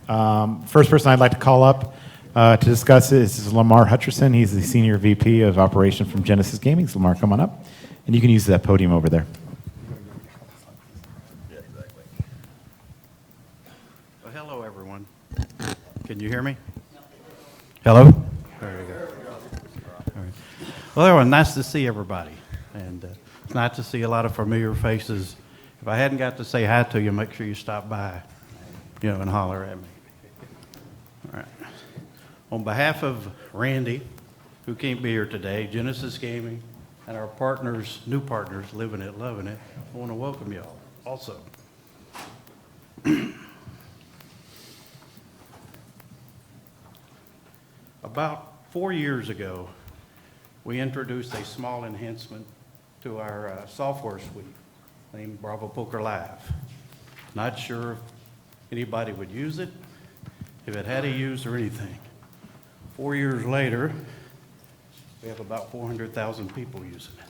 first person I'd like to call up to discuss this is Lamar Hutcherson. He's the Senior VP of Operations from Genesis Gaming. So Lamar, come on up. And you can use that podium over there. Well, hello, everyone. Can you hear me? Hello? There we go. All right. Well, everyone, nice to see everybody. And it's nice to see a lot of familiar faces. If I hadn't got to say hi to you, make sure you stop by, and holler at me. All right. On behalf of Randy, who can't be here today, Genesis Gaming, and our partners, new partners, Living It, Loving It, I want to welcome you all also. About 4 years ago, we introduced a small enhancement to our software suite named Bravo Poker Live. Not sure if anybody would use it, if it had a use or anything. 4 years later, we have about 400,000 people using it.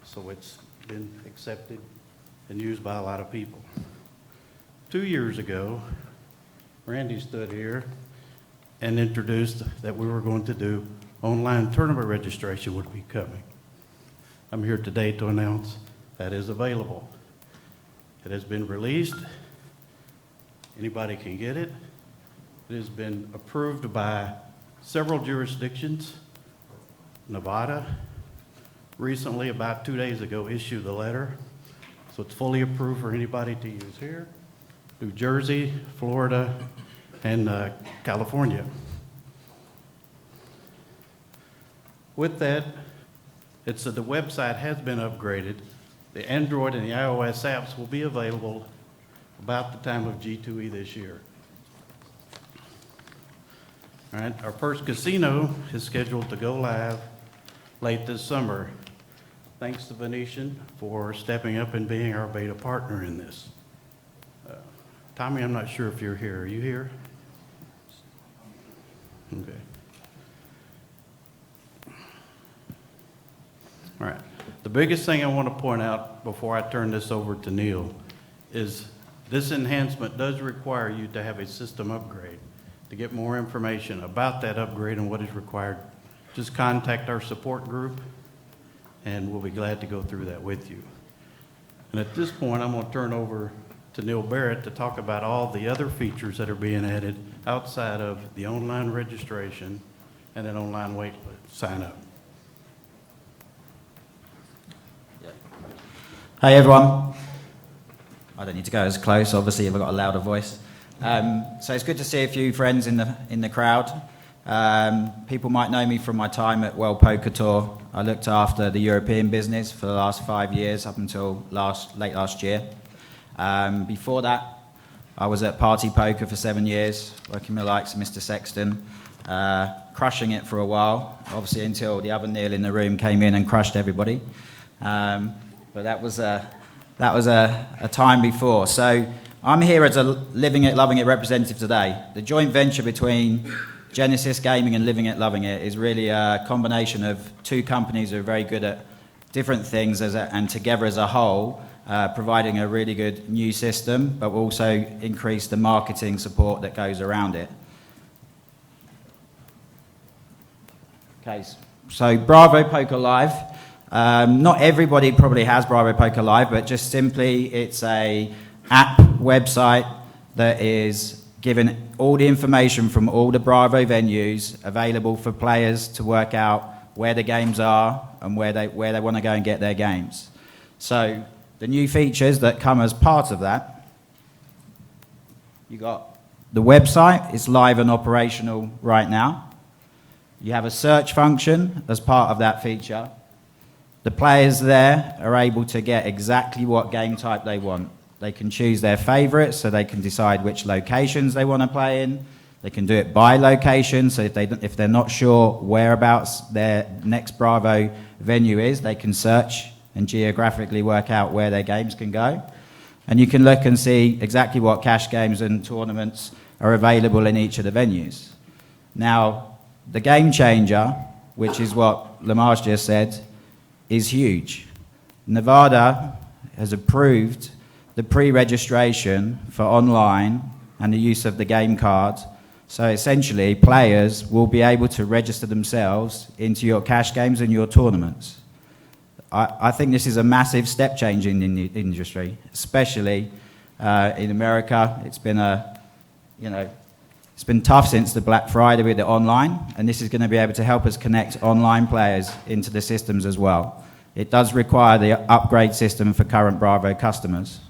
So it's been accepted and used by a lot of people. 2 years ago, Randy stood here and introduced that we were going to do online tournament registration would be coming. I'm here today to announce that is available. It has been released. Anybody can get it. It has been approved by several jurisdictions. Nevada recently, about 2 days ago, issued the letter. So it's fully approved for anybody to use here. New Jersey, Florida, and California. With that, the website has been upgraded. The Android and the iOS apps will be available about the time of G2E this year. All right, our first casino is scheduled to go live late this summer. Thanks to Venetian for stepping up and being our beta partner in this. Tommy, I'm not sure if you're here. Are you here? Okay. All right. The biggest thing I want to point out before I turn this over to Neil is this enhancement does require you to have a system upgrade. To get more information about that upgrade and what is required, just contact our support group and we'll be glad to go through that with you. And at this point, I'm going to turn over to Neil Barrett to talk about all the other features that are being added outside of the online registration and an online wait sign up. Hey everyone. I don't need to go as close, obviously, if I've got a louder voice. So it's good to see a few friends in the crowd. People might know me from my time at World Poker Tour. I looked after the European business for the last 5 years, up until late last year. Before that, I was at Party Poker for 7 years, working with the likes of Mr. Sexton, crushing it for a while, obviously until the other Neil in the room came in and crushed everybody. But that was a time before. So I'm here as a Living It, Loving It representative today. The joint venture between Genesis Gaming and Living It, Loving It is really a combination of two companies who are very good at different things and together as a whole, providing a really good new system, but will also increase the marketing support that goes around it. Okay, so Bravo Poker Live. Not everybody probably has Bravo Poker Live, but just simply it's a app website that is giving all the information from all the Bravo venues available for players to work out where the games are and where they want to go and get their games. So the new features that come as part of that, you got the website is live and operational right now. You have a search function as part of that feature. The players there are able to get exactly what game type they want. They can choose their favorites, so they can decide which locations they want to play in. They can do it by location, so if they're not sure whereabouts their next Bravo venue is, they can search and geographically work out where their games can go. And you can look and see exactly what cash games and tournaments are available in each of the venues. Now, the game changer, which is what Lamar just said, is huge. Nevada has approved the pre-registration for online and the use of the game card. So essentially, players will be able to register themselves into your cash games and your tournaments. I think this is a massive step change in the industry, especially in America. It's been it's been tough since the Black Friday with the online, and this is going to be able to help us connect online players into the systems as well. It does require the upgrade system for current Bravo customers.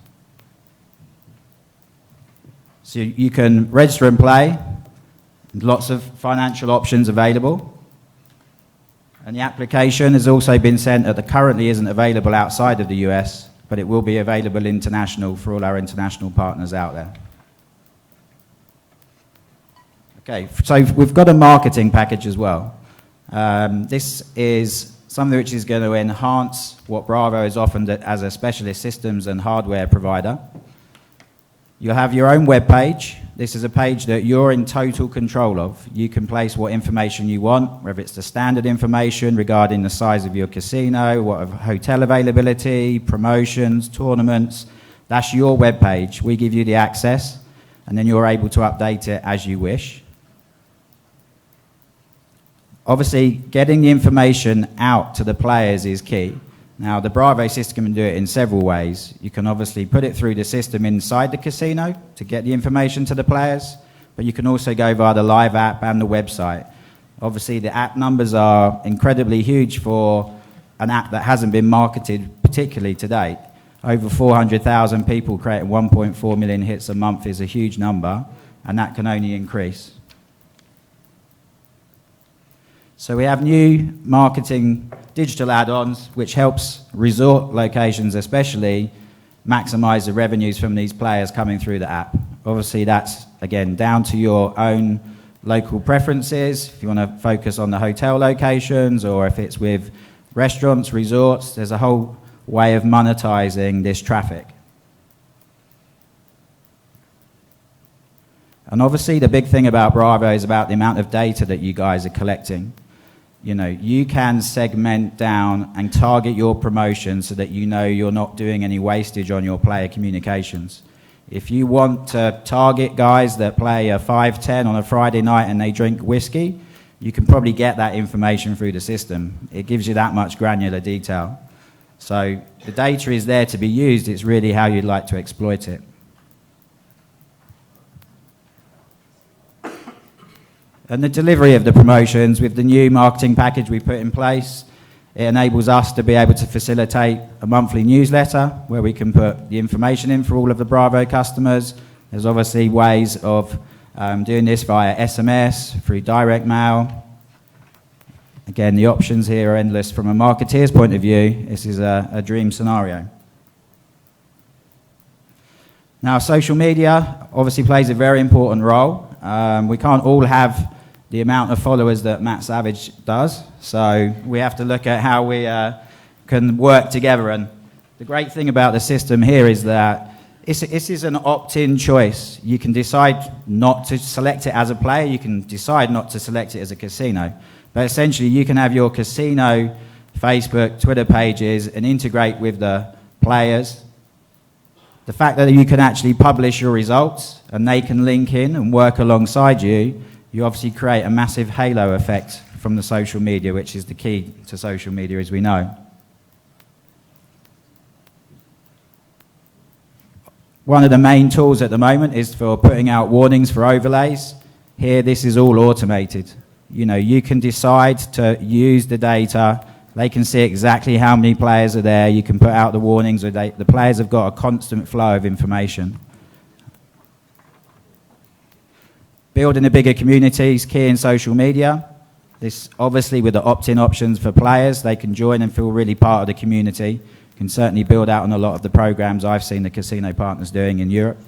So you can register and play, lots of financial options available. And the application has also been sent that currently isn't available outside of the US, but it will be available international for all our international partners out there. Okay, so we've got a marketing package as well. This is something which is going to enhance what Bravo is offered as a specialist systems and hardware provider. You'll have your own web page. This is a page that you're in total control of. You can place what information you want, whether it's the standard information regarding the size of your casino, what hotel availability, promotions, tournaments. That's your web page. We give you the access, and then you're able to update it as you wish. Obviously, getting the information out to the players is key. Now, the Bravo system can do it in several ways. You can obviously put it through the system inside the casino to get the information to the players, but you can also go via the live app and the website. Obviously, the app numbers are incredibly huge for an app that hasn't been marketed particularly to date. Over 400,000 people creating 1.4 million hits a month is a huge number, and that can only increase. So we have new marketing digital add-ons, which helps resort locations especially maximize the revenues from these players coming through the app. Obviously, that's, again, down to your own local preferences. If you want to focus on the hotel locations, or if it's with restaurants, resorts, there's a whole way of monetizing this traffic. And obviously, the big thing about Bravo is about the amount of data that you guys are collecting. You know, you can segment down and target your promotion so that you know you're not doing any wastage on your player communications. If you want to target guys that play a 5-10 on a Friday night and they drink whiskey, you can probably get that information through the system. It gives you that much granular detail. So the data is there to be used. It's really how you'd like to exploit it. And the delivery of the promotions with the new marketing package we put in place, it enables us to be able to facilitate a monthly newsletter where we can put the information in for all of the Bravo customers. There's obviously ways of doing this via SMS, through direct mail. Again, the options here are endless from a marketeer's point of view. This is a dream scenario. Now, social media obviously plays a very important role. We can't all have the amount of followers that Matt Savage does, so we have to look at how we can work together. And the great thing about the system here is that this is an opt-in choice. You can decide not to select it as a player, you can decide not to select it as a casino, but essentially you can have your casino Facebook, Twitter pages and integrate with the players. The fact that you can actually publish your results and they can link in and work alongside you, you obviously create a massive halo effect from the social media, which is the key to social media, as we know. One of the main tools at the moment is for putting out warnings for overlays. Here, this is all automated. You know, you can decide to use the data. They can see exactly how many players are there. You can put out the warnings. The players have got a constant flow of information. Building a bigger community is key in social media. This, obviously, with the opt-in options for players, they can join and feel really part of the community. Can certainly build out on a lot of the programs I've seen the casino partners doing in Europe.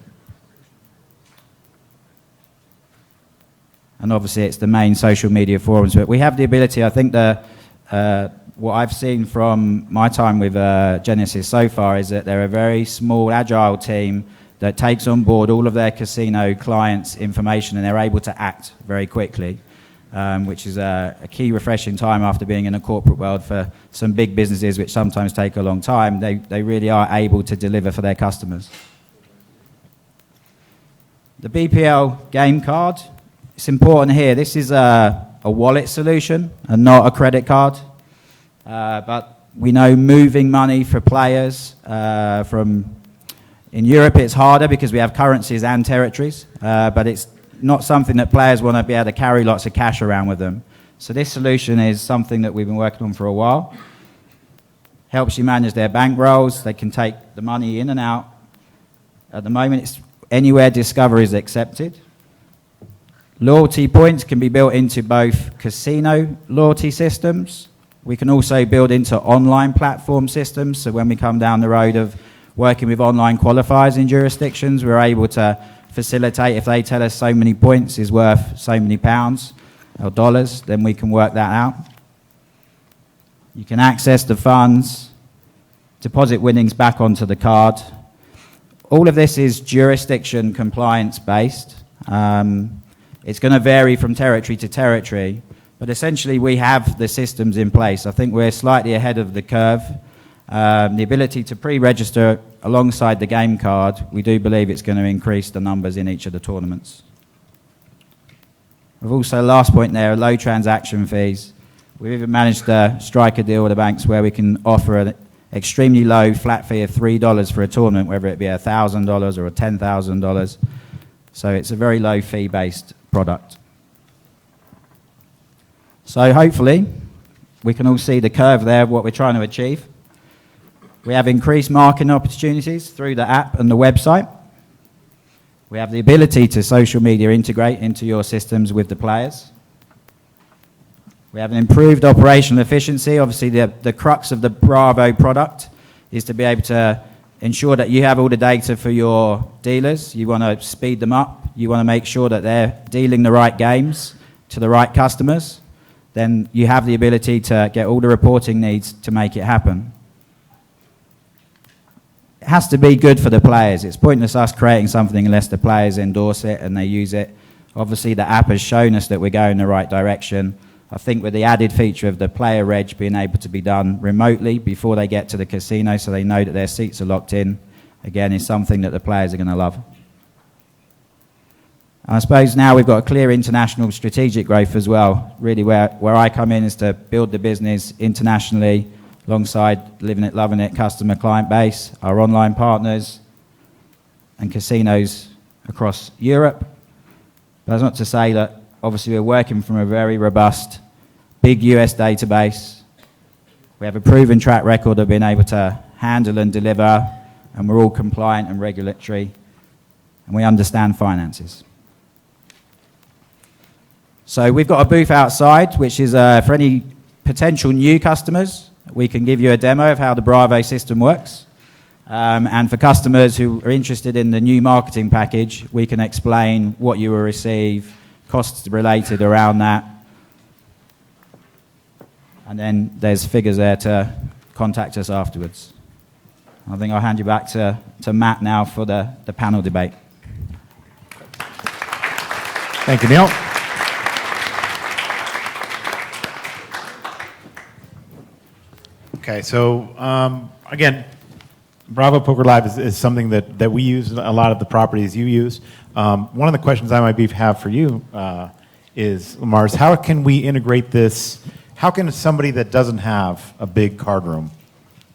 And obviously, it's the main social media forums. But we have the ability, I think, what I've seen from my time with Genesis so far is that they're a very small, agile team that takes on board all of their casino clients' information, and they're able to act very quickly, which is a key refreshing time after being in a corporate world for some big businesses which sometimes take a long time. They really are able to deliver for their customers. The BPL game card, it's important here. This is a wallet solution and not a credit card. But we know moving money for players in Europe, it's harder because we have currencies and territories, but it's not something that players want to be able to carry lots of cash around with them. So this solution is something that we've been working on for a while. Helps you manage their bankrolls. They can take the money in and out. At the moment, it's anywhere Discover is accepted. Loyalty points can be built into both casino loyalty systems. We can also build into online platform systems. So when we come down the road of working with online qualifiers in jurisdictions, we're able to facilitate, if they tell us so many points is worth so many pounds or dollars, then we can work that out. You can access the funds, deposit winnings back onto the card. All of this is jurisdiction compliance based. It's going to vary from territory to territory, but essentially we have the systems in place. I think we're slightly ahead of the curve. The ability to pre-register alongside the game card, we do believe it's going to increase the numbers in each of the tournaments. We've also, last point there, low transaction fees. We've even managed to strike a deal with the banks where we can offer an extremely low flat fee of $3 for a tournament, whether it be $1,000 or $10,000. So it's a very low fee-based product. So hopefully we can all see the curve there of what we're trying to achieve. We have increased marketing opportunities through the app and the website. We have the ability to social media integrate into your systems with the players. We have an improved operational efficiency. Obviously, the crux of the Bravo product is to be able to ensure that you have all the data for your dealers. You want to speed them up. You want to make sure that they're dealing the right games to the right customers. Then you have the ability to get all the reporting needs to make it happen. It has to be good for the players. It's pointless us creating something unless the players endorse it and they use it. Obviously, the app has shown us that we're going in the right direction. I think with the added feature of the player reg being able to be done remotely before they get to the casino so they know that their seats are locked in, again, is something that the players are going to love. And I suppose now we've got a clear international strategic growth as well. Really where I come in is to build the business internationally alongside living it, loving it, customer client base, our online partners and casinos across Europe. But that's not to say that obviously we're working from a very robust, big US database. We have a proven track record of being able to handle and deliver, and we're all compliant and regulatory, and we understand finances. So we've got a booth outside, which is for any potential new customers. We can give you a demo of how the Bravo system works. And for customers who are interested in the new marketing package, we can explain what you will receive, costs related around that. And then there's figures there to contact us afterwards. I think I'll hand you back to Matt now for the panel debate. Thank you, Neil. Okay, so again, Bravo Poker Live is something that we use, a lot of the properties you use. One of the questions I might have for you is, Lamar, is how can we integrate this? How can somebody that doesn't have a big card room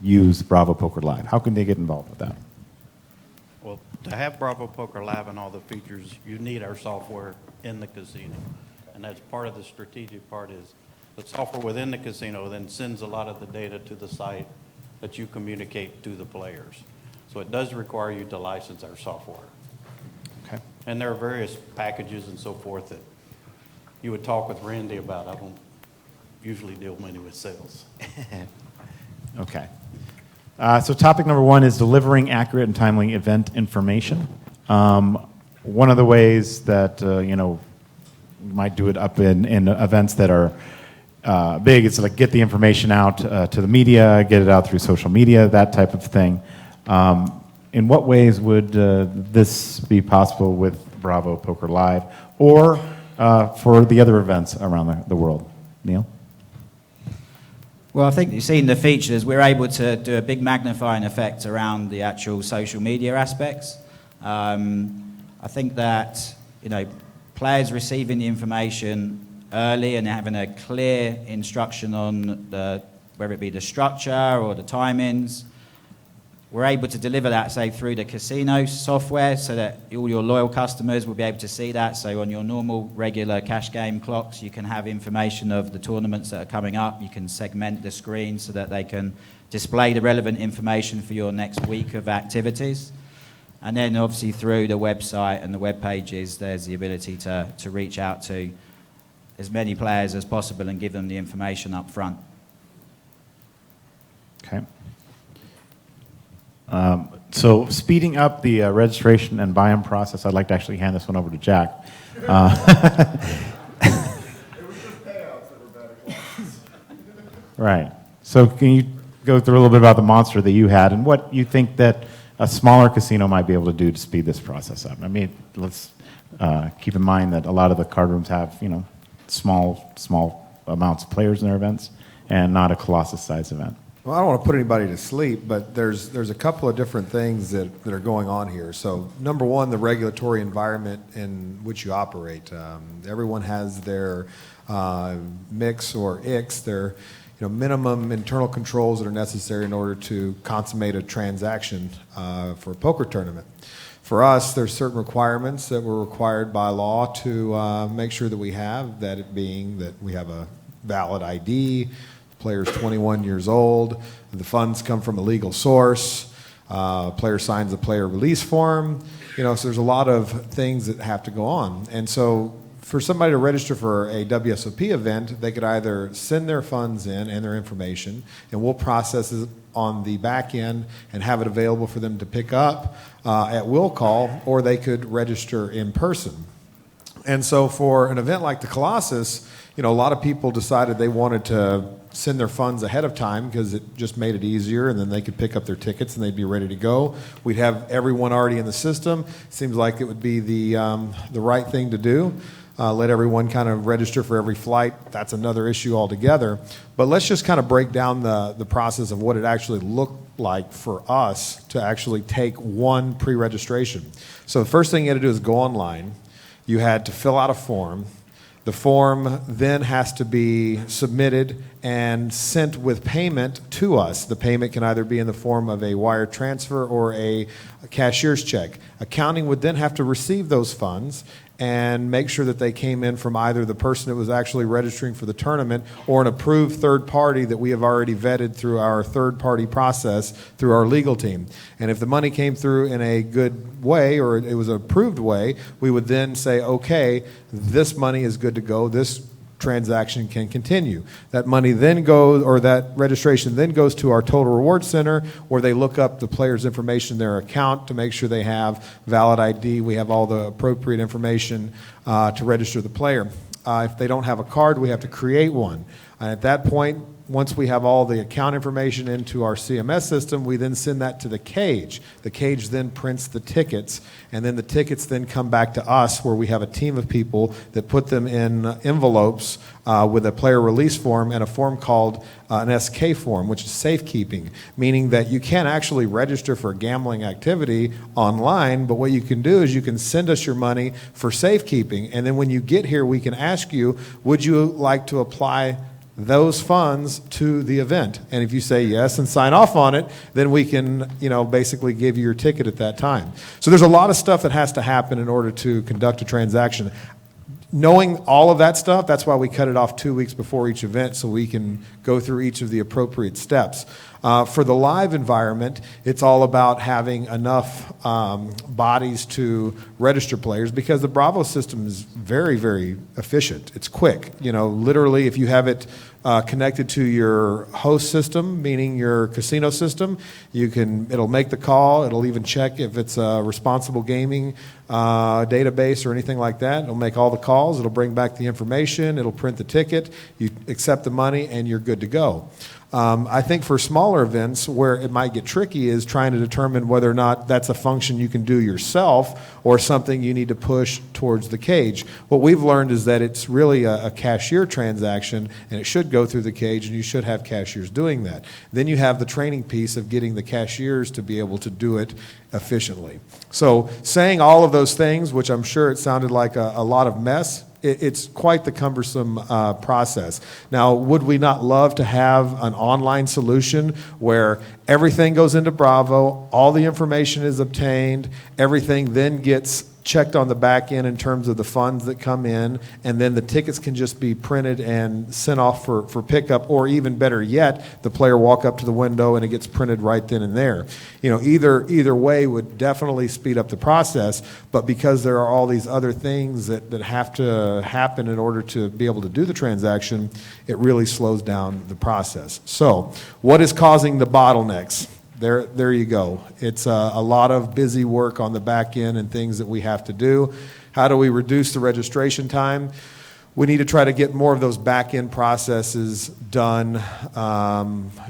use Bravo Poker Live? How can they get involved with that? Well, to have Bravo Poker Live and all the features, you need our software in the casino. And that's part of the strategic part is the software within the casino then sends a lot of the data to the site that you communicate to the players. So it does require you to license our software. Okay. And there are various packages and so forth that you would talk with Randy about. I don't usually deal mainly with sales. Okay. So topic number one is delivering accurate and timely event information. One of the ways that, you might do it up in events that are big is to get the information out to the media, get it out through social media, that type of thing. In what ways would this be possible with Bravo Poker Live or for the other events around the world? Neil? Well, I think you've seen the features. We're able to do a big magnifying effect around the actual social media aspects. I think that, players receiving the information early and having a clear instruction on whether it be the structure or the timings, we're able to deliver that, say, through the casino software so that all your loyal customers will be able to see that. So on your normal, regular cash game clocks, you can have information of the tournaments that are coming up. You can segment the screen so that they can display the relevant information for your next week of activities. And then obviously through the website and the web pages, there's the ability to reach out to as many players as possible and give them the information up front. Okay. So speeding up the registration and buy-in process, I'd like to actually hand this one over to Jack. Right. So can you go through a little bit about the monster that you had and what you think that a smaller casino might be able to do to speed this process up? I mean, let's keep in mind that a lot of the card rooms have, small amounts of players in their events and not a Colossus-sized event. Well, I don't want to put anybody to sleep, but there's a couple of different things that are going on here. So number one, the regulatory environment in which you operate. Everyone has their mix or IX, their minimum internal controls that are necessary in order to consummate a transaction for a poker tournament. For us, there's certain requirements that were required by law to make sure that we have, that it being that we have a valid ID, the player's 21 years old, the funds come from a legal source, player signs a player release form, so there's a lot of things that have to go on. And so for somebody to register for a WSOP event, they could either send their funds in and their information, and we'll process it on the back end and have it available for them to pick up at will call, or they could register in person. And so for an event like the Colossus, a lot of people decided they wanted to send their funds ahead of time because it just made it easier, and then they could pick up their tickets and they'd be ready to go. We'd have everyone already in the system. Seems like it would be the right thing to do. Let everyone kind of register for every flight. That's another issue altogether. But let's just kind of break down the process of what it actually looked like for us to actually take one pre-registration. So the first thing you had to do is go online. You had to fill out a form. The form then has to be submitted and sent with payment to us. The payment can either be in the form of a wire transfer or a cashier's check. Accounting would then have to receive those funds and make sure that they came in from either the person that was actually registering for the tournament or an approved third party that we have already vetted through our third party process through our legal team. And if the money came through in a good way or it was an approved way, we would then say, okay, this money is good to go. This transaction can continue. That money then goes, or that registration then goes to our Total Reward Center, where they look up the player's information in their account to make sure they have valid ID. We have all the appropriate information to register the player. If they don't have a card, we have to create one. And at that point, once we have all the account information into our CMS system, we then send that to the cage. The cage then prints the tickets, and then the tickets then come back to us, where we have a team of people that put them in envelopes with a player release form and a form called an SK form, which is safekeeping, meaning that you can't actually register for gambling activity online, but what you can do is you can send us your money for safekeeping, and then when you get here, we can ask you, would you like to apply those funds to the event? And if you say yes and sign off on it, then we can, basically give you your ticket at that time. So there's a lot of stuff that has to happen in order to conduct a transaction. Knowing all of that stuff, that's why we cut it off 2 weeks before each event so we can go through each of the appropriate steps. For the live environment, it's all about having enough bodies to register players, because the Bravo system is very, very efficient. It's quick. Literally, if you have it connected to your host system, meaning your casino system, it'll make the call. It'll even check if it's a responsible gaming database or anything like that. It'll make all the calls. It'll bring back the information. It'll print the ticket. You accept the money, and you're good to go. I think for smaller events where it might get tricky is trying to determine whether or not that's a function you can do yourself or something you need to push towards the cage. What we've learned is that it's really a cashier transaction, and it should go through the cage, and you should have cashiers doing that. Then you have the training piece of getting the cashiers to be able to do it efficiently. So saying all of those things, which I'm sure it sounded like a lot of mess, it's quite the cumbersome process. Now, would we not love to have an online solution where everything goes into Bravo, all the information is obtained, everything then gets checked on the back end in terms of the funds that come in, and then the tickets can just be printed and sent off for pickup, or even better yet, the player walk up to the window and it gets printed right then and there. Either way would definitely speed up the process, but because there are all these other things that have to happen in order to be able to do the transaction, it really slows down the process. So, what is causing the bottlenecks? There you go. It's a lot of busy work on the back end and things that we have to do. How do we reduce the registration time? We need to try to get more of those back end processes done,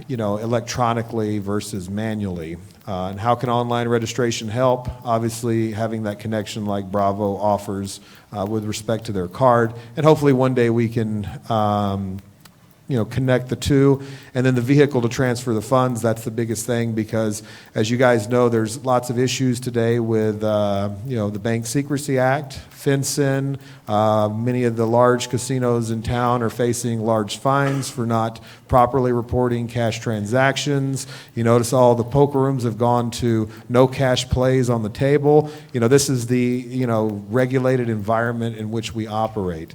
electronically versus manually. And how can online registration help? Obviously, having that connection like Bravo offers with respect to their card, and hopefully one day we can connect the two, and then the vehicle to transfer the funds. That's the biggest thing, because as you guys know, there's lots of issues today with the Bank Secrecy Act, FinCEN. Many of the large casinos in town are facing large fines for not properly reporting cash transactions. You notice all the poker rooms have gone to no cash plays on the table. This is the regulated environment in which we operate.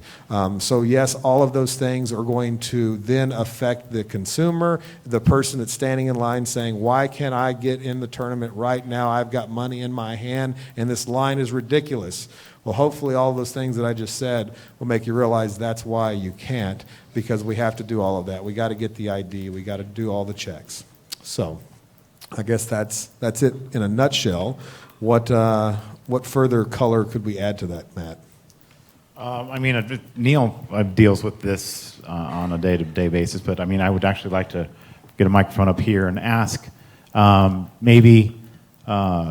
So yes, all of those things are going to then affect the consumer, the person that's standing in line saying, why can't I get in the tournament right now? I've got money in my hand, and this line is ridiculous. Well, hopefully all those things that I just said will make you realize that's why you can't, because we have to do all of that. We got to get the ID. We got to do all the checks. So I guess that's it in a nutshell. What further color could we add to that, Matt? I mean, Neil deals with this on a day-to-day basis, but I mean, I would actually like to get a microphone up here and ask, maybe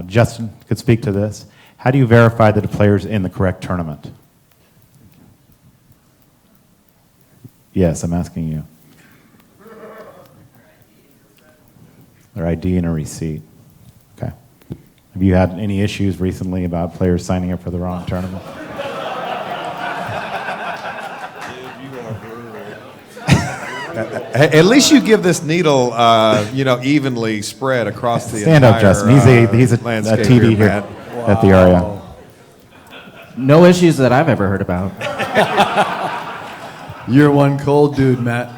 Justin could speak to this. How do you verify that a player's in the correct tournament? Yes, I'm asking you. Their ID and a receipt. Okay. Have you had any issues recently about players signing up for the wrong tournament? At least you give this needle, evenly spread across the Stand entire up, Justin. He's a landscape TD here Matt. at the area. No issues that I've ever heard about. You're one cold dude, Matt.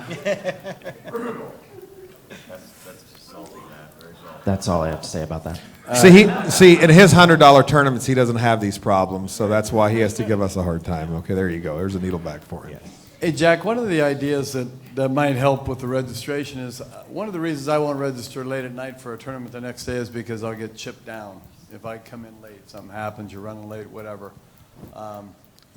That's all I have to say about that. See, in his $100 tournaments, he doesn't have these problems, so that's why he has to give us a hard time. Okay, there you go. There's a needle back for him. Hey, Jack, one of the ideas that might help with the registration is one of the reasons I won't register late at night for a tournament the next day is because I'll get chipped down. If I come in late, something happens, you're running late, whatever.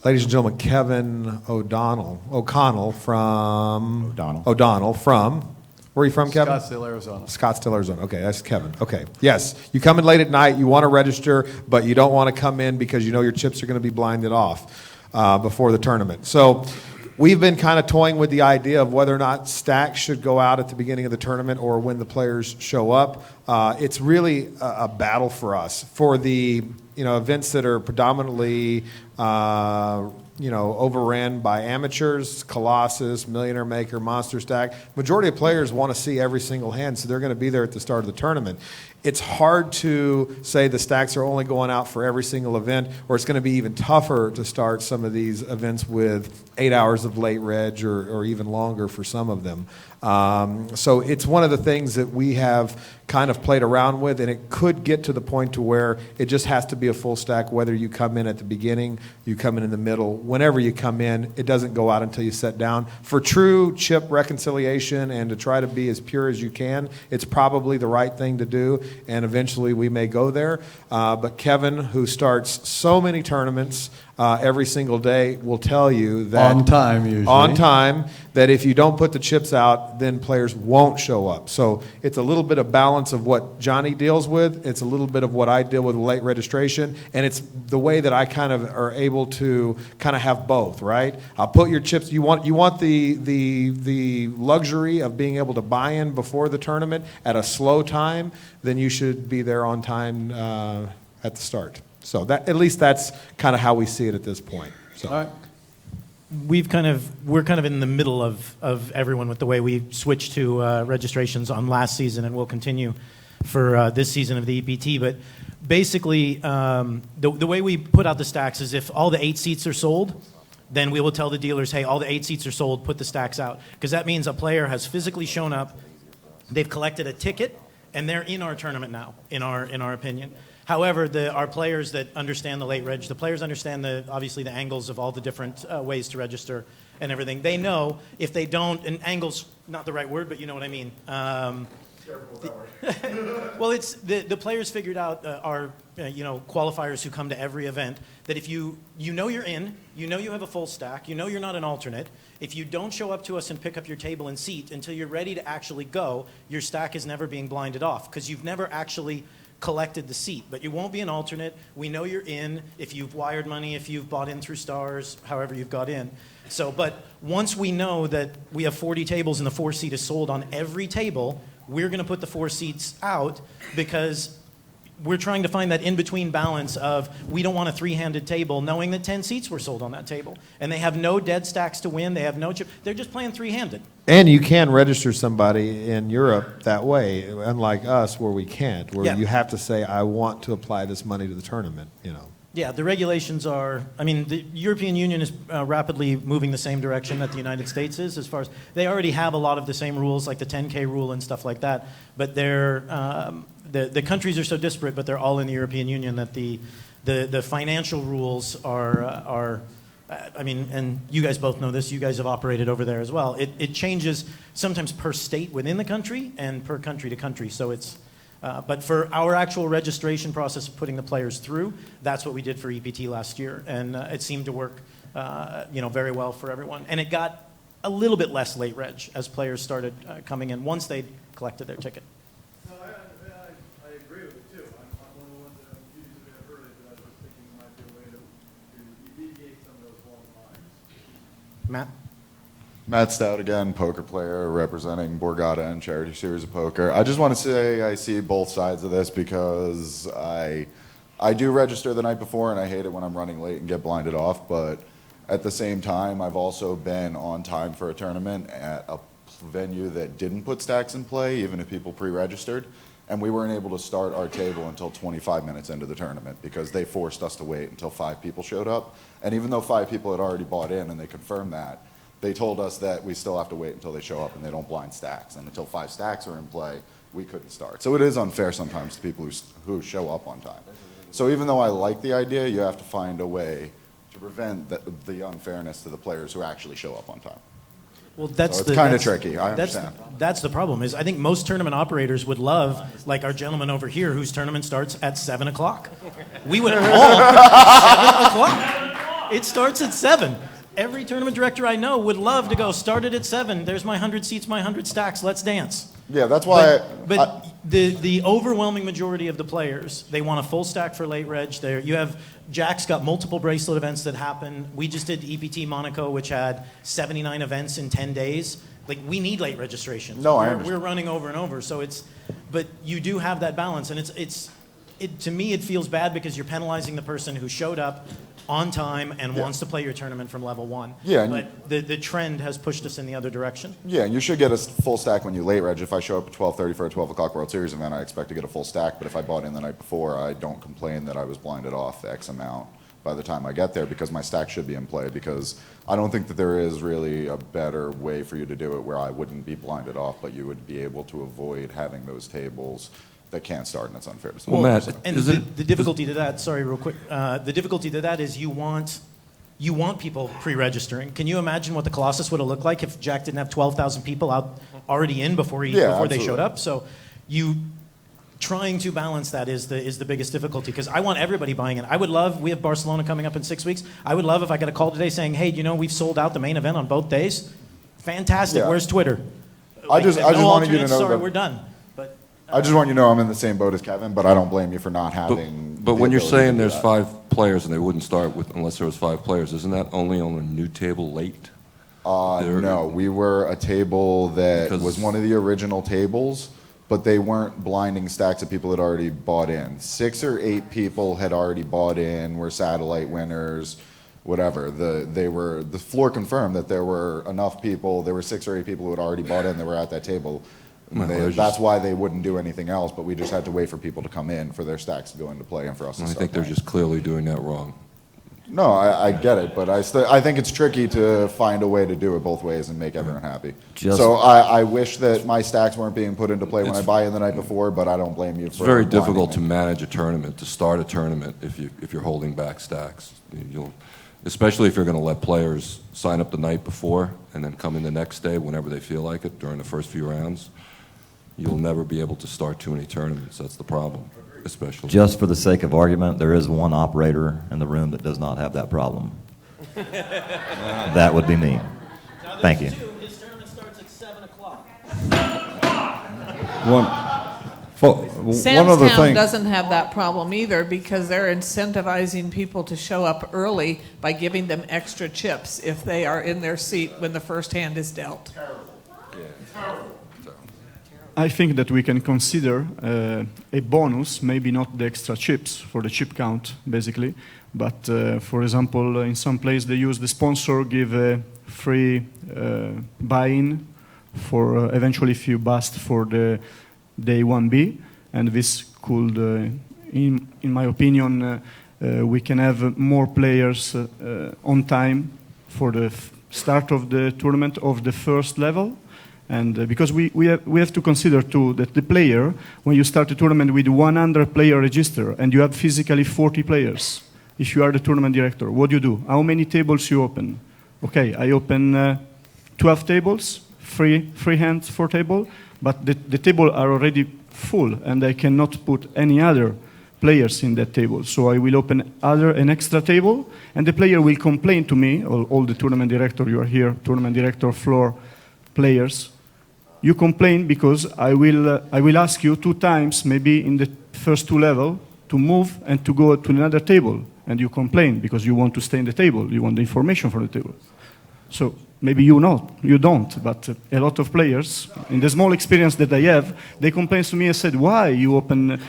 Ladies and gentlemen, Kevin O'Connell from where are you from, Kevin? Scottsdale, Arizona. Scottsdale, Arizona. Okay, that's Kevin. Okay, yes. You come in late at night, you want to register, but you don't want to come in because you know your chips are going to be blinded off before the tournament. So we've been kind of toying with the idea of whether or not stacks should go out at the beginning of the tournament or when the players show up. It's really a battle for us. For the events that are predominantly overran by amateurs, Colossus, Millionaire Maker, Monster Stack. Majority of players want to see every single hand, so they're going to be there at the start of the tournament. It's hard to say the stacks are only going out for every single event, or it's going to be even tougher to start some of these events with 8 hours of late reg or even longer for some of them. So it's one of the things that we have kind of played around with, and it could get to the point to where it just has to be a full stack, whether you come in at the beginning, you come in the middle, whenever you come in, it doesn't go out until you set down. For true chip reconciliation and to try to be as pure as you can, it's probably the right thing to do, and eventually we may go there. But Kevin, who starts so many tournaments every single day, will tell you that on time, usually. On time, that if you don't put the chips out, then players won't show up. So it's a little bit of balance of what Johnny deals with. It's a little bit of what I deal with late registration, and it's the way that I kind of are able to kind of have both, right? I'll put your chips. You want the luxury of being able to buy in before the tournament at a slow time, then you should be there on time at the start. So that, at least that's kind of how we see it at this point. So. All right. We're kind of in the middle of everyone with the way we switched to registrations on last season, and we'll continue for this season of the EPT. But basically, the way we put out the stacks is if all the 8 seats are sold, then we will tell the dealers, hey, all the 8 seats are sold, put the stacks out. Because that means a player has physically shown up, they've collected a ticket, and they're in our tournament now, in our opinion. However, our players that understand the late reg, the players understand obviously the angles of all the different ways to register and everything. They know if they don't, and angle's not the right word, but you know what I mean. Well, it's the players figured out our qualifiers who come to every event that if you know you're in, you know you have a full stack, you know you're not an alternate. If you don't show up to us and pick up your table and seat until you're ready to actually go, your stack is never being blinded off because you've never actually collected the seat, but you won't be an alternate. We know you're in if you've wired money, if you've bought in through stars, however you've got in. So, but once we know that we have 40 tables and the 4 seat is sold on every table, we're going to put the 4 seats out because we're trying to find that in-between balance of we don't want a 3-handed table knowing that 10 seats were sold on that table. And they have no dead stacks to win. They have no chip. They're just playing 3-handed. And you can register somebody in Europe that way, unlike us where we can't, where you have to say, I want to apply this money to the tournament, Yeah, the regulations are, I mean, the European Union is rapidly moving the same direction that the United States is as far as, they already have a lot of the same rules, like the 10K rule and stuff like that, but the countries are so disparate, but they're all in the European Union that the financial rules are I mean, and you guys both know this, you guys have operated over there as well. It changes sometimes per state within the country and per country to country, so it's, but for our actual registration process of putting the players through, that's what we did for EPT last year, and it seemed to work, very well for everyone. And it got a little bit less late reg as players started coming in once they collected their ticket. No, I agree with you too. I'm one of the ones that I'm usually there early, but I was thinking it might be a way to alleviate some of those long lines. Matt? Matt Stout again, poker player representing Borgata and Charity Series of Poker. I just want to say I see both sides of this because I do register the night before and I hate it when I'm running late and get blinded off, but at the same time I've also been on time for a tournament at a venue that didn't put stacks in play even if people pre-registered, and we weren't able to start our table until 25 minutes into the tournament because they forced us to wait until 5 people showed up, and even though 5 people had already bought in and they confirmed that, they told us that we still have to wait until they show up and they don't blind stacks. And until 5 stacks are in play, we couldn't start. So it is unfair sometimes to people who show up on time. So even though I like the idea, you have to find a way to prevent the unfairness to the players who actually show up on time. Well, that's so it's kind of tricky, I understand. That's the problem, is I think most tournament operators would love, like our gentleman over here whose tournament starts at 7 o'clock. We would all, 7 o'clock. It starts at 7. Every tournament director I know would love to go, start it at 7, there's my 100 seats, my 100 stacks, let's dance. Yeah, that's why But the overwhelming majority of the players, they want a full stack for late reg. You have, Jack's got multiple bracelet events that happen. We just did EPT Monaco, which had 79 events in 10 days. Like, we need late registration. No, I understand. We're running over and over, so but you do have that balance, and to me, it feels bad because you're penalizing the person who showed up on time and wants to play your tournament from level 1. Yeah, but the trend has pushed us in the other direction. Yeah, and you should get a full stack when you late reg. If I show up at 12:30 for a 12 o'clock World Series event, I expect to get a full stack. But if I bought in the night before, I don't complain that I was blinded off X amount by the time I get there because my stack should be in play. Because I don't think that there is really a better way for you to do it where I wouldn't be blinded off, but you would be able to avoid having those tables that can't start, and it's unfair to Well, Matt, and the difficulty to that, sorry, real quick, the difficulty to that is you want people pre-registering. Can you imagine what the Colossus would have looked like if Jack didn't have 12,000 people out already in before they showed up? So trying to balance that is the biggest difficulty, because I want everybody buying in. I would love, we have Barcelona coming up in 6 weeks. I would love if I got a call today saying, hey, we've sold out the main event on both days. Fantastic. Yeah. Where's Twitter? I just wanted you to know sorry, that we're done. I just want you to know I'm in the same boat as Kevin, but I don't blame you for not having. But when you're ability to saying do there's that. 5 players and they wouldn't start unless there was 5 players, isn't that only on a new table late? No, we were a table that was one of the original tables, but they weren't blinding stacks of people that already bought in. 6 or 8 people had already bought in, were satellite winners, whatever. The floor confirmed that there were enough people. There were 6 or 8 people who had already bought in that were at that table. That's why they wouldn't do anything else, but we just had to wait for people to come in for their stacks to go into play and for us to I start think they're playing. just clearly doing that wrong. No, I get it, but I think it's tricky to find a way to do it both ways and make everyone happy. So I wish that my stacks weren't being put into play when I buy in the night before, but I don't blame you for It's very blinding difficult me. to manage a tournament, to start a tournament if you're holding back stacks. Especially if you're going to let players sign up the night before and then come in the next day whenever they feel like it during the first few rounds. You'll never be able to start too many tournaments. That's the problem, especially. Just for the sake of argument, there is one operator in the room that does not have that problem. That would be me. Thank you. His tournament starts at 7 o'clock. One other Samstown thing. doesn't have that problem either because they're incentivizing people to show up early by giving them extra chips if they are in their seat when the first hand is dealt. I think that we can consider a bonus, maybe not the extra chips for the chip count, basically, but for example, in some place they use the sponsor give a free buy-in for eventually if you bust for the day 1B, and this could, in my opinion, we can have more players on time for the start of the tournament of the first level. And because we have to consider too that the player, when you start a tournament with 100 player register and you have physically 40 players, if you are the tournament director, what do you do? How many tables you open? Okay, I open 12 tables, free hands for table, but the table are already full and I cannot put any other players in that table. So I will open an extra table and the player will complain to me, all the tournament director, you are here, tournament director, floor players. You complain because I will ask you 2 times, maybe in the first 2 levels, to move and to go to another table. And you complain because you want to stay in the table. You want the information from the table. So maybe you don't, but a lot of players, in the small experience that I have, they complain to me and said, why you open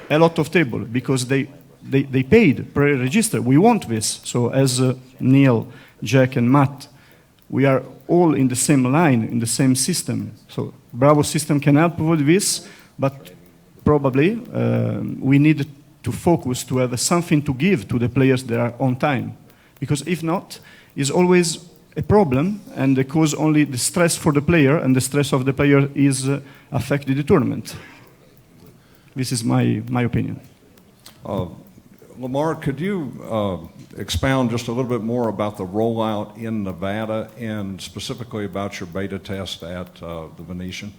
a lot of tables? Because they paid pre-register. We want this. So as Neil, Jack, and Matt, we are all in the same line, in the same system. So Bravo system can help with this, but probably we need to focus to have something to give to the players that are on time. Because if not, it's always a problem and they cause only the stress for the player, and the stress of the player is affecting the tournament. This is my opinion. Lamar, could you expound just a little bit more about the rollout in Nevada and specifically about your beta test at the Venetian?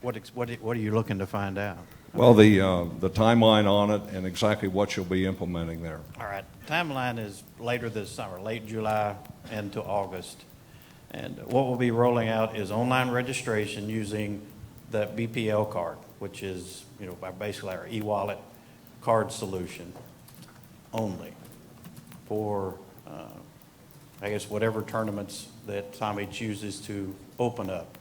What are you looking to find out? Well, the timeline on it and exactly what you'll be implementing there. All right. Timeline is later this summer, late July into August. And what we'll be rolling out is online registration using the BPL card, which is, basically our e-wallet card solution only for, I guess, whatever tournaments that Tommy chooses to open up.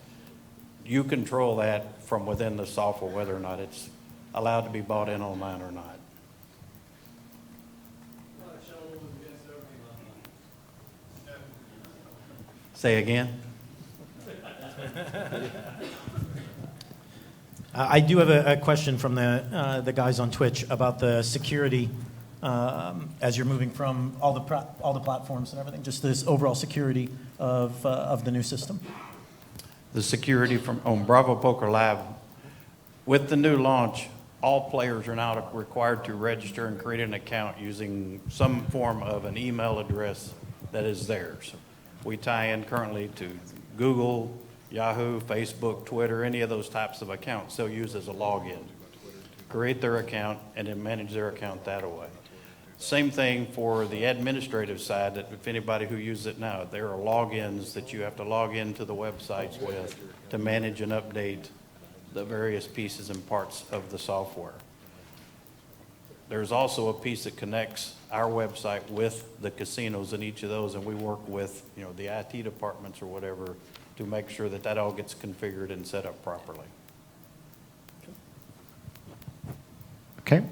You control that from within the software, whether or not it's allowed to be bought in online or not. Say again? I do have a question from the guys on Twitch about the security as you're moving from all the platforms and everything, just this overall security of the new system. The security on Bravo Poker Live, with the new launch, all players are now required to register and create an account using some form of an email address that is theirs. We tie in currently to Google, Yahoo, Facebook, Twitter, any of those types of accounts they'll use as a login. Create their account and then manage their account that way. Same thing for the administrative side, that if anybody who uses it now, there are logins that you have to log into the websites with to manage and update the various pieces and parts of the software. There's also a piece that connects our website with the casinos in each of those, and we work with the IT departments or whatever to make sure that all gets configured and set up properly. Okay.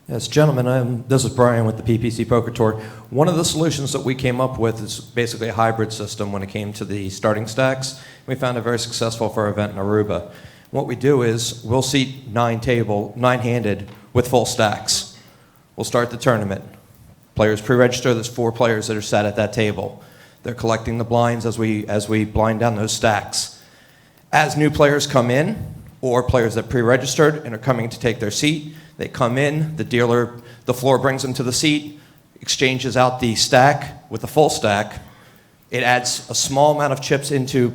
Yes, gentlemen, this is Brian with the PPC Poker Tour. One of the solutions that we came up with is basically a hybrid system when it came to the starting stacks. We found it very successful for our event in Aruba. What we do is we'll seat nine-handed with full stacks. We'll start the tournament. Players pre-register. There's 4 players that are sat at that table. They're collecting the blinds as we blind down those stacks. As new players come in, or players that pre-registered and are coming to take their seat, they come in, the floor brings them to the seat, exchanges out the stack with the full stack. It adds a small amount of chips into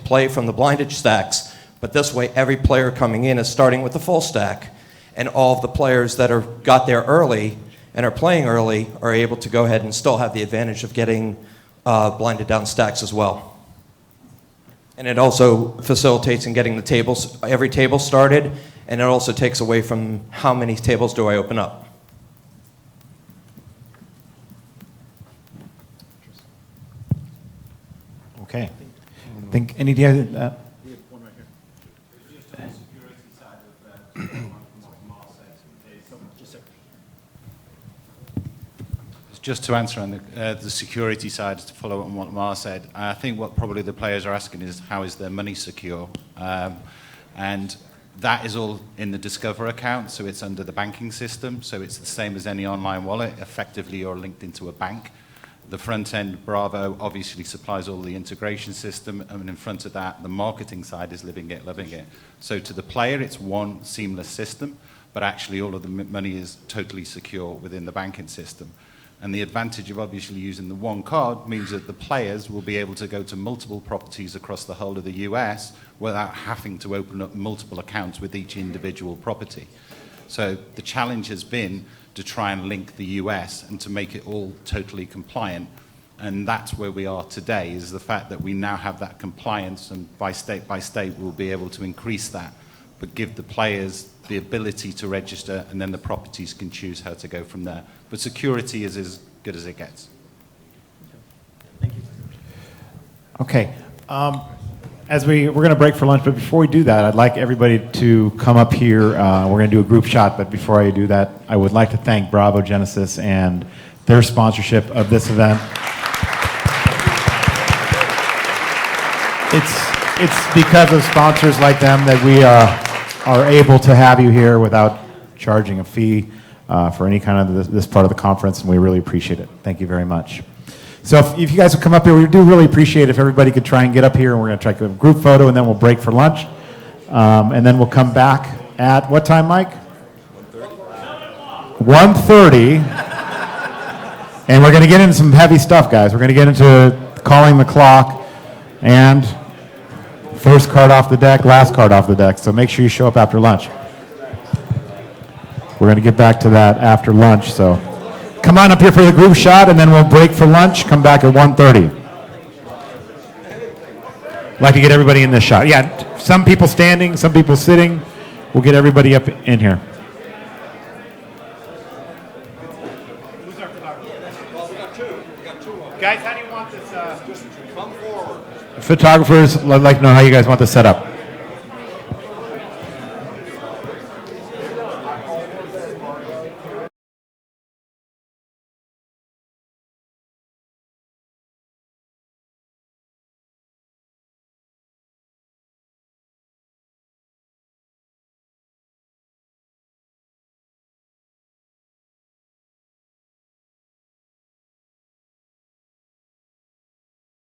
play from the blinded stacks, but this way every player coming in is starting with the full stack, and all of the players that got there early and are playing early are able to go ahead and still have the advantage of getting blinded down stacks as well. And it also facilitates in getting every table started, and it also takes away from how many tables do I open up. Okay. I think any other. Just to answer on the security side, to follow up on what Lamar said, I think what probably the players are asking is how is their money secure? And That is all in the Discover account, so it's under the banking system, so it's the same as any online wallet. Effectively, you're linked into a bank. The front end, Bravo, obviously supplies all the integration system, and in front of that, the marketing side is living it, loving it. So to the player, it's one seamless system, but actually all of the money is totally secure within the banking system. And the advantage of obviously using the one card means that the players will be able to go to multiple properties across the whole of the US without having to open up multiple accounts with each individual property. So the challenge has been to try and link the US and to make it all totally compliant. And that's where we are today, is the fact that we now have that compliance, and by state we'll be able to increase that, but give the players the ability to register, and then the properties can choose how to go from there. But security is as good as it gets. Okay. We're going to break for lunch, but before we do that, I'd like everybody to come up here. We're going to do a group shot, but before I do that, I would like to thank Bravo Genesis and their sponsorship of this event. It's because of sponsors like them that we are able to have you here without charging a fee for any kind of this part of the conference, and we really appreciate it. Thank you very much. So if you guys would come up here, we do really appreciate it if everybody could try and get up here, and we're going to try to do a group photo, and then we'll break for lunch. And then we'll come back at what time, Mike? 1:30. And we're going to get into some heavy stuff, guys. We're going to get into calling the clock and first card off the deck, last card off the deck. So make sure you show up after lunch. We're going to get back to that after lunch. So come on up here for the group shot, and then we'll break for lunch. Come back at 1:30. I'd like to get everybody in this shot. Yeah, some people standing, some people sitting. We'll get everybody up in here. Guys, how do you want this? Just come forward. Photographers, I'd like to know how you guys want this set up.